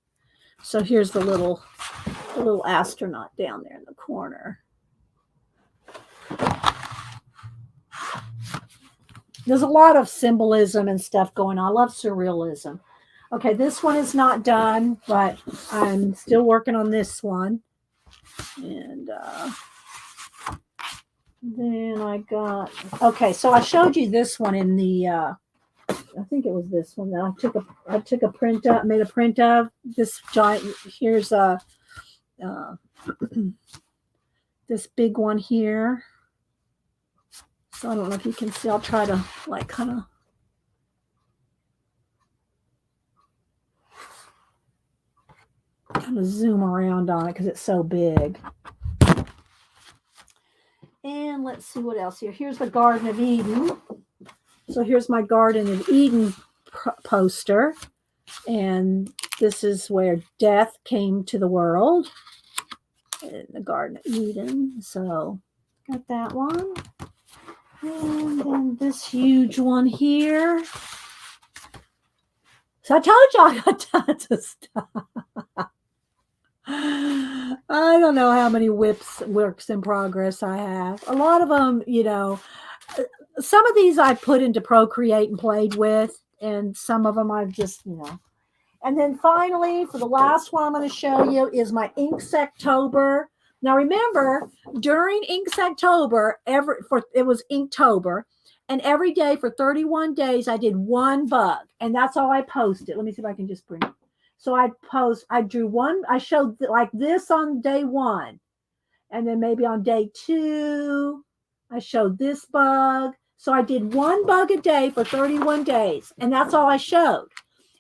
So here's the little astronaut down there in the corner. There's a lot of symbolism and stuff going on. I love surrealism. Okay, this one is not done, but I'm still working on this one. And then I got, okay, so I showed you this one in the, I think it was this one that I took a print up, made a print of. This giant, here's a, this big one here. So I don't know if you can see. I'll try to like kind of zoom around on it because it's so big. And let's see what else here. Here's the Garden of Eden. So here's my Garden of Eden poster. And This is where death came to the world in the Garden of Eden. So got that one. And then this huge one here. So I told you I got tons of stuff. I don't know how many works in progress I have. A lot of them, some of these I put into Procreate and played with, and some of them I've just, And then finally, for the last one I'm going to show you is my Inksectober. Now remember, during Inksectober, it was Inktober, and every day for 31 days I did one bug, and that's all I posted. Let me see if I can just bring it. So I drew one, I showed like this on day 1, and then maybe on day 2, I showed this bug. So I did one bug a day for 31 days, and that's all I showed.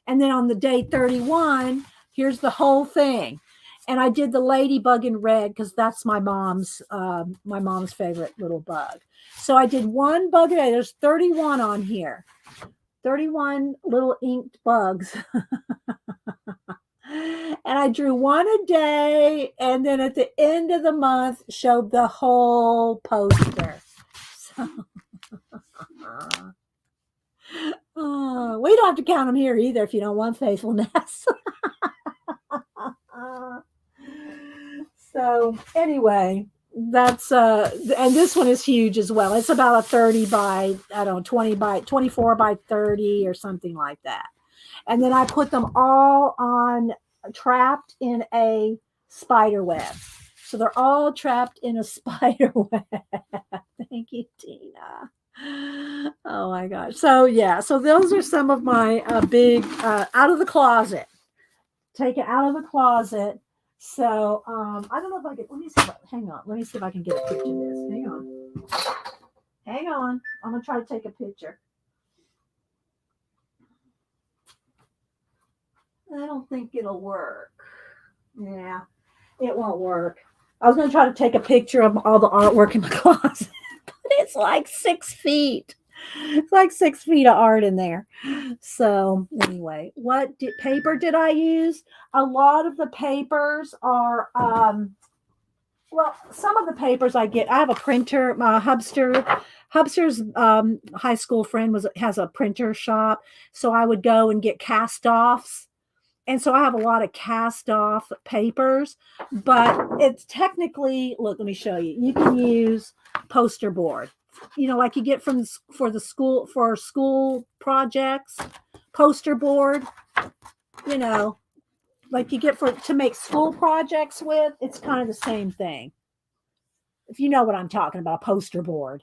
And then on the day 31, here's the whole thing. And I did the ladybug in red because that's my mom's favorite little bug. So I did one bug a day. There's 31 on here. 31 little inked bugs. And I drew one a day. And then at the end of the month, showed the whole poster. So... we don't have to count them here either if you don't want faithfulness. So anyway, that's and this one is huge as well. It's about a 30 by 20 by 24 by 30 or something like that. And then I put them all on trapped in a spider web. So they're all trapped in a spider web. Thank you, Tina. Oh my gosh. So yeah, so those are some of my big out of the closet. Take it out of the closet. So I don't know if I can, hang on. Let me see if I can get a picture of this. Hang on. I'm gonna try to take a picture. I don't think it'll work. Yeah, it won't work. I was gonna try to take a picture of all the artwork in my closet. It's like 6 feet. It's like 6 feet of art in there. So anyway, paper did I use? A lot of the papers are, some of the papers I have a printer. My Hubster's high school friend has a printer shop. So I would go and get cast offs. And so I have a lot of cast off papers, but it's technically, look, let me show you. You can use poster board, like you get for school projects, poster board, like you get to make school projects with. It's kind of the same thing. If you know what I'm talking about, poster board.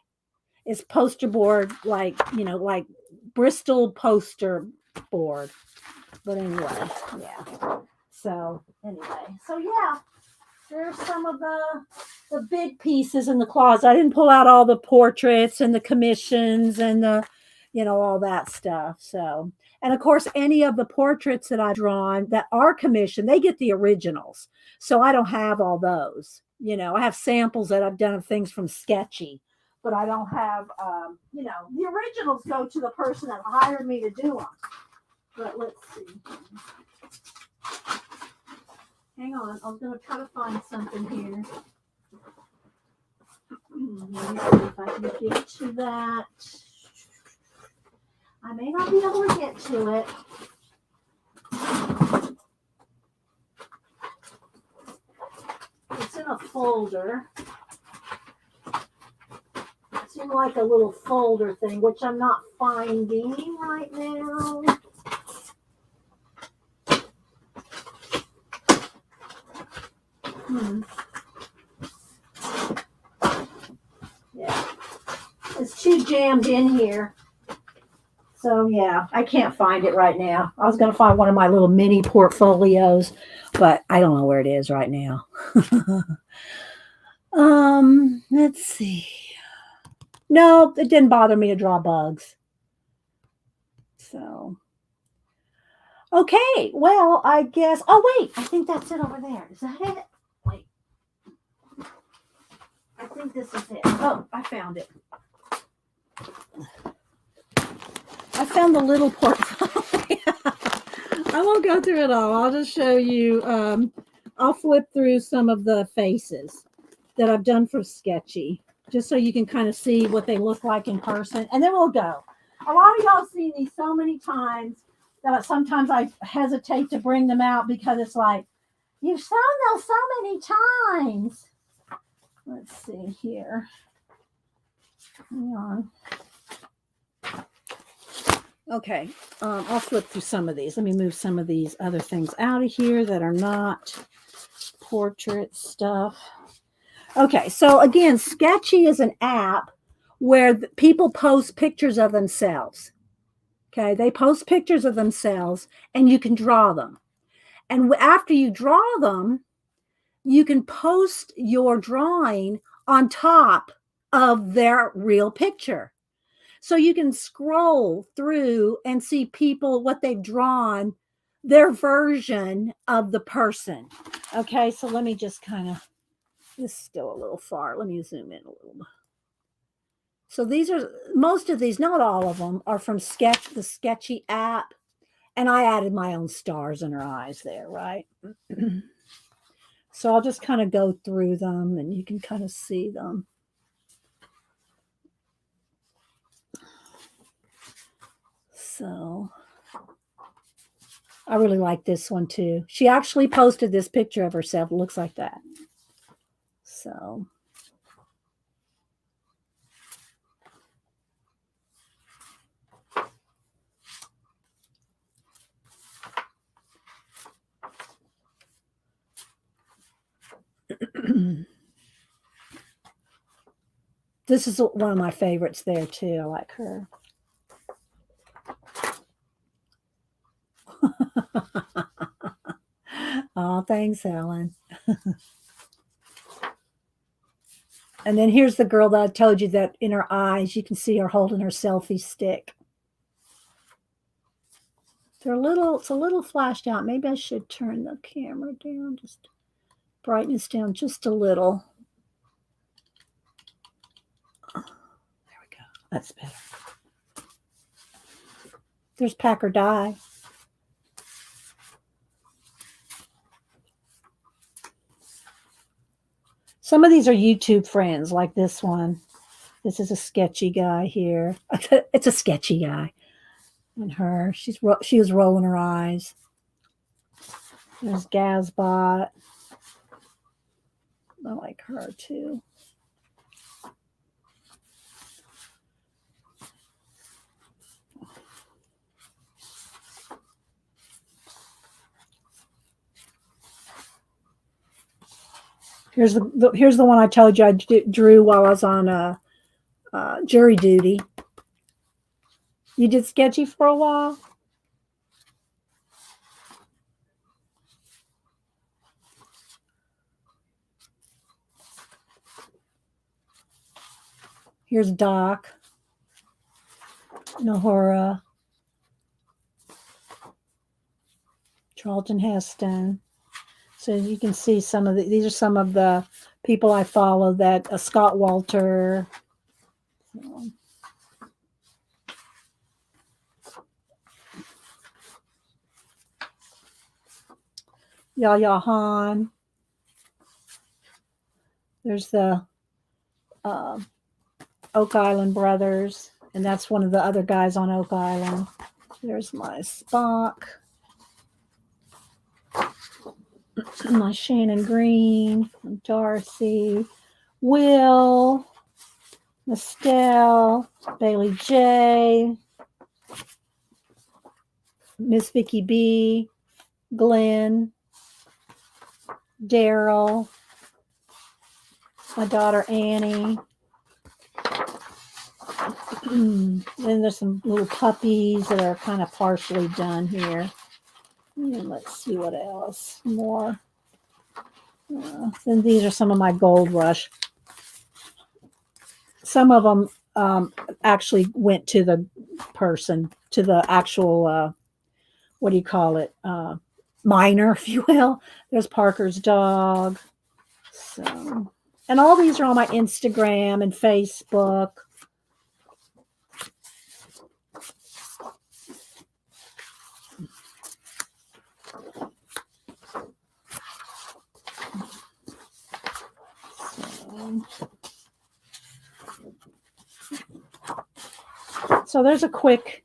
It's poster board like Bristol poster board. But anyway, yeah. So anyway, there's some of the big pieces in the closet. I didn't pull out all the portraits and the commissions and the, all that stuff. So, and of course, any of the portraits that I've drawn that are commissioned, they get the originals. So I don't have all those. I have samples that I've done of things from Sketchy, but I don't have, the originals go to the person that hired me to do them. But let's see. Hang on. I was going to try to find something here. Let me see if I can get to that. I may not be able to get to it. It's in a folder. It's in like a little folder thing, which I'm not finding right now. Yeah, it's too jammed in here. So yeah, I can't find it right now. I was going to find one of my little mini portfolios, but I don't know where it is right now. Let's see. No, it didn't bother me to draw bugs. So, okay, well, I guess, oh wait, I think that's it over there. Is that it? Wait. I think this is it. Oh, I found it. I found the little portfolio. I won't go through it all. I'll just show you. I'll flip through some of the faces that I've done for Sketchy, just so you can kind of see what they look like in person. And then we'll go. A lot of y'all have seen these so many times that sometimes I hesitate to bring them out because it's like, you've shown those so many times. Let's see here. Hang on. Okay, I'll flip through some of these. Let me move some of these other things out of here that are not portrait stuff. Okay, so again, Sketchy is an app where people post pictures of themselves. Okay, they post pictures of themselves and you can draw them. And after you draw them, you can post your drawing on top of their real picture. So you can scroll through and see people, what they've drawn, their version of the person. Okay, so let me just kind of, this is still a little far. Let me zoom in a little bit. So these are, most of these, not all of them, are from the Sketchy app. And I added my own stars in her eyes there, right? So I'll just kind of go through them and you can kind of see them. So I really like this one too. She actually posted this picture of herself. It looks like that. So this is one of my favorites there too. I like her. Oh, thanks, Helen. And then here's the girl that I told you that in her eyes, you can see her holding her selfie stick. It's a little flashed out. Maybe I should turn the camera down, just brightness down just a little. There we go. That's better. There's Packer Die. Some of these are YouTube friends, like this one. This is a sketchy guy here. It's a sketchy guy. And her, she was rolling her eyes. There's Gazbot. I like her too. Here's the one I told you I drew while I was on jury duty. You did Sketchy for a while? Here's Doc, Nahora, Charlton Heston. So you can see some of these are some of the people I follow that Scott Walter. So. Yaya Han. There's the Oak Island Brothers, and that's one of the other guys on Oak Island. There's my Spock. My Shannon Green, Darcy, Will, Estelle, Bailey J, Miss Vicky B, Glenn, Daryl, my daughter Annie. Then there's some little puppies that are kind of partially done here. And let's see what else more. Then these are some of my Gold Rush. Some of them actually went to the person, to the actual, what do you call it, minor, if you will. There's Parker's dog. So, and all these are on my Instagram and Facebook. So there's a quick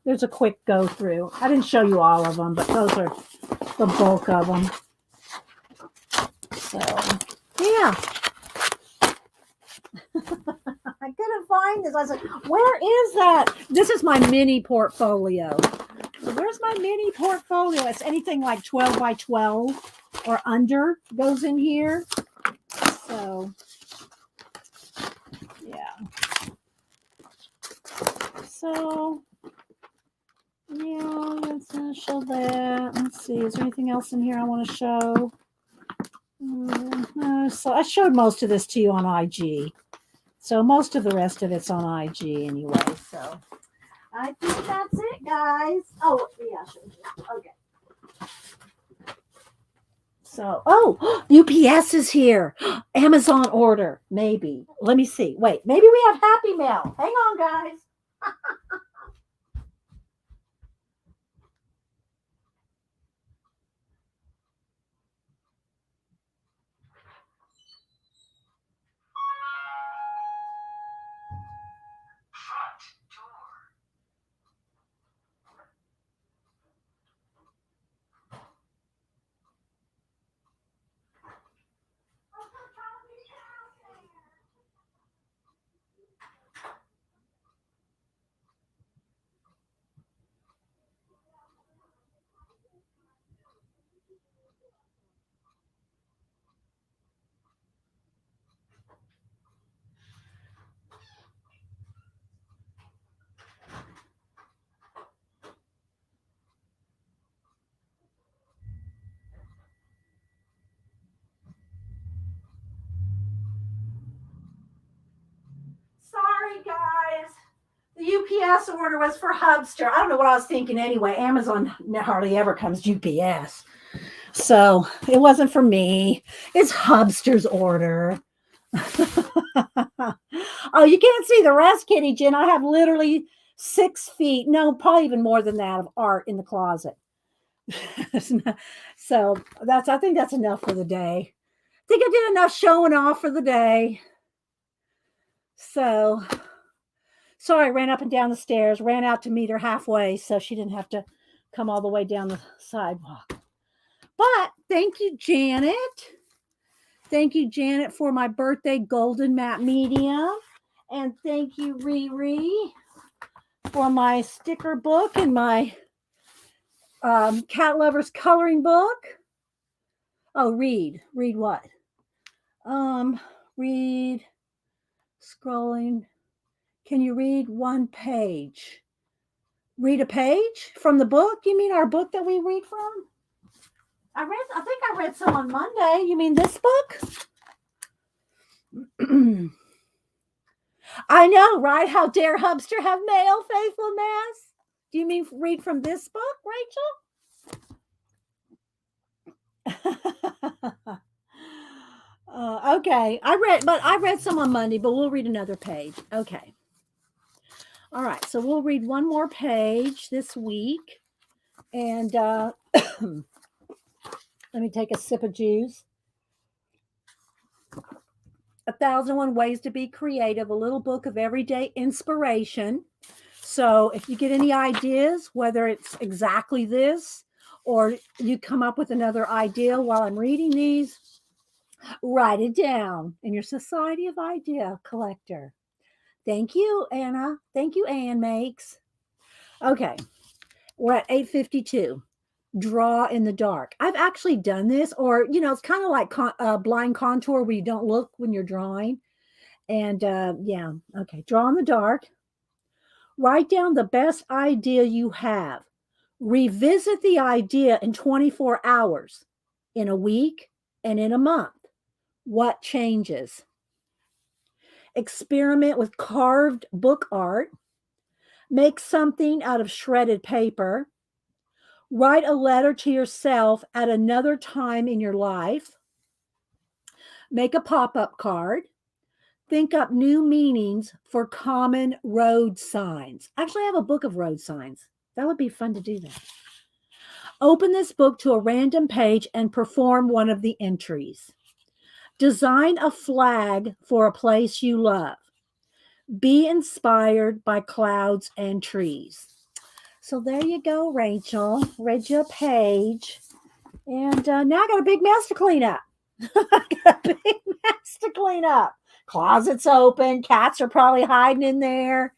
go through. I didn't show you all of them, but those are the bulk of them. So yeah. I couldn't find this. I was like, where is that? This is my mini portfolio. Where's my mini portfolio? It's anything like 12 by 12 or under goes in here. So yeah. So yeah, let's show that. Let's see. Is there anything else in here I want to show? So I showed most of this to you on IG. So most of the rest of it's on IG anyway. So I think that's it, guys. Oh, yeah, I showed you. Okay. So, oh, UPS is here. Amazon order, maybe. Let me see. Wait, maybe we have Happy Mail. Hang on, guys. Sorry, guys. The UPS order was for Hubster. I don't know what I was thinking anyway. Amazon hardly ever comes UPS. So it wasn't for me. It's Hubster's order. Oh, you can't see the rest, Kitty Jen. I have literally 6 feet, no, probably even more than that, of art in the closet. So I think that's enough for the day. I think I did enough showing off for the day. So sorry, I ran up and down the stairs, ran out to meet her halfway so she didn't have to come all the way down the sidewalk. But thank you, Janet. Thank you, Janet, for my birthday golden matte medium. And thank you, Riri, for my sticker book and my Cat Lovers coloring book. Oh, read what? Read, scrolling. Can you read one page? Read a page from the book? You mean our book that we read from? I think I read some on Monday. You mean this book? I know, right? How dare Hubster have mail, faithful mass? Do you mean read from this book, Rachel? Okay. I read some on Monday, but we'll read another page. Okay. All right. So we'll read one more page this week. And let me take a sip of juice. 1,001 Ways to Be Creative, a little book of everyday inspiration. So if you get any ideas, whether it's exactly this or you come up with another idea while I'm reading these, write it down in your Society of Idea Collector. Thank you, Anna. Thank you, Ann Makes. Okay, we're at 8:52. Draw in the dark. I've actually done this, or it's kind of like blind contour where you don't look when you're drawing. And yeah, okay. Draw in the dark. Write down the best idea you have. Revisit the idea in 24 hours, in a week, and in a month. What changes? Experiment with carved book art. Make something out of shredded paper. Write a letter to yourself at another time in your life. Make a pop-up card. Think up new meanings for common road signs. Actually, I have a book of road signs. That would be fun to do that. Open this book to a random page and perform one of the entries. Design a flag for a place you love. Be inspired by clouds and trees. So there you go, Rachel. Read you a page. And now I got a big mess to clean up. I got a big mess to clean up. Closets open. Cats are probably hiding in there.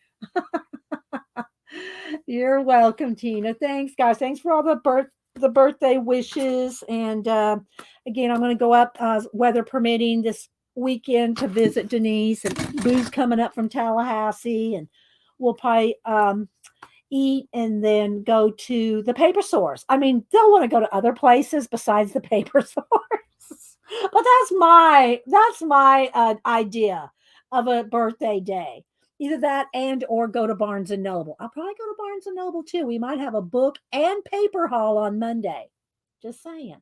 You're welcome, Tina. Thanks, guys. Thanks for all the birthday wishes. And again, I'm going to go up, weather permitting, this weekend to visit Denise. And Boo's coming up from Tallahassee, and we'll probably eat and then go to the paper source. I mean, they'll want to go to other places besides the paper source. But that's my idea of a birthday day. Either that and or go to Barnes and Noble. I'll probably go to Barnes and Noble too. We might have a book and paper haul on Monday. Just saying.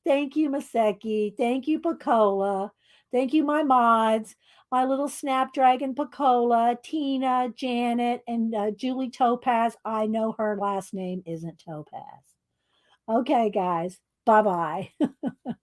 Thank you, Maseki. Thank you, Pacola. Thank you, my mods, my little Snapdragon Pacola, Tina, Janet, and Julie Topaz. I know her last name isn't Topaz. Okay, guys. Bye bye.